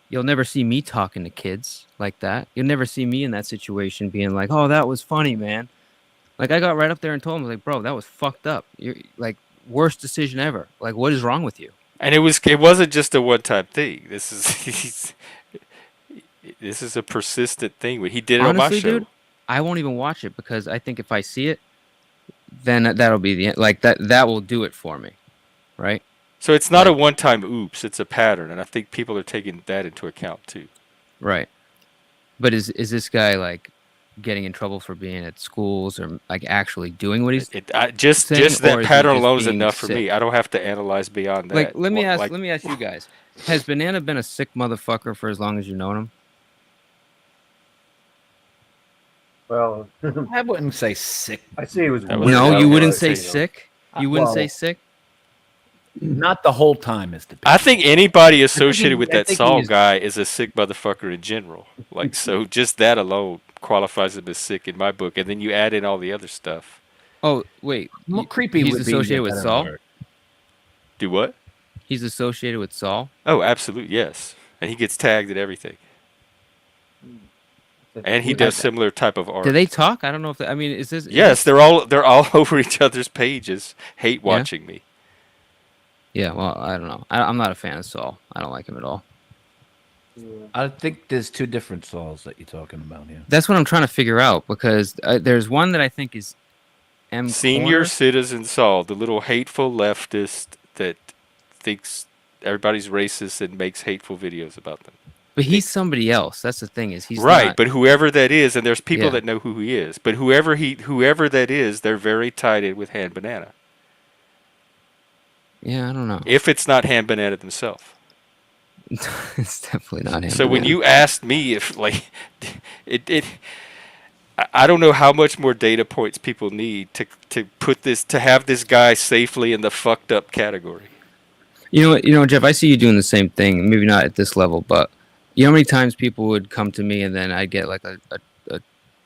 you'll never see me talking to kids like that. You'll never see me in that situation being like, "Oh, that was funny, man." Like I got right up there and told him, like, "Bro, that was fucked up. You're like worst decision ever. Like, what is wrong with you?" And it wasn't just a one time thing. This is a persistent thing. He did it on my Honestly, show. dude, I won't even watch it because I think if I see it, then that'll be the end. Like that will do it for me, right? So it's not a Like, one-time oops, it's a pattern, and I think people are taking that into account too. right. But is this guy like getting in trouble for being at schools or like actually doing what he's Just saying, that or is he pattern just alone is being enough for me. sick? I don't have to analyze beyond Like, that. let me Like, ask you guys: has Banana been a sick motherfucker for as long as you've known him? Well, I wouldn't say sick. I see he was. That weird was- No, I you was wouldn't gonna say say no. sick. You wouldn't say Well, sick. Not the whole time, Mr. P. I think anybody associated with I that think he Saul is- guy is a sick motherfucker in general. Like, so just that alone qualifies him as sick in my book, and then you add in all the other stuff. Oh wait, More creepy he's would be associated a with better Saul? word. Do what? He's associated with Saul. Oh, absolutely, yes. And he gets tagged at everything. And he I- does similar type of art. Do they talk? I don't know if. I mean, is this? Yes, they're all over each other's pages, hate watching me. Yeah. Well, I don't know. I'm not a fan of Saul. I don't like him at all. I think there's two different Sauls that you're talking about here. That's what I'm trying to figure out because there's one that I think is M. Senior Corner. citizen Saul, the little hateful leftist that thinks everybody's racist and makes hateful videos about them. But he's somebody else. That's the thing is he's Right, not- but whoever that is, and there's people Yeah. that know who he is, but whoever that is, they're very tied in with Hand Banana. Yeah, I don't know. If it's not Hand Banana themselves. It's definitely not him. So when you asked me if like I don't know how much more data points people need to have this guy safely in the fucked up category. You know what, Jeff, I see you doing the same thing. Maybe not at this level, but you know how many times people would come to me and then I'd get like a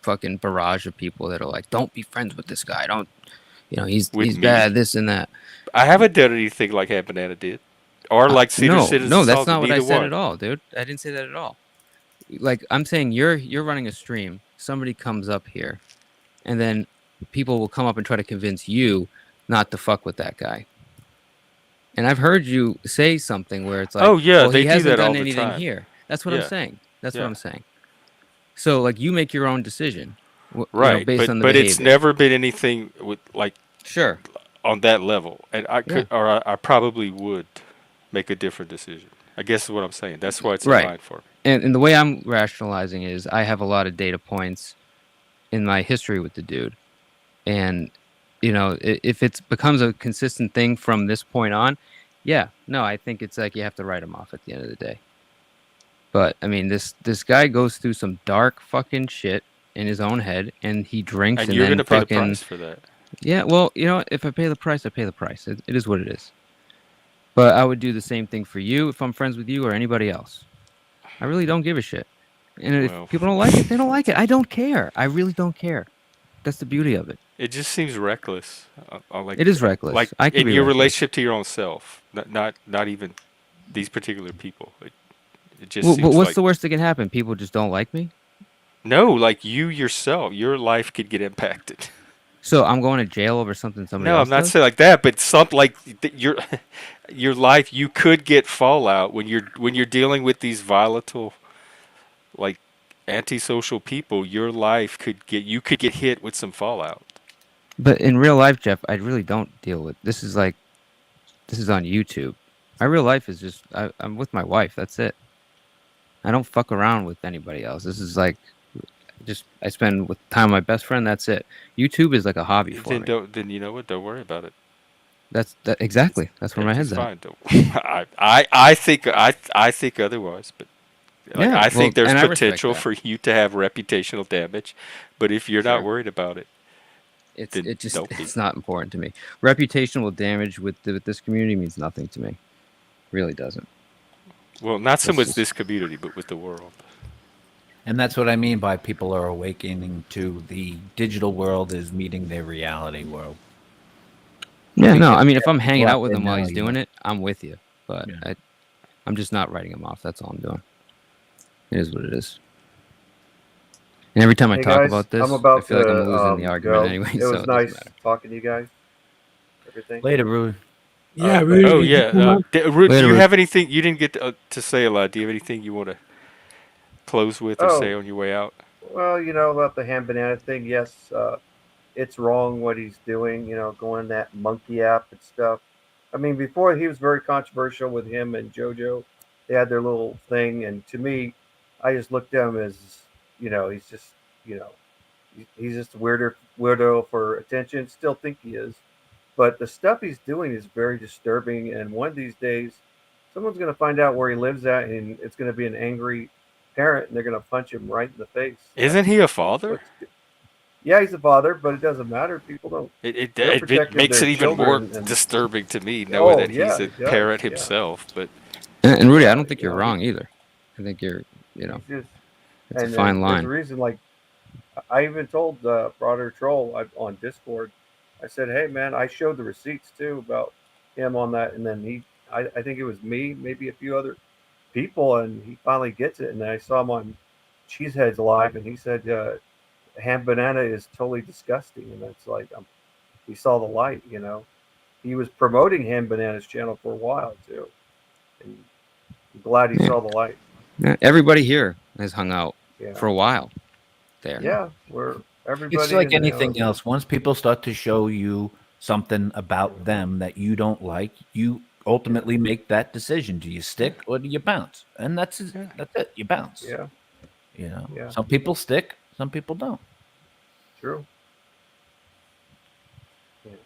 fucking barrage of people that are like, "Don't be friends with this guy. Don't, he's With he's me? bad, this and that." I haven't done anything like Hand Banana did, or like Cedar Citizens. No, that's Assault, not what I neither said one. at all, dude. I didn't say that at all. Like I'm saying, you're running a stream. Somebody comes up here, and then people will come up and try to convince you not to fuck with that guy. And I've heard you say something where it's like, Oh, yeah, well, they he do hasn't that done all the anything time. here. That's what Yeah. I'm saying. That's Yeah. what I'm saying. So like you make your own decision, Right, based on the but behavior. it's never been anything with like Sure. on that level, and I could, or I probably would make a different decision. I guess is what I'm saying. That's why it's Right. in line for me. And the way I'm rationalizing is I have a lot of data points in my history with the dude. And, if it becomes a consistent thing from this point on, I think it's like you have to write him off at the end of the day. But, I mean, this guy goes through some dark fucking shit in his own head, and he drinks And and you're then gonna pay the fucking... price for that. Yeah, well, if I pay the price, I pay the price. It is what it is. But I would do the same thing for you if I'm friends with you or anybody else. I really don't give a shit. And Well. if people don't like it, they don't like it. I don't care. I really don't care. That's the beauty of it. It just seems reckless. Like It is reckless. like I could in be your reckless. relationship to your own self, not even these particular people. It just Well, seems what's like the worst that can happen? People just don't like me? no, like you yourself, your life could get impacted. So I'm going to jail over something somebody No, else I'm not does? saying like that, but your life, you could get fallout when you're dealing with these volatile, like antisocial people. Your life you could get hit with some fallout. But in real life, Jeff, I really don't deal with... This is on YouTube. My real life is just... I'm with my wife. That's it. I don't fuck around with anybody else. This is like... I spend with time with my best friend. That's it. YouTube is like a hobby for me. Then you know what? Don't worry about it. Exactly. That's where my It's head's at. fine. I think otherwise, but like, Yeah, I think well, there's and I respect potential that. for you to have reputational damage, but if you're not Sure. worried about it, then don't be. It's not important to me. Reputational damage with this community means nothing to me. Really doesn't. Well, not so That's much just- this community, but with the world. And that's what I mean by people are awakening to the digital world is meeting their reality world. Yeah, We no. can I mean, if get I'm hanging people out out with there him while now, he's you doing know. it, I'm with you. But Yeah. I'm just not writing him off. That's all I'm doing. It is what it is. And every time I Hey talk guys, about this, I'm about I feel like I'm to, losing the argument go. anyway. It so was it nice doesn't matter. talking to you guys. Everything. Later, Rudy. Yeah, Oh, Rudy. Oh did you yeah, come up? Ruth, do Later, you Ruth. have anything? You didn't get to say a lot. Do you have anything you want to close with or Oh. say on your way out? Well, about the ham banana thing, yes. it's wrong what he's doing. Going that monkey app and stuff. I mean, before he was very controversial with him and JoJo. They had their little thing, and to me, I just looked at him as, he's just, you know, he's just a weirdo for attention. Still think he is, but the stuff he's doing is very disturbing. And one of these days, someone's going to find out where he lives at, and it's going to be an angry parent, and they're going to punch him right in the face. Isn't he a father? Yeah, he's a father, but it doesn't matter. People don't. It makes it even more disturbing to me knowing that he's a parent himself. But and Rudy, I don't think you're wrong either. I think you're, it's a fine line. There's a reason, like, I even told Broader Troll on Discord, I said, hey, man, I showed the receipts, too, about him on that. And then I think it was me, maybe a few other people, and he finally gets it. And then I saw him on Cheeseheads Live, and he said, ham banana is totally disgusting. And it's like, he saw the light, He was promoting Ham Banana's channel for a while, too. And I'm glad he saw the light. Yeah, everybody here has hung out for a while there. Yeah, everybody. It's like anything else. Once people start to show you something about them that you don't like, you ultimately make that decision. Do you stick or do you bounce? And that's it. You bounce. Yeah. Yeah. Some people stick, some people don't. True.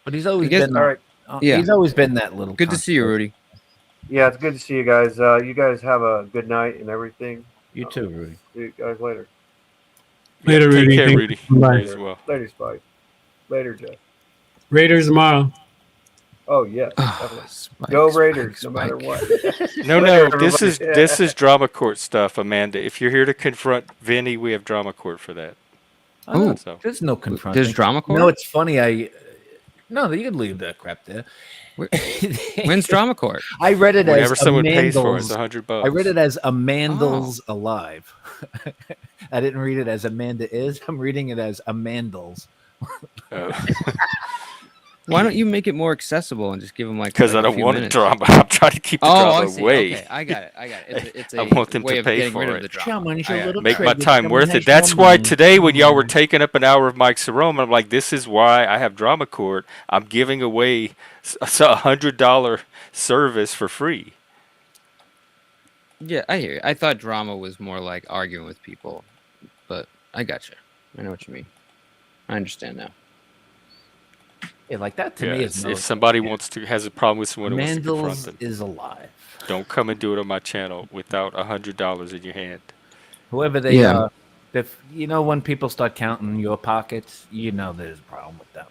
But he's always been all right. He's always been that little. Good to see you, Rudy. Yeah, it's good to see you guys. You guys have a good night and everything. You too, Rudy. See you guys later. Later, Rudy. Take care, Rudy. Bye. As well. Later, Spike. Later, Jeff. Raiders tomorrow. Oh yes, Spike, go Raiders, Spike, no matter what. No. This is drama court stuff, Amanda. If you're here to confront Vinny, we have drama court for that. Oh, So. there's no confronting. There's drama court? No, it's funny. No, you can leave that crap there. When's drama court? I read it Whenever as someone pays for it, Amandel's. it's $100. I read it as Amandel's Alive. I didn't read it as Amanda is. I'm reading it as Amandel's. Oh. Why don't you make it more accessible and just give them Because I a don't few want minutes? drama. I'm trying to keep the drama I see. away. Okay, I got it. It's a I want them way to of pay getting for rid it. of the drama. Make my time worth it. That's why today, when y'all were taking up an hour of Mike Cerrone, I'm like, this is why I have drama court. I'm giving away a $100 service for free. Yeah, I hear you. I thought drama was more like arguing with people, but I got you. I know what you mean. I understand now. Yeah, like that to me is if somebody has a problem with someone who wants to confront Amandel's them, is alive. don't come and do it on my channel without $100 in your hand. Whoever they are, if when people start counting your pockets, there's a problem with them.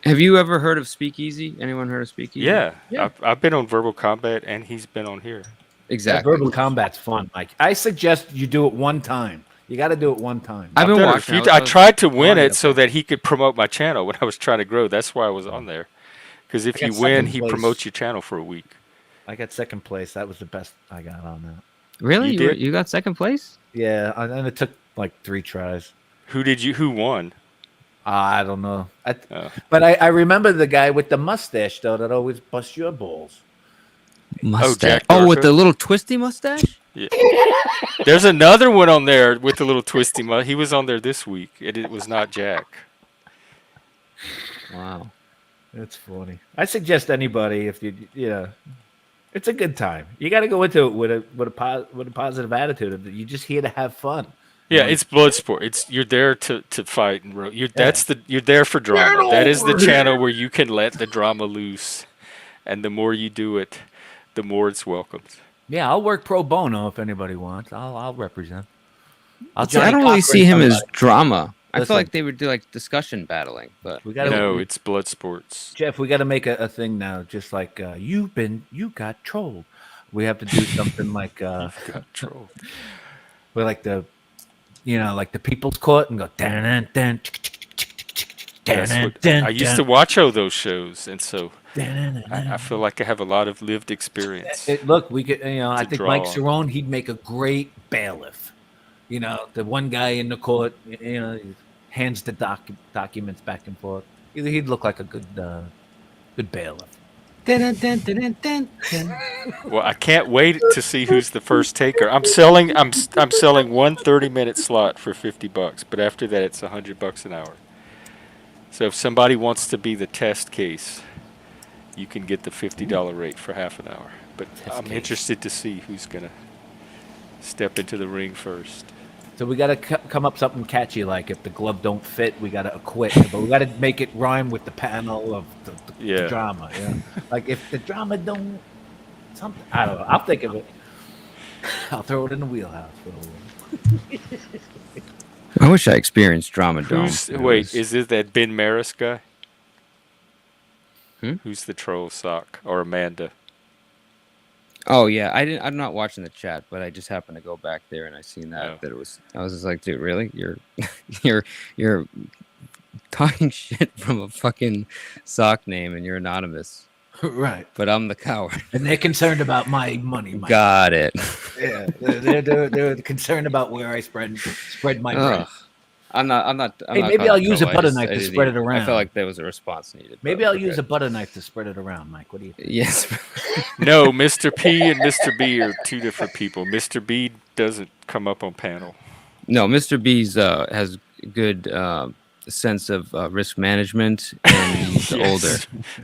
Have you ever heard of Speakeasy? Anyone heard of Speakeasy? Yeah. I've been on Verbal Combat, and he's been on here. Exactly. Verbal Combat's fun, Mike. I suggest you do it one time. You got to do it one time. I've been watching. I tried to win it so that he could promote my channel when I was trying to grow. That's why I was on there. Because if you win, he promotes your channel for a week. I got second place. That was the best I got on that. Really? You got second place? Yeah, and it took like 3 tries. Who won? I don't know. But I remember the guy with the mustache, though, that always busts your balls. Mustache. Oh, with the little twisty mustache? Yeah. There's another one on there with the little twisty mustache. He was on there this week. It was not Jack. Wow. That's funny. I suggest anybody, if it's a good time. You got to go into it with a positive attitude. You're just here to have fun. Yeah, it's blood sport. You're there to fight and you're there for drama. That is the channel where you can let the drama loose, and the more you do it, the more it's welcomed. Yeah, I'll work pro bono if anybody wants. I'll represent. I don't really see him as drama. I feel like they would do like discussion battling, but no, it's blood sports. Jeff, we got to make a thing now. Just like you got trolled. We have to do something like got trolled. We're like the People's Court and go dan dan. I used to watch all those shows, and so I feel like I have a lot of lived experience. Look, we could, I think Mike on. Cerrone, he'd make a great bailiff. The one guy in the court, he hands the documents back and forth. He'd look like a good bailiff. Well, I can't wait to see who's the first taker. I'm selling one 30-minute slot for $50, but after that, it's $100 an hour. So if somebody wants to be the test case, you can get the $50 rate for half an hour. But Test I'm case. interested to see who's gonna step into the ring first. So we got to come up something catchy, like if the glove don't fit, we got to acquit. But we got to make it rhyme with the panel of the Yeah. drama. Yeah, like if the drama don't something, I don't know. I'll think of it. I'll throw it in the wheelhouse for a little. I wish I experienced Drama Dome. Is it that Ben Maris guy? Hmm? Who's the troll sock or Amanda? Oh yeah, I'm not watching the chat, but I just happened to go back there and I seen that Oh. that it was. I was just like, dude, really? You're talking shit from a fucking sock name and you're anonymous. Right. But I'm the coward. And they're concerned about my money. Got it. Yeah, they're concerned about where I spread my bread. Ugh. I'm not. Hey, maybe I'll use a butter knife to spread it I around. felt like there was a response needed. Maybe I'll use a butter knife to spread it around, Mike. What do you think? Yes. No, Mr. P and Mr. B are two different people. Mr. B doesn't come up on panel. No, Mr. B's has good sense of risk management, and he's older.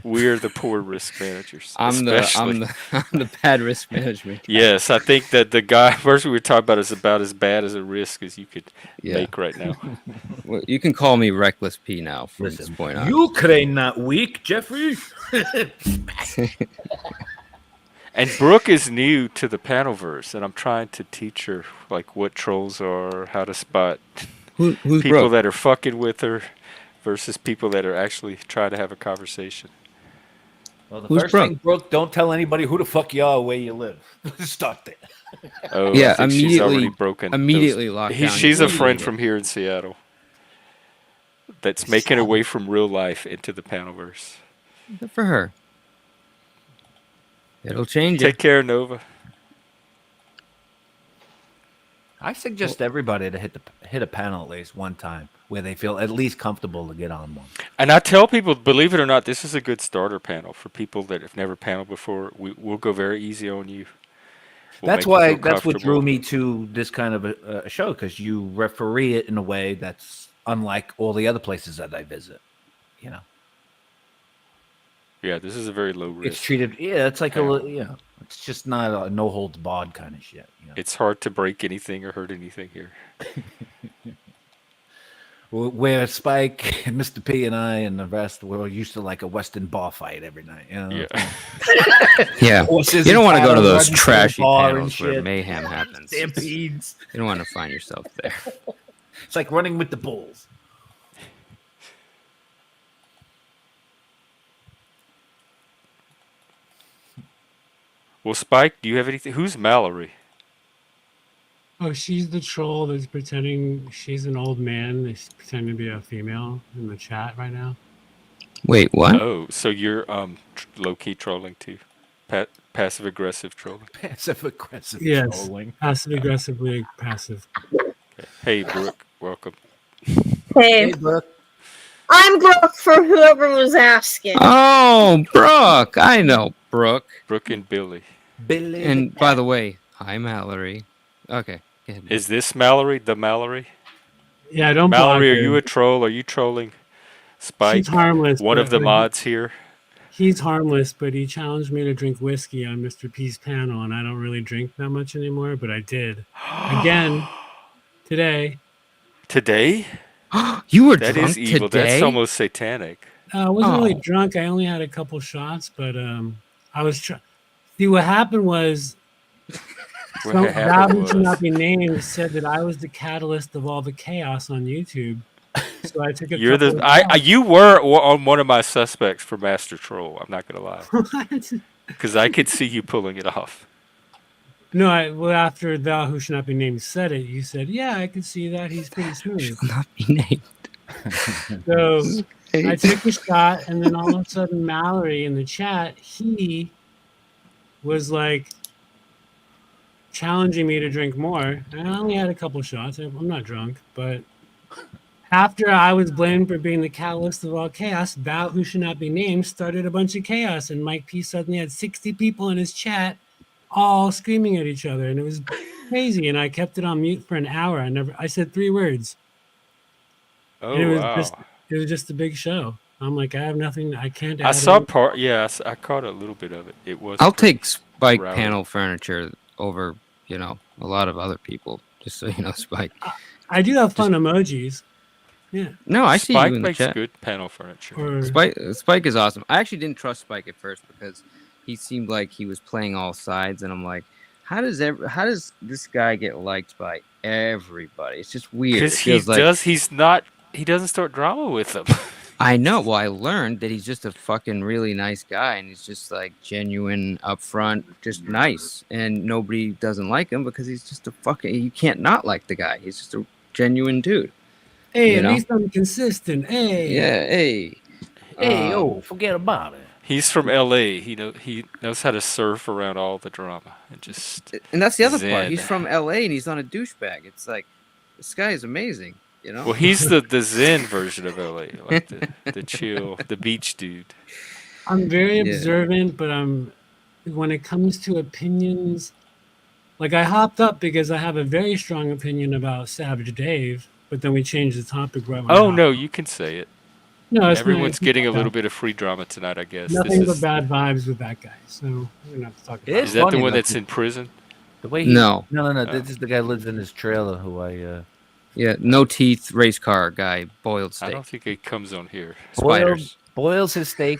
We're the poor risk managers. I'm the bad risk management guy. Yes, I think that the guy first we were talking about is about as bad as a risk as you could make right now. Well, you can call me Reckless P now from this point on. Ukraine not weak, Jeffrey. And Brooke is new to the panelverse, and I'm trying to teach her like what trolls are, how to spot Who's people Brooke? that are fucking with her versus people that are actually trying to have a conversation. Well, the Who's first Brooke? thing, Brooke, don't tell anybody who the fuck you are, where you live. Start there. Oh, Yeah, I think she's already broken. immediately locked down. She's a friend Immediately. from here in Seattle that's making her way from real life into the panelverse. Good for her. It'll change Take it. care, Nova. I suggest everybody to hit a panel at least one time where they feel at least comfortable to get on one. And I tell people, believe it or not, this is a good starter panel for people that have never paneled before. We'll go very easy on you. That's what drew me to this kind of a show, because you referee it in a way that's unlike all the other places that I visit. You know, Yeah, this is a very low risk. it's treated. Yeah, it's like it's just not a no holds barred kind of shit. You know? It's hard to break anything or hurt anything here. Where Spike and Mr. P and I and the rest were used to like a Western bar fight every night. You know? Yeah. Yeah. Horses You don't and want to go to cattle those running through the trashy bar and panels where shit. mayhem happens. Stampedes. You don't want to find yourself there. It's like running with the bulls. Well, Spike, do you have anything? Who's Mallory? Oh, she's the troll that's pretending she's an old man. That's pretending to be a female in the chat right now. Wait, what? Oh, so you're low key trolling too, passive aggressive trolling. Passive aggressive Yes, trolling. passive aggressively passive. Hey, Brooke, welcome. Hey, Brooke. I'm Brooke for whoever was asking. Oh, Brooke. I know Brooke. Brooke and Billy. Billy. And by the way, hi, Mallory. Okay. Go ahead. Is this Mallory? The Mallory? Yeah, don't Mallory, are block you her. a troll? Are you trolling Spike? She's harmless. One but- of the but mods here. He's harmless, but he challenged me to drink whiskey on Mr. P's panel, and I don't really drink that much anymore, but I did. Again, today. Today? You were That drunk is evil. today? That's almost satanic. I wasn't really Oh. drunk. I only had a couple shots, but I was trying. See, what happened was What some happened guy who should was- not be named said that I was the catalyst of all the chaos on YouTube. So I took a You're couple the of you were on one of my suspects for Master Troll. I'm not gonna lie, shots. because I could see you pulling it off. No, well, after thou who should not be named said it, you said, "Yeah, I can see that. He's pretty smooth." Shall not be named. So I took a shot, and then all of a sudden, Mallory in the chat, he was like challenging me to drink more. And I only had a couple shots. I'm not drunk, but after I was blamed for being the catalyst of all chaos, thou who should not be named started a bunch of chaos, and Mike P suddenly had 60 people in his chat, all screaming at each other, and it was crazy. And I kept it on mute for an hour. I said 3 words. Oh And it was wow! It was just a big show. I'm like, I have nothing. I can't I add saw in. part. Yeah, I caught a little bit of it. It was I'll pretty take Spike rowdy. panel furniture over, a lot of other people. Just so you know, Spike. I do have fun emojis. Yeah. No, I see you Spike in the makes chat. good panel furniture. Or Spike is awesome. I actually didn't trust Spike at first because he seemed like he was playing all sides, and I'm like, how does this guy get liked by everybody? It's just weird. It Because he feels like does. He's not. He doesn't start drama with them. I know. Well, I learned that he's just a fucking really nice guy, and he's just like genuine, upfront, just nice, and nobody doesn't like him because he's just a fucking. You can't not like the guy. He's just a genuine dude. hey, You at know? least I'm consistent. Hey. Yeah. Hey. Hey, forget about it. He's from L.A. He knows how to surf around all the drama and just. And that's the other Zen. part. He's from LA and he's on a douchebag. It's like this guy is amazing, you know? Well, he's the Zen version of L.A. Like the chill, the beach dude. I'm very Yeah. observant, but when it comes to opinions, like I hopped up because I have a very strong opinion about Savage Dave, but then we changed the topic right when I Oh hopped no, up. you can say it. No, it's Everyone's not, getting a little bit of free drama tonight, I guess. nothing This but is. bad vibes with that guy. So we're gonna have to talk It about Is is it. that the funny, one though, that's in prison? The way he No. no. This is the guy lives in his trailer who I Yeah, no teeth race car guy, boiled I steak. don't think it comes on here. Spiders. boils his steak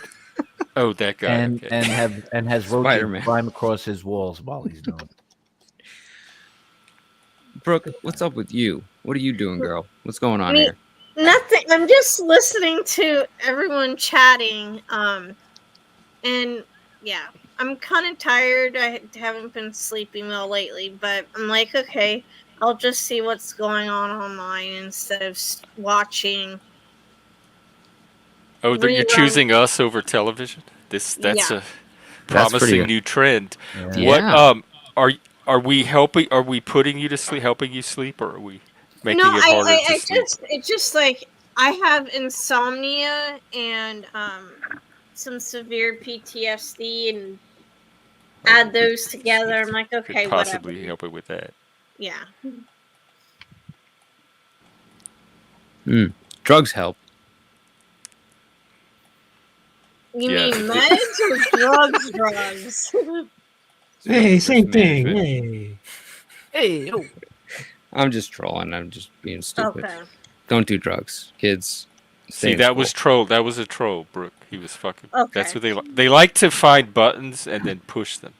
Oh, that guy. and Okay. has Spider-Man. roaches climb across his walls while he's doing it. Brooke, what's up with you? What are you doing, girl? What's going on Me- here? Nothing. I'm just listening to everyone chatting. And yeah, I'm kind of tired. I haven't been sleeping well lately, but I'm like, okay, I'll just see what's going on online instead of watching. Oh, you're Rerun. choosing us over television. That's Yeah. a promising pretty good. new trend. Yeah. What Yeah. are we helping? Are we putting you to sleep, helping you sleep, or are we making No, it harder to sleep? it's just like I have insomnia and some severe PTSD, and add those together. I'm like, okay, Could possibly whatever. help it with that. Yeah. Drugs help. You Yeah. mean meds or drugs? Drugs. Hey, same Just thing. management. Hey. Hey, I'm just trolling. I'm just being stupid. Okay. Don't do drugs, kids. Stay See, in that school. was troll. That was a troll, Brooke. He was fucking. That's Okay. what they like to find buttons and then push them.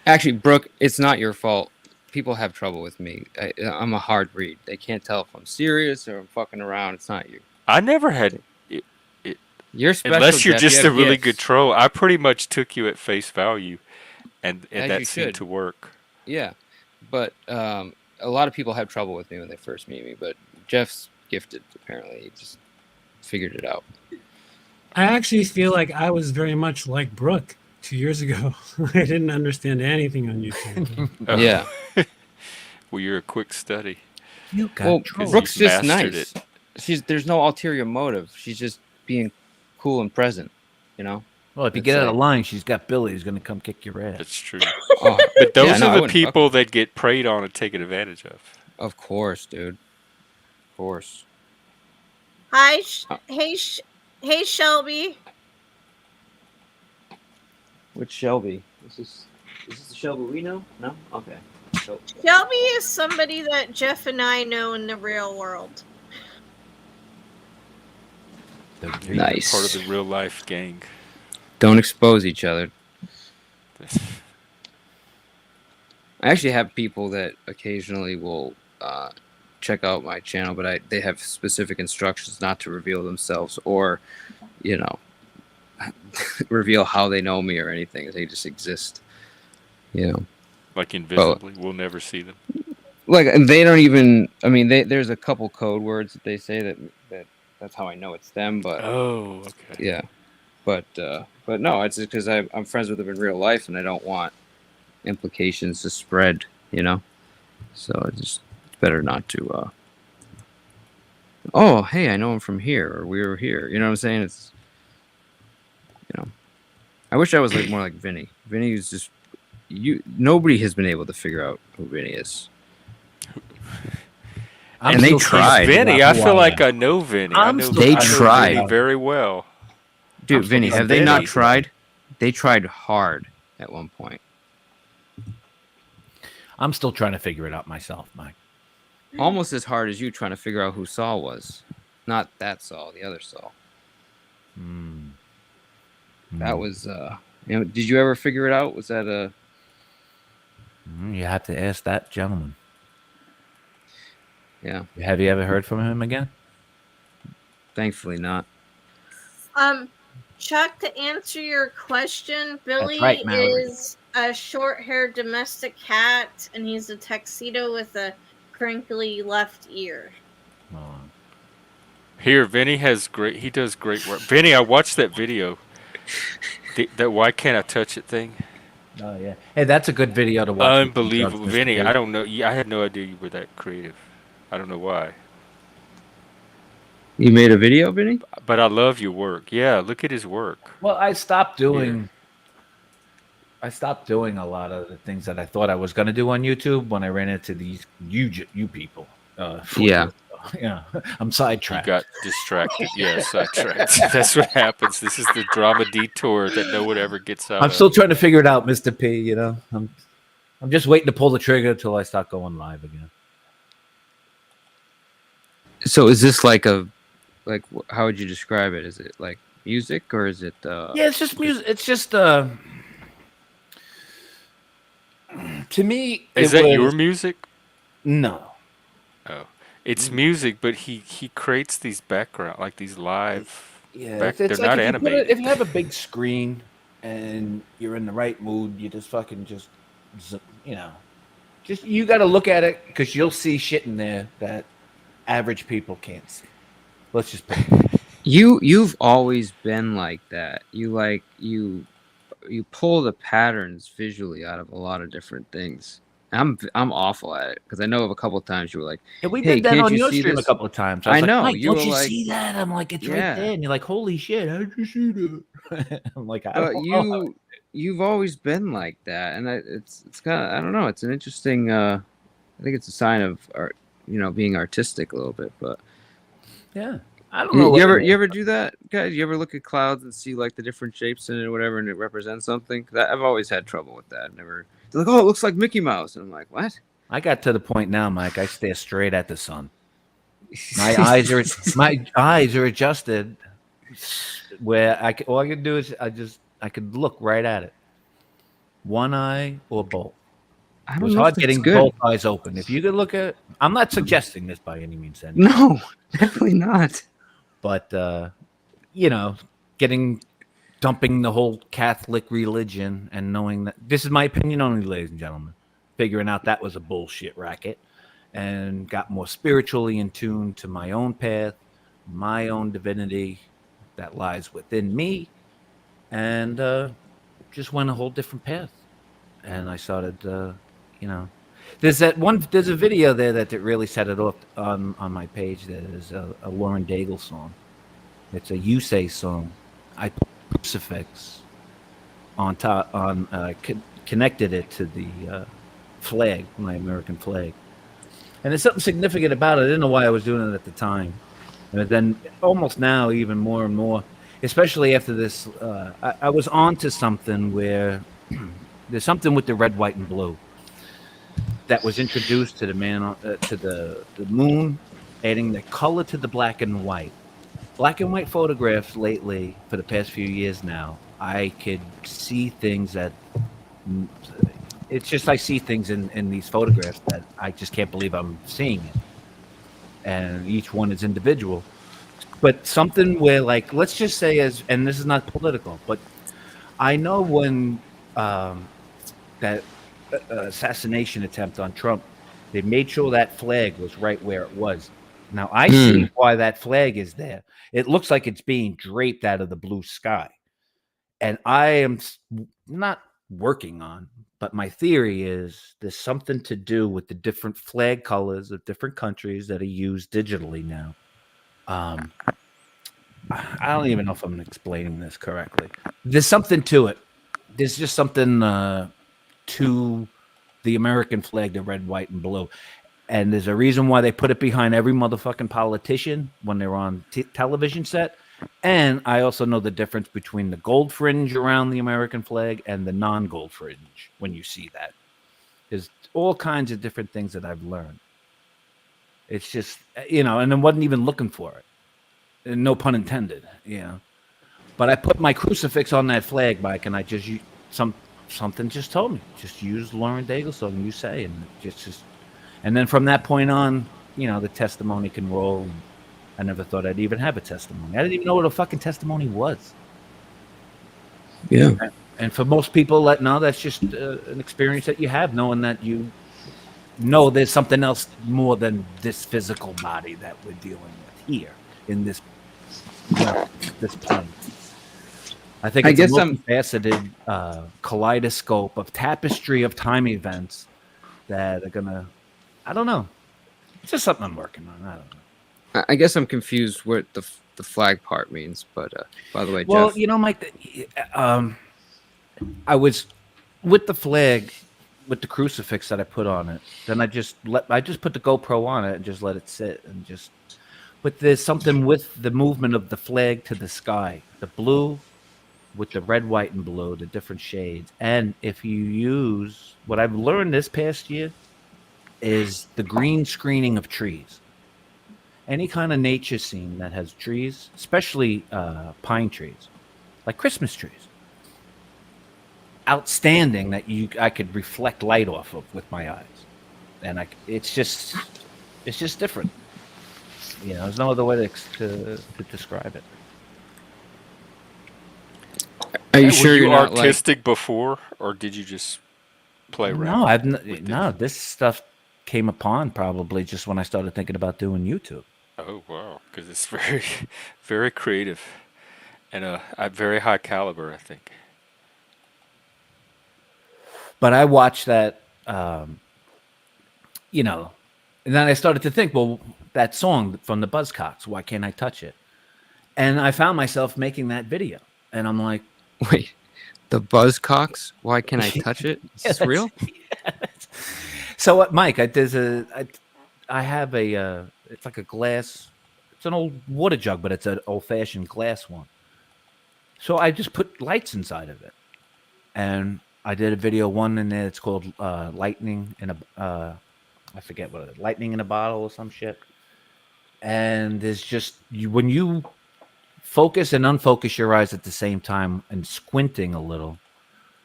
Actually, Brooke, it's not your fault. People have trouble with me. I'm a hard read. They can't tell if I'm serious or I'm fucking around. It's not you. I never had. You're special. Unless you're Jeff. You just have a really gifts. good troll. I pretty much took you at face value, and As that you seemed should. to work. Yeah, but a lot of people have trouble with me when they first meet me. But Jeff's gifted. Apparently, he just figured it out. I actually feel like I was very much like Brooke 2 years ago. I didn't understand anything on YouTube. Oh. Yeah. Well, you're a quick study. you got Well, trolls. Brooke's You've just mastered nice. There's no ulterior motive. She's just being cool and present. You know. Well, if you It's get out of like- line, she's got Billy who's going to come kick your ass. That's true. Oh, But those yeah, no, I are the wouldn't fuck people that get preyed on and taken advantage of. Of course, dude. Of course. Hi, hey, Shelby. Which Shelby? Is this the Shelby we know? No. Okay. So, Shelby is somebody that Jeff and I know in the real world. nice. Part of the real life gang. Don't expose each other. I actually have people that occasionally will check out my channel, but they have specific instructions not to reveal themselves or, reveal how they know me or anything. They just exist. Like invisibly. We'll never see them. Like they don't even. I mean, there's a couple code words that they say that's how I know it's them. But Oh, okay. yeah, but no, it's just because I'm friends with them in real life, and I don't want implications to spread. So it's better not to. Oh, hey, I know him from here, or we were here. You know what I'm saying? It's. I wish I was more like Vinny. Vinny is just. Nobody has been able to figure out who Vinny is. And they still tried. Vinny, I who feel like am. I know Vinny. I'm I know, still They I know tried. Vinny very well. Dude, Vinny, he's have they not Vinny. tried? They tried hard at one point. I'm still trying to figure it out myself, Mike. Almost as hard as you trying to figure out who Saul was. Not that Saul, the other Saul. That was did you ever figure it out? Was that a You have to ask that gentleman. yeah, Have you ever heard from him again? thankfully not. Chuck, to answer your question, Billy right, Mallory. is a short-haired domestic cat, and he's a tuxedo with a crinkly left ear. Here, Vinny he does great work. Vinny, I watched that video. That why can't I touch it thing? Oh yeah. Hey, that's a good video to watch. Unbelievable, Mr. Vinny. P. I don't know. I had no idea you were that creative. I don't know why. You made a video, Vinny? But I love your work. Yeah, look at his work. Well, I stopped doing a lot of the things that I thought I was going to do on YouTube when I ran into these you people. Yeah. Yeah, I'm You sidetracked. got distracted. Yeah, sidetracked. That's what happens. This is the drama detour that no one ever gets out I'm of. still trying to figure it out, Mr. P. You know, I'm just waiting to pull the trigger until I start going live again. So is this like how would you describe it? Is it like music or is it Yeah, it's just music. It's just to me. Is that your music? No. Oh, it's music, but he creates these background, like these live. Yeah, They're it's not like animated. if you have a big screen and you're in the right mood, you just fucking you got to look at it because you'll see shit in there that average people can't see. Let's just put it. You've always been like that. You pull the patterns visually out of a lot of different things. I'm awful at it because I know of a couple of times you were like, Yeah, we "Hey, did that can't on you your see stream this?" a couple of times. I was like, know, Mike, you don't were you like- see that? I'm like, it's Yeah. right there, and you're like, holy shit, how'd you see that? I'm like, I don't know. You've always been like that, and it's kind of I don't know. It's an interesting. I think it's a sign of art, being artistic a little bit. But Yeah, I don't know. you what it ever is. do that, guys? You ever look at clouds and see like the different shapes in it or whatever, and it represents something? I've always had trouble with that. I've never. They're like, oh, it looks like Mickey Mouse, and I'm like, what? I got to the point now, Mike. I stare straight at the sun. My eyes are adjusted where all I can do is I could look right at it. One eye or both. I It don't was know hard if that's getting good. both eyes open. If you could look at, I'm not suggesting this by any means, No, definitely not. but dumping the whole Catholic religion and knowing that this is my opinion only, ladies and gentlemen, figuring out that was a bullshit racket and got more spiritually in tune to my own path, my own divinity that lies within me, and just went a whole different path. And I started, there's a video there that really set it off on my page. That is a Lauren Daigle song. It's a You Say song. I put a crucifix on top, connected it to the flag, my American flag. And there's something significant about it. I didn't know why I was doing it at the time. And then almost now, even more and more, especially after this, I was on to something where there's something with the red, white, and blue that was introduced to the man, to the moon, adding the color to the black and white. Black and white photographs lately, for the past few years now, I could see things that it's just I see things in these photographs that I just can't believe I'm seeing it. And each one is individual. But something where, like, let's just say, and this is not political, but I know when that assassination attempt on Trump, they made sure that flag was right where it was. Now, I see why that flag is there. It looks like it's being draped out of the blue sky. And I am not working on, but my theory is there's something to do with the different flag colors of different countries that are used digitally now. I don't even know if I'm explaining this correctly. There's something to it. There's just something to the American flag, the red, white, and blue. And there's a reason why they put it behind every motherfucking politician when they're on television set. And I also know the difference between the gold fringe around the American flag and the non-gold fringe when you see that. There's all kinds of different things that I've learned. It's just, and I wasn't even looking for it. And no pun intended, But I put my crucifix on that flag, Mike, and I just something just told me, just use Lauren Daigle song you say, and just and then from that point on, the testimony can roll. And I never thought I'd even have a testimony. I didn't even know what a fucking testimony was. Yeah. And for most people, that's just an experience that you have, knowing that there's something else more than this physical body that we're dealing with here in this this plane. I think it's a multifaceted kaleidoscope of tapestry of time events that are gonna. I don't know. It's just something I'm working on. I don't know. I guess I'm confused what the flag part means. But by the way, well, Jeff, Mike, I was with the flag, with the crucifix that I put on it. Then I just put the GoPro on it and just let it sit and just. But there's something with the movement of the flag to the sky, the blue with the red, white, and blue, the different shades. And if you use what I've learned this past year is the green screening of trees. Any kind of nature scene that has trees, especially pine trees, like Christmas trees. Outstanding that I could reflect light off of with my eyes. And it's just different. There's no other way to describe it. Are you sure were you you're not artistic before, or did you just play around? No, this stuff came upon probably just when I started thinking about doing YouTube. Oh wow, because it's very, very creative, and a very high caliber, I think. But I watched that, and then I started to think, well, that song from the Buzzcocks, Why Can't I Touch It? And I found myself making that video, and I'm like, wait, the Buzzcocks? Why can't I touch it? Is this real? So, Mike, I have it's like a glass. It's an old water jug, but it's an old-fashioned glass one. So I just put lights inside of it, and I did a video one in there. It's called "Lightning in a." I forget what it is. Lightning in a bottle or some shit. And there's just when you focus and unfocus your eyes at the same time and squinting a little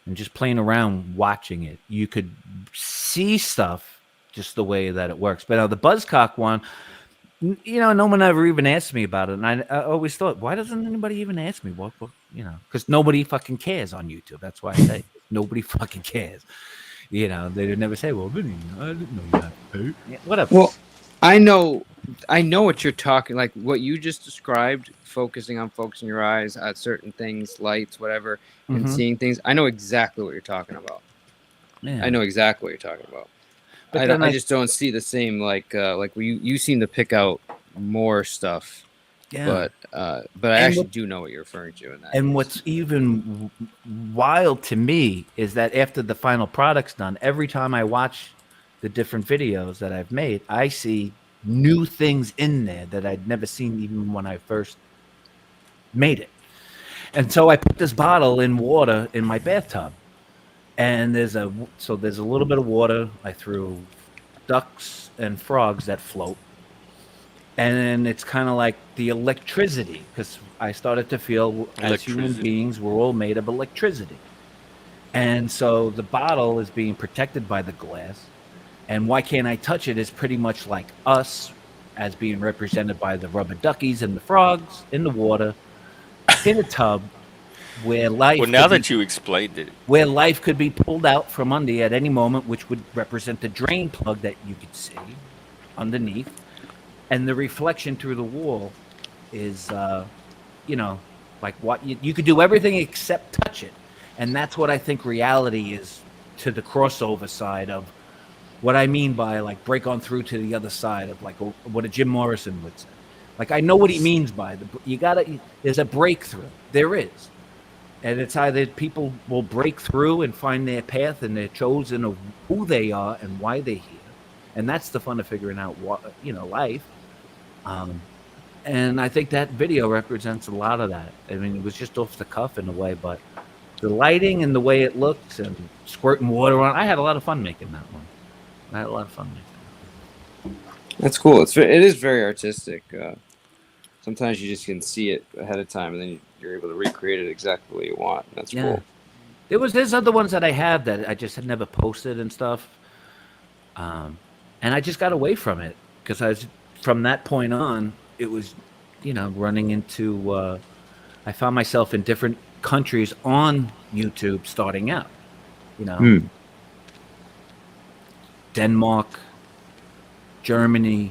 and just playing around watching it, you could see stuff just the way that it works. But now the Buzzcock one, no one ever even asked me about it. And I always thought, why doesn't anybody even ask me? What because nobody fucking cares on YouTube. That's why I say nobody fucking cares. They would never say, well, Vinny, I didn't know you had to pay. Whatever. Well, I know what you're talking, like what you just described, focusing your eyes at certain things, lights, whatever, and seeing things. I know exactly what you're talking about. Yeah. I know exactly what you're talking about. But I just don't see the same, like you seem to pick out more stuff. Yeah. But I actually do know what you're referring to in that. And case. what's even wild to me is that after the final product's done, every time I watch the different videos that I've made, I see new things in there that I'd never seen even when I first made it. And so I put this bottle in water in my bathtub, and there's a little bit of water. I threw ducks and frogs that float. And it's kind of like the electricity, because I started to feel as human beings, we're all made of electricity. And so the bottle is being protected by the glass. And Why Can't I Touch It is pretty much like us as being represented by the rubber duckies and the frogs in the water, in a tub, where life... Well, now that you explained it. Where life could be pulled out from under at any moment, which would represent the drain plug that you could see underneath. And the reflection through the wall is, like what you could do everything except touch it. And that's what I think reality is to the crossover side of what I mean by like break on through to the other side of like what a Jim Morrison would say. Like, I know what he means by there's a breakthrough. There is. And it's either people will break through and find their path and their chosen of who they are and why they're here. and that's the fun of figuring out what life. Um, and I think that video represents a lot of that. I mean, it was just off the cuff in a way, but the lighting and the way it looks and squirting water on. I had a lot of fun making that one. I had a lot of fun making it. That's cool. It is very artistic. Sometimes you just can see it ahead of time, and then you're able to recreate it exactly the way you want. That's cool. There's other ones that I have that I just had never posted and stuff, and I just got away from it because from that point on, it was, running into. I found myself in different countries on YouTube starting out. Denmark, Germany,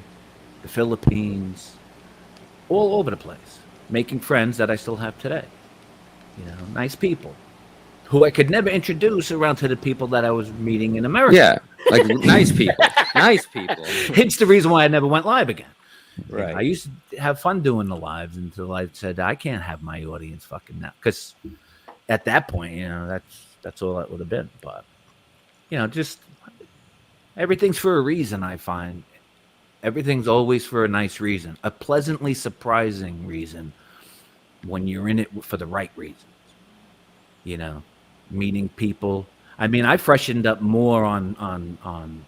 the Philippines, all over the place, making friends that I still have today. Nice people who I could never introduce around to the people that I was meeting in America. Yeah, like nice people. Nice people. It's the reason why I never went live again. Right. I used to have fun doing the lives until I said I can't have my audience fucking now, because at that point, that's all that would have been. But just everything's for a reason. I find everything's always for a nice reason, a pleasantly surprising reason when you're in it for the right reasons. Meeting people. I mean, I freshened up more on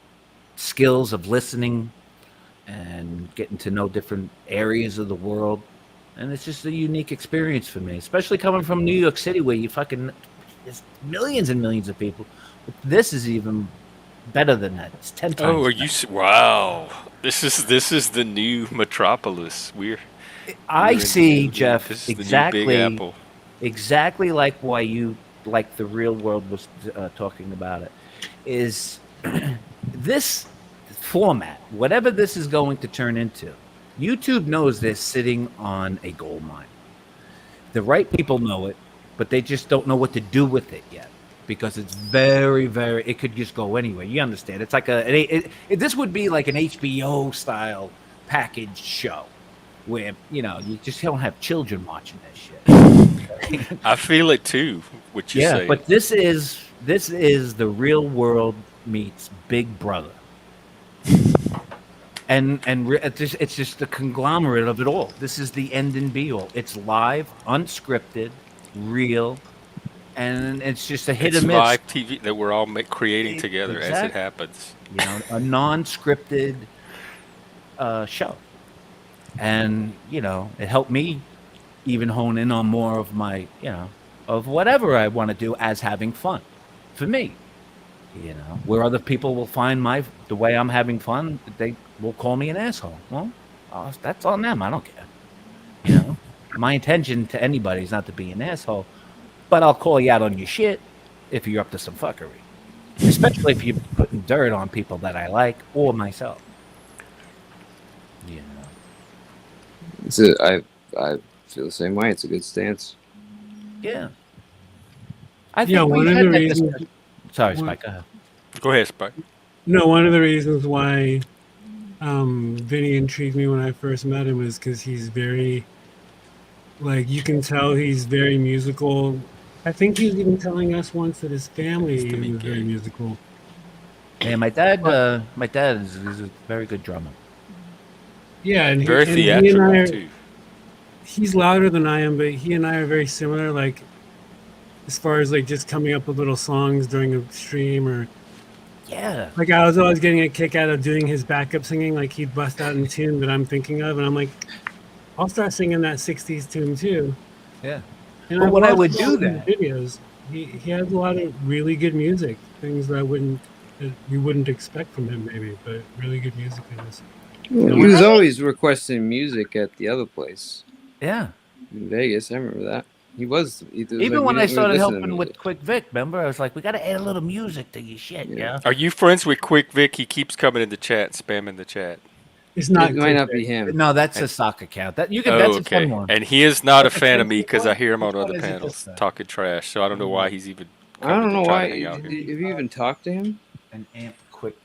skills of listening and getting to know different areas of the world. And it's just a unique experience for me, especially coming from New York City, where there's millions and millions of people. But this is even better than that. It's 10 times. Oh, are better. you? Wow, this is the new metropolis. I see, Jeff, This is the new Big Apple. exactly like why you like the real world was talking about it. Is this format, whatever this is going to turn into, YouTube knows they're sitting on a gold mine. The right people know it, but they just don't know what to do with it yet, because it's very, very. It could just go anywhere. You understand? It's like this would be like an HBO style package show, where you just don't have children watching that shit. I feel it too. What you say? But this is the real world meets Big Brother. It's just the conglomerate of it all. This is the end and be all. It's live, unscripted, real, and it's just a hit It's or miss. live TV that we're all creating together as it happens. A non-scripted show, and it helped me even hone in on more of my of whatever I want to do as having fun for me. Where other people will find the way I'm having fun, they will call me an asshole. Well, that's on them. I don't care. My intention to anybody is not to be an asshole, but I'll call you out on your shit if you're up to some fuckery, especially if you're putting dirt on people that I like or myself. I feel the same way. It's a good stance. Yeah. I think one of the reasons. Sorry, Spike. Go ahead. Go ahead, Spike. No, one of the reasons why Vinny intrigued me when I first met him is because he's very, you can tell he's very musical. I think he was even telling us once that his family was very musical. Yeah, my dad is a very good drummer. Yeah, and very theatrical too. He's louder than I am, but he and I are very similar. As far as just coming up with little songs during a stream, or I was always getting a kick out of doing his backup singing. He'd bust out in tune that I'm thinking of, and I'm like, I'll start singing that '60s tune too. Yeah. And when I would do that, videos, he has a lot of really good music, things that you wouldn't expect from him, maybe, but really good music in this. He was always requesting music at the other place. Yeah. In Vegas, I remember that. He was even when I started helping with Quick Vic. Remember, I was like, we got to add a little music to your shit. Yeah. Are you friends with Quick Vic? He keeps coming in the chat, spamming the chat. It's not. It might not be him. No, that's a sock account. That's a fun one. And he is not a fan of me because I hear him on other panels talking trash. So I don't know why he's even. I don't know why. Have you even talked to him? An amp Quick.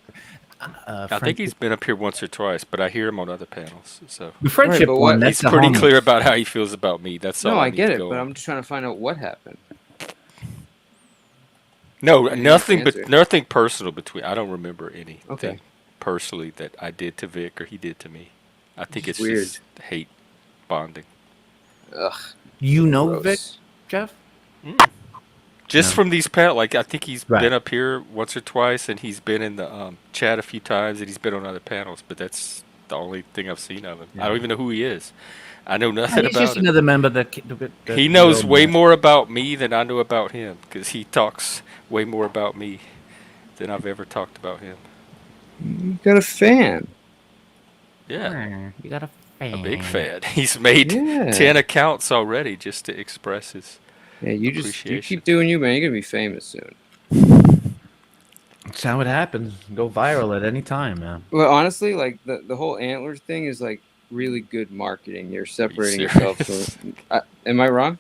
I think he's been up here once or twice, but I hear him on other panels. So the friendship one. He's pretty clear about how he feels about me. That's all. No, I get it, but I'm just trying to find out what happened. No, nothing. But nothing personal between. I don't remember anything. Okay. personally that I did to Vic or he did to me. I think it's Weird. just hate bonding. Ugh, You know Vic, gross. Jeff? Just No. from these panels, like I think he's Right. been up here once or twice, and he's been in the chat a few times, and he's been on other panels. But that's the only thing I've seen of him. I don't even know who he is. I know nothing He's just about it. another member that He knows way more. more about me than I know about him, because he talks way more about me than I've ever talked about him. You got a fan. Yeah, You got a big fan. He's made Yeah. 10 accounts already just to express his Yeah, you appreciation. keep doing you, man. You're gonna be famous soon. That's how it happens. Go viral at any time, man. Well, honestly, like the whole antlers thing is like really good marketing. You're separating serious? yourself from. Am I wrong?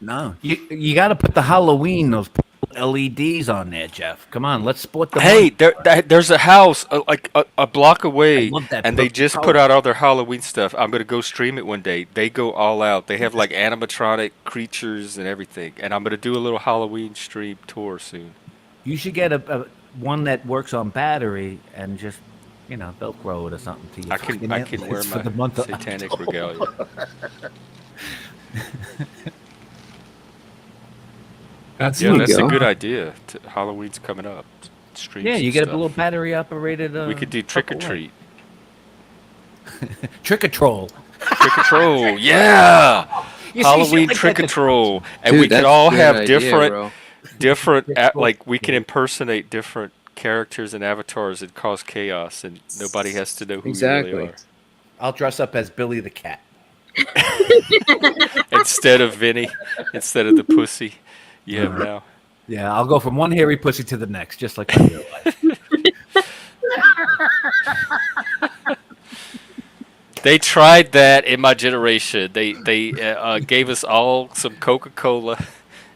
No, you got to put the Halloween those LEDs on there, Jeff. Come on, let's sport the Hey, money. there's a house like a block I away, love that and they purple just color. put out all their Halloween stuff. I'm gonna go stream it one day. They go all out. They have like animatronic creatures and everything, and I'm gonna do a little Halloween stream tour soon. You should get a one that works on battery and just Velcro it or something to you. I can wear for my the month of satanic regalia. That's Yeah, you that's go. a good idea. Halloween's coming up. Stream Yeah, some you get a stuff. little battery operated. We could do trick or treat. Trick or troll. Trick or troll, yeah. You see shit Halloween like trick that or troll, and Dude, we could that's all a good have idea, different bro. like we can impersonate different characters and avatars and cause chaos, and nobody has to know who we Exactly. really are. I'll dress up as Billy the cat. Instead of Vinny, instead of the pussy you have now. Yeah, I'll go from one hairy pussy to the next, just like in real life. They tried that in my generation. They gave us all some Coca-Cola,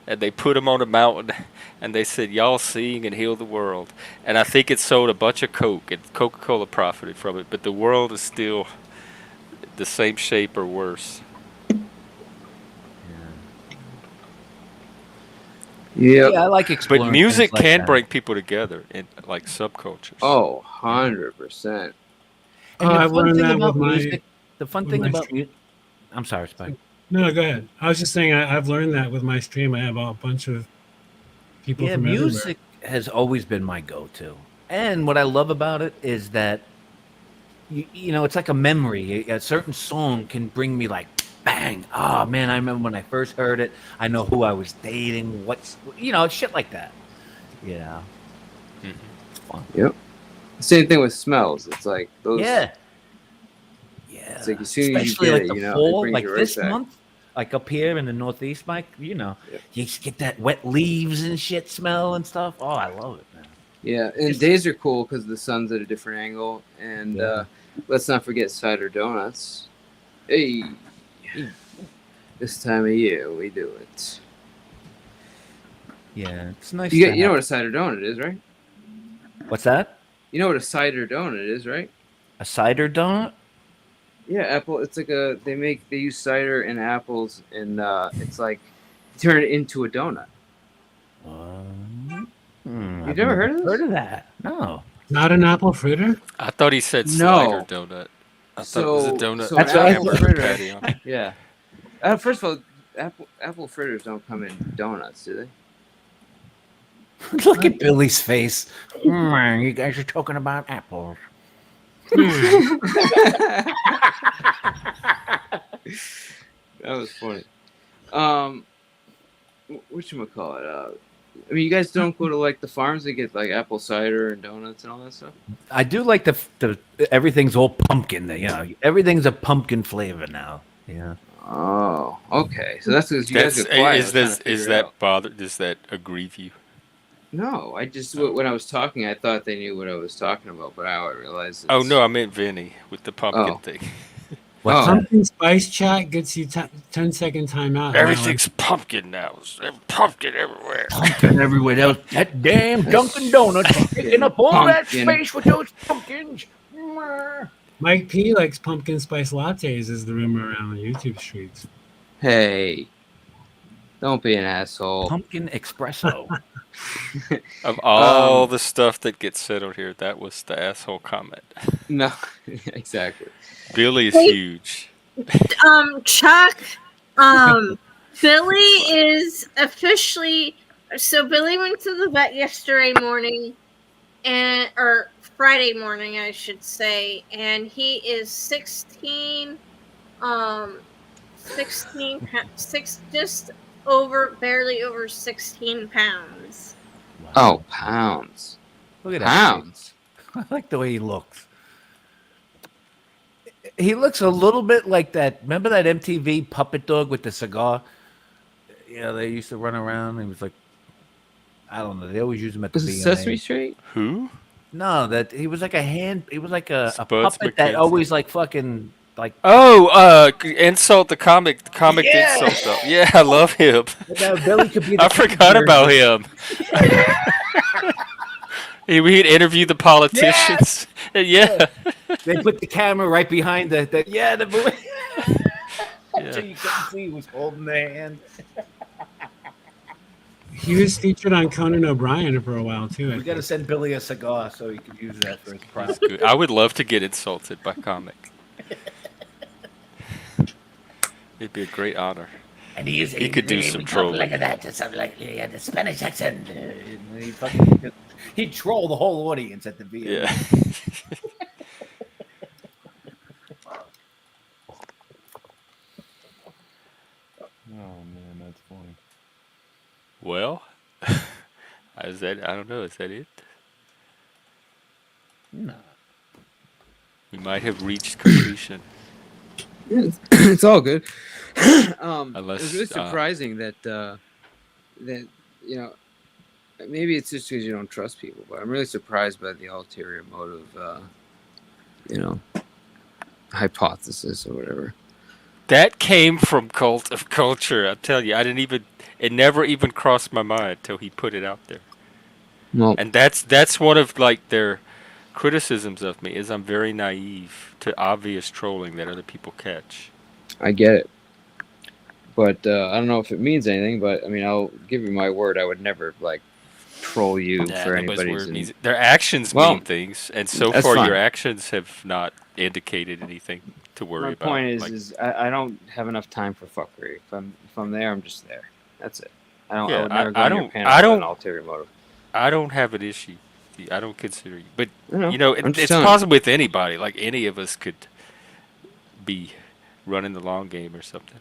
and they put them on a mountain, and they said, "Y'all sing and heal the world." And I think it sold a bunch of Coke, and Coca-Cola profited from it. But the world is still the same shape or worse. Yep. Yeah, I like exploring. But music things like can that. bring people together in like subcultures. Oh, 100%. And Oh, the I've fun learned thing that about with my- music, the fun with thing my about stream. music. I'm sorry, Spike. No, go ahead. I was just saying I've learned that with my stream. I have a bunch of people Yeah, from music has always been my go-to, and what I love about it is that it's like a memory. A certain song can bring me like bang. Oh man, I remember when I first heard it. I know who I was dating. Shit like that. Yeah. It's fun. Yep. Same thing with smells. It's like those. Yeah. It's like as soon as you Especially get like it, the you know, it fall, brings like you right this back. month, like up here in the Northeast, Mike. You Yep. just get that wet leaves and shit smell and stuff. Oh, I love it, man. Yeah, and days are cool because the sun's at a different angle. And Yeah. let's not forget cider donuts. Hey, this time of year we do it. Yeah, it's nice. You to know have- what a cider donut is, right? What's that? You know what a cider donut is, right? A cider donut? Yeah, apple. It's like they use cider and apples, and it's like turn it into a donut. I've never heard of this? Heard of that? No. Not an apple fritter? I thought he said No. slider donut. I thought it was a So- donut. so with That's what I hamburger apple fritter- patty on it. Yeah. First of all, apple fritters don't come in donuts, do they? Look at Billy's face. You guys are talking about apples. That was funny. Whatchamacallit? I mean, you guys don't go to like the farms and get like apple cider and donuts and all that stuff? I do like the everything's all pumpkin. Everything's a pumpkin flavor now. Yeah. Oh, okay. So that's because you guys get quiet. I was trying to figure it out. Does that aggrieve you? No, I just when I was talking, I thought they knew what I was talking about, but now I realize. Oh no, I meant Vinny with the pumpkin Oh. thing. What's Oh. that? Pumpkin spice chat gets you 10-second timeout. Everything's pumpkin now. There's pumpkin everywhere. Pumpkin everywhere. That damn Dunkin' Donuts taking up all that Pumpkin. space with those pumpkins. Mike P likes pumpkin spice lattes, is the rumor around the YouTube streets. Hey, Don't be an asshole. Pumpkin espresso. Of all the stuff that gets said on here, that was the asshole comment. No, exactly. Billy is Hey, huge. Chuck, Billy is officially. So Billy went to the vet yesterday morning, or Friday morning, I should say, and he is 16. 16 just over, barely over 16 pounds. Wow. Oh, pounds. Look at Pounds. that. I like the way he looks. He looks a little bit like that. Remember that MTV puppet dog with the cigar? Yeah, they used to run around. He was like, I don't know. They always use him at the Was it VMA. Sesame Street? Who? No, that he was like a hand. He was like a Spuds puppet that McKenzie. always like fucking like. Oh, insult the comic. The comic Yeah. insult though. Yeah, I love him. Now Billy could be. The I forgot about him. He'd interview the politicians. Yeah. They put the camera right behind the Billy. Yeah. So you couldn't see he was holding the hand. He was featured on Conan O'Brien for a while too. I We got to think. send Billy a cigar so he could use that for his prime. That's good. I would love to get insulted by comic. It'd be a great honor. And he could do some trolling. like that, something like the Spanish accent. He'd troll the whole audience at the VMA. Yeah. Oh man, that's funny. Well, is that? I don't know. Is that it? No. We might have reached completion. Yeah, it's all good. It Unless, was really surprising that that you know, maybe it's just because you don't trust people, but I'm really surprised by the ulterior motive, you know, hypothesis or whatever. That came from Cult of Culture. I tell you, it never even crossed my mind till he put it out there. Well, And that's one of like their criticisms of me is I'm very naive to obvious trolling that other people catch. I get it, but I don't know if it means anything. But I mean, I'll give you my word. I would never like troll you Nah, for nobody's anybody's. word means it. Their actions mean things, and so that's far fine. your actions have not indicated anything to worry My about. point is, Like, I don't have enough time for fuckery. If I'm there, I'm just there. That's it. I don't. Yeah, I would never go I on your don't- panel I with don't- an ulterior motive. I don't have an issue. I don't consider you, but I know. you know, I'm just it's telling you. possible with anybody. Like any of us could be running the long game or something.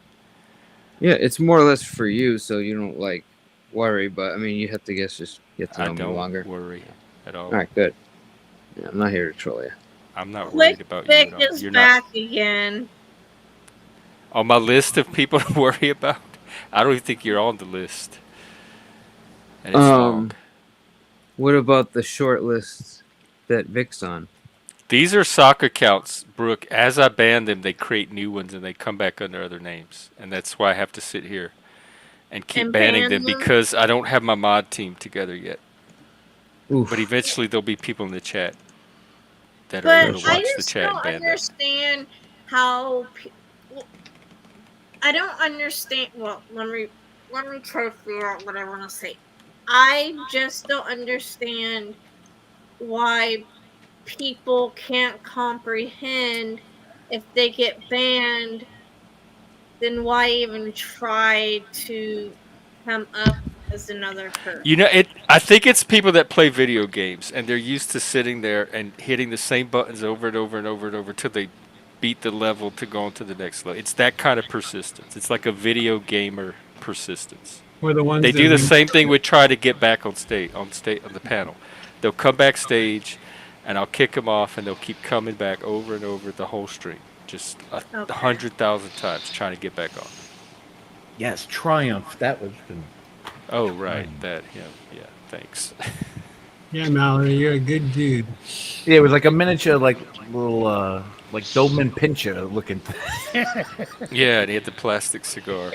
Yeah, it's more or less for you, so you don't like worry. But I mean, you have to just get to I know me don't longer. worry at all. All right, good. Yeah, I'm not here to troll you. I'm not worried Quick about you Vic at all. is You're back not again. on my list of people to worry about. I don't even think you're on the list. And it's long. What about the short list that Vic's on? These are soccer accounts, Brooke. As I ban them, they create new ones and they come back under other names. And that's why I have to sit here and keep And banning ban them them? because I don't have my mod team together yet. Oof. But eventually there'll be people in the chat that are But able to I watch the just chat and don't ban them. understand how. I don't understand. Well, let me try to figure out what I want to say. I just don't understand why people can't comprehend if they get banned. Then why even try to come up as another person? You know, I think it's people that play video games and they're used to sitting there and hitting the same buttons over and over and over and over till they beat the level to go on to the next level. It's that kind of persistence. It's like a video gamer persistence. We're the ones They that do the we- same thing with try to get back on the panel. They'll come backstage, and I'll kick them off, and they'll keep coming back over and over the whole stream, just Okay. 100,000 times trying to get back on. Yes, Triumph. That was good. Oh right, that yeah. Thanks. Yeah, Mallory, you're a good dude. Yeah, it was like a miniature, like little, like Doberman Pinscher looking. Yeah, and he had the plastic cigar.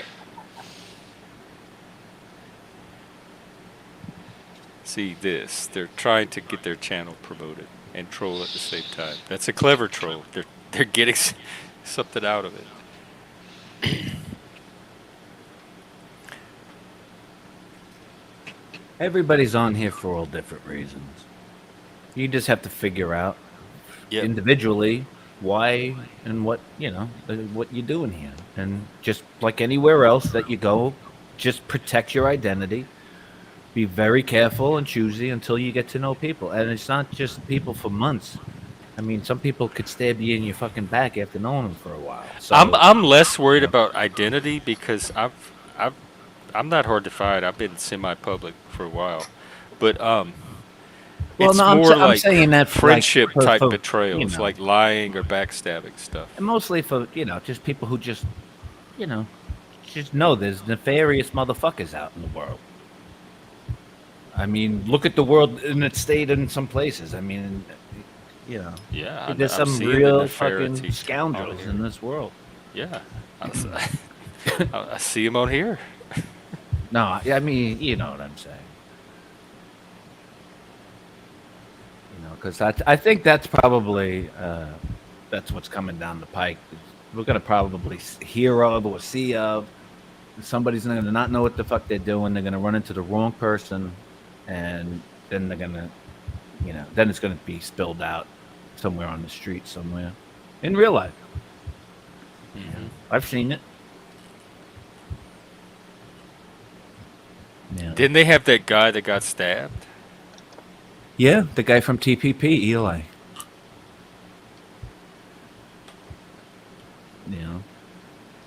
See this? They're trying to get their channel promoted and troll at the same time. That's a clever troll. They're getting something out of it. Everybody's on here for all different reasons. You just have to figure out Yep. individually why and what what you're doing here, and just like anywhere else that you go, just protect your identity. Be very careful and choosy until you get to know people, and it's not just people for months. I mean, some people could stab you in your fucking back after knowing them for a while. So I'm less worried Yeah. about identity because I'm not hard to find. I've been semi-public for a while, but well, it's no, more I'm like saying that for like friendship type for betrayals, like lying or backstabbing stuff. and mostly for just people who just you know just know there's nefarious motherfuckers out in the world. I mean, look at the world in its state in some places. I mean, Yeah, there's I'm some seeing the real nefariety fucking on scoundrels here. in this world. Yeah, I see them on here. No, I mean, you know what I'm saying. Because I think that's probably that's what's coming down the pike. We're gonna probably hear of or see of. Somebody's gonna not know what the fuck they're doing. They're gonna run into the wrong person, and then they're gonna, then it's gonna be spilled out somewhere on the street somewhere in real life. I've seen it. Yeah. Didn't they have that guy that got stabbed? Yeah, the guy from TPP, Eli.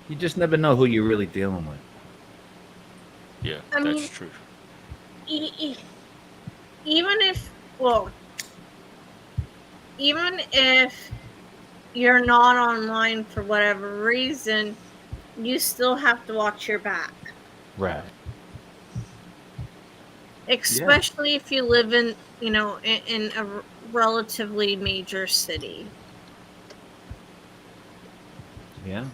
You just never know who you're really dealing with. Yeah, I that's mean, true. Even if, well, even if you're not online for whatever reason, you still have to watch your back. Right. Especially if you live in, in a relatively major city. Yeah.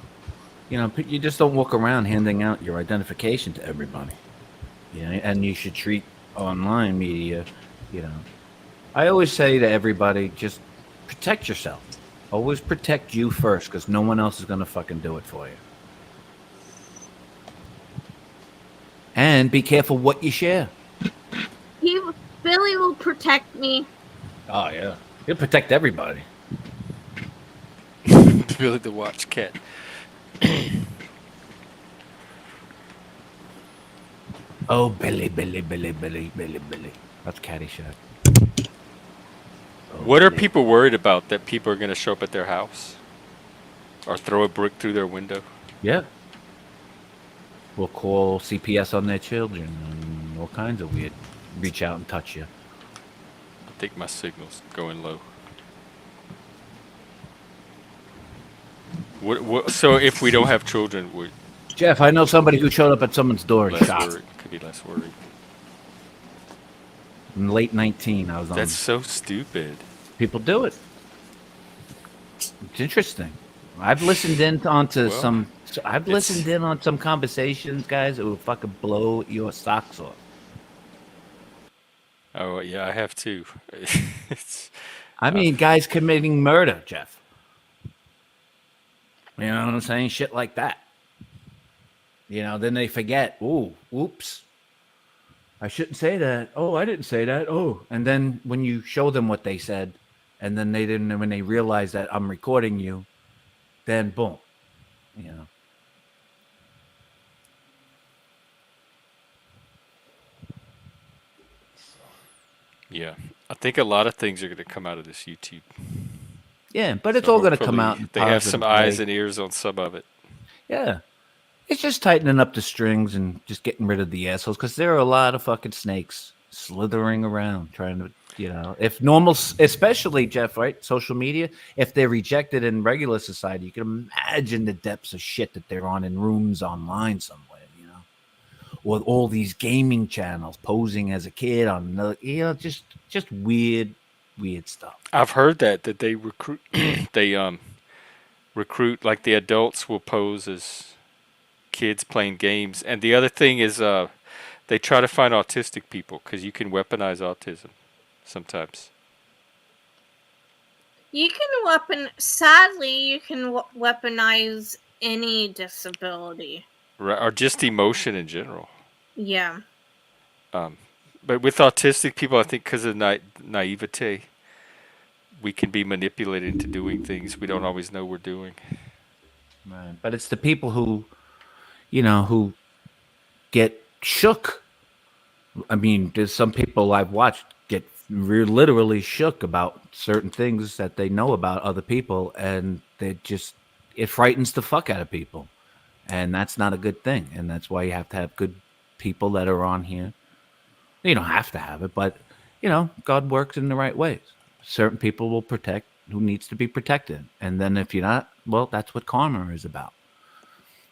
You just don't walk around handing out your identification to everybody. And you should treat online media, I always say to everybody, just protect yourself. Always protect you first, because no one else is going to fucking do it for you. And be careful what you share. Billy will protect me. Oh, yeah. He'll protect everybody. Billy the Watch Cat. Oh, Billy, Billy, Billy, Billy, Billy, Billy. That's Caddyshack. Oh, What are Billy. people worried about? That people are going to show up at their house? Or throw a brick through their window? Yeah. We'll call CPS on their children and all kinds of weird. Reach out and touch you. I think my signal's going low. So if we don't have children, we're Jeff, I know somebody who showed up at someone's door and less shot. worried. Could be less worried. In late 19, I was on. That's so stupid. People do it. It's interesting. I've listened in onto Well, I've listened in on some conversations, guys, that will fucking blow your socks off. Oh yeah, I have too. It's, I mean, guys committing murder, Jeff. You know what I'm saying? Shit like that. Then they forget. Ooh, oops. I shouldn't say that. Oh, I didn't say that. Oh, and then when you show them what they said, and then they didn't, when they realize that I'm recording you, then boom, yeah, I think a lot of things are going to come out of this YouTube. Yeah, but it's So all going to come hopefully out. In they have positive some eyes way. and ears on some of it. Yeah. It's just tightening up the strings and just getting rid of the assholes, because there are a lot of fucking snakes slithering around trying to, if normal, especially, Jeff, right? Social media, if they're rejected in regular society, you can imagine the depths of shit that they're on in rooms online somewhere, or all these gaming channels posing as a kid on another, just weird stuff. I've heard that they recruit recruit, like the adults will pose as kids playing games, and the other thing is they try to find autistic people because you can weaponize autism sometimes. You can sadly, you can weaponize any disability. Right, or just emotion in general. Yeah. But with autistic people, I think because of naivete, we can be manipulated into doing things we don't always know we're doing. Right. But it's the people who, who get shook. I mean, there's some people I've watched get literally shook about certain things that they know about other people, and it frightens the fuck out of people, and that's not a good thing. And that's why you have to have good people that are on here. You don't have to have it, but God works in the right ways. Certain people will protect who needs to be protected, and then if you're not, well, that's what karma is about.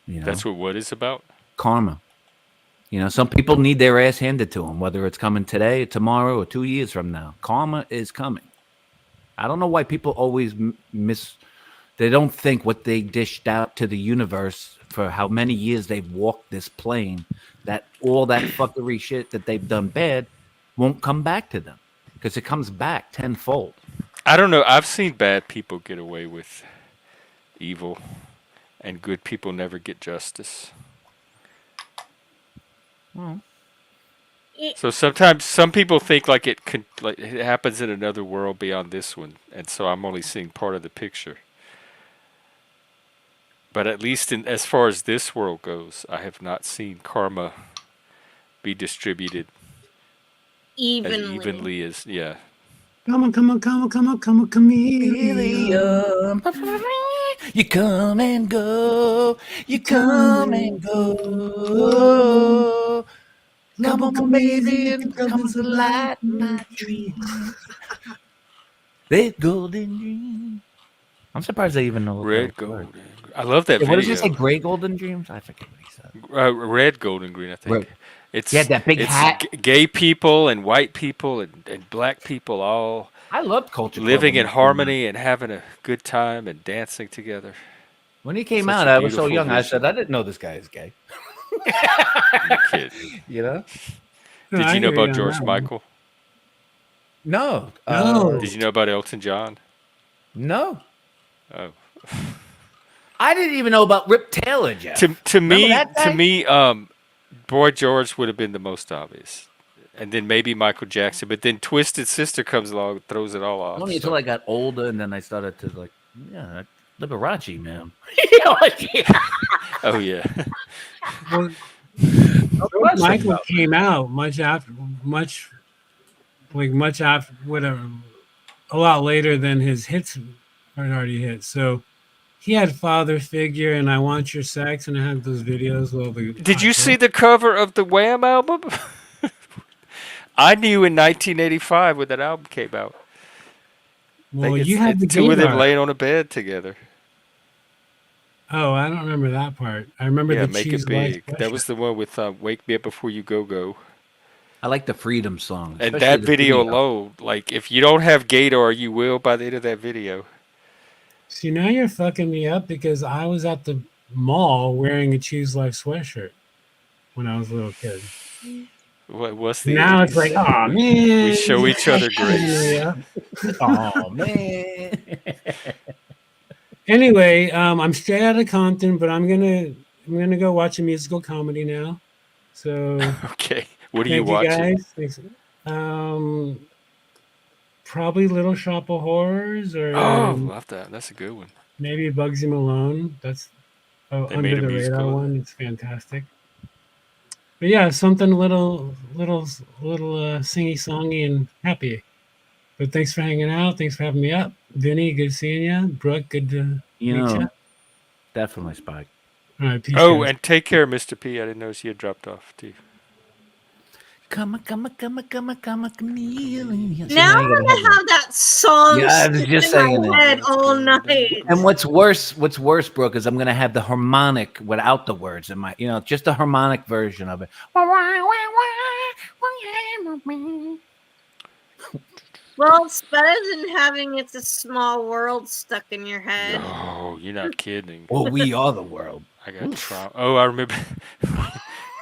That's what is about. Karma. Some people need their ass handed to them, whether it's coming today, tomorrow, or 2 years from now. Karma is coming. I don't know why people always they don't think what they dished out to the universe for how many years they've walked this plane, that all that fuckery shit that they've done bad won't come back to them, because it comes back tenfold. I don't know. I've seen bad people get away with evil, and good people never get justice. Well, So sometimes some people think like it happens in another world beyond this one, and so I'm only seeing part of the picture. But at least as far as this world goes, I have not seen karma be distributed as evenly as Come on, chameleon. You come and go. You come and go. Come on, baby, and come to light my dreams. They're golden dreams. I'm surprised they even know what red, those words. gold, and green. I love that Yeah, what did you video. say? Gray golden dreams? I forget what he said. Red, gold, and green. I think Right. it's Yeah, that big hat. Gay people and white people and black people all I loved Culture Club living when in it came out. harmony and having a good time and dancing together. When he came Such out, a I was so beautiful young. I vision. said, I didn't know this guy is gay. You kidding? No, Did I you know hear about on George that one. Michael? No. No. Did you know about Elton John? No. Oh. I didn't even know about Rip Taylor, Jeff. To Remember that guy? me, Boy George would have been the most obvious, and then maybe Michael Jackson. But then Twisted Sister comes along, and throws it all off. Only until I got older, and then I started to Liberace, man. Oh yeah. Well, Michael came out much after, whatever, a lot later than his hits had already hit. So he had Father Figure and I Want Your Sex, and I had those videos. Did you see the cover of the Wham album? I knew in 1985 when that album came out. Well, you had the two of them gaydar. laying on a bed together. Oh, I don't remember that part. I remember the Make cheese it big. white That was the one with "Wake Me Up Before You Go Go." I like the Freedom song. And especially that the video alone, like if you don't have gaydar, you will by the end of that video. See, now you're fucking me up because I was at the mall wearing a Cheese Life sweatshirt when I was a little kid. What's the Now 80s? it's like, oh man, We show each other grace. Oh man. Anyway, I'm straight out of Compton, but I'm gonna go watch a musical comedy now. So Okay, what are you thank you watching? guys. Thanks. Probably Little Shop of Horrors or Love that. That's a good one. maybe Bugsy Malone. That's They under made a the musical radar of one. It's fantastic. But yeah, something little singy songy and happy. But thanks for hanging out. Thanks for having me up. Vinny, good seeing you. Brooke, good to meet you. Definitely Spike. All right, peace. Oh, guys. and take care, Mr. P. I didn't notice you had dropped off too. Come, chameleon. Now I'm gonna have that song Yeah, I was stuck just in saying my it. head all night. And what's worse, Brooke, is I'm gonna have the harmonic without the words in my, just the harmonic version of it. Well, it's better than having "It's a Small World" stuck in your head. Oh, you're not kidding. Well, we are the world. I got trauma. Oh, I remember.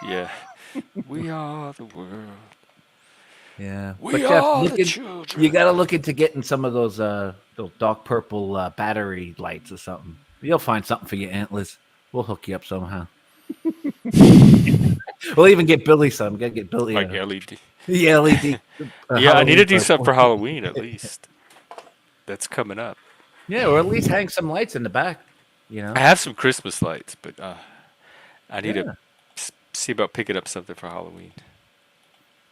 Yeah. We are the world. Yeah, We but Jeff, are the children. you got to look into getting some of those dark purple battery lights or something. You'll find something for your antlers. We'll hook you up somehow. We'll even get Billy some. Gotta get Billy Like LED. The LED. Yeah, I need to Halloween do something for purple. Halloween at least. That's coming up. Yeah, or at least hang some lights in the back. You I know. have some Christmas lights, but I need to Yeah. see about picking up something for Halloween.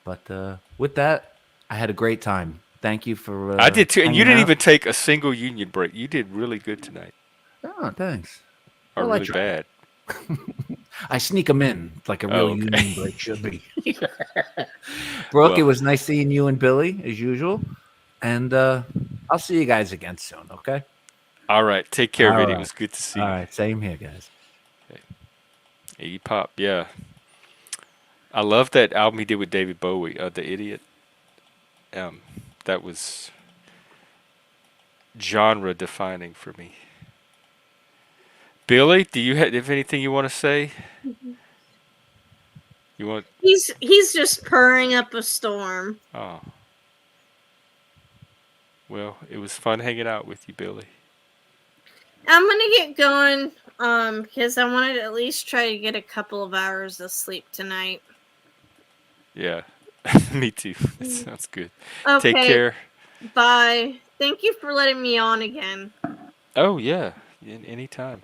But with that, I had a great time. Thank you for I did too, and you hanging didn't out. even take a single union break. You did really good tonight, Oh, thanks. or Well, I really try. bad. I sneak them in like a Oh, real okay. union break should be. Brooke, it Well, was nice seeing you and Billy as usual. And I'll see you guys again soon, okay? all right. Take care, All Vinny. It right. was good to see All you. right. Same here, guys. Iggy Pop, yeah. I love that album he did with David Bowie, "The Idiot." Um, that was genre defining for me. Billy, do you have anything you want to say? You want? He's just purring up a storm. Oh, well, it was fun hanging out with you, Billy. I'm gonna get going, because I wanted to at least try to get a couple of hours of sleep tonight. Yeah, me too. That sounds good. Take Okay, care. bye. Thank you for letting me on again. Oh yeah, anytime.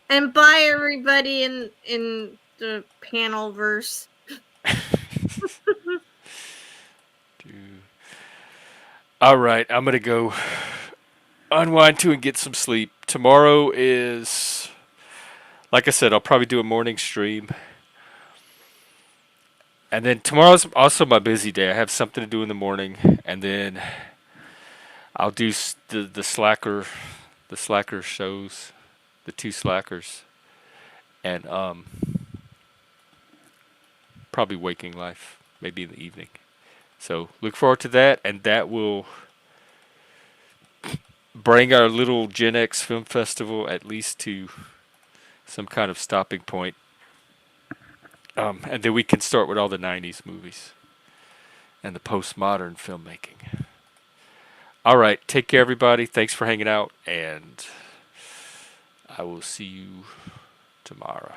And bye everybody in the panel verse. All right, I'm gonna go unwind too and get some sleep. Tomorrow is, like I said, I'll probably do a morning stream. And then tomorrow's also my busy day. I have something to do in the morning, and then I'll do the slacker shows, the two slackers, and probably Waking Life, maybe in the evening. So look forward to that, and that will bring our little Gen X film festival at least to some kind of stopping point. And then we can start with all the '90s movies and the postmodern filmmaking. All right, take care, everybody. Thanks for hanging out, and I will see you tomorrow.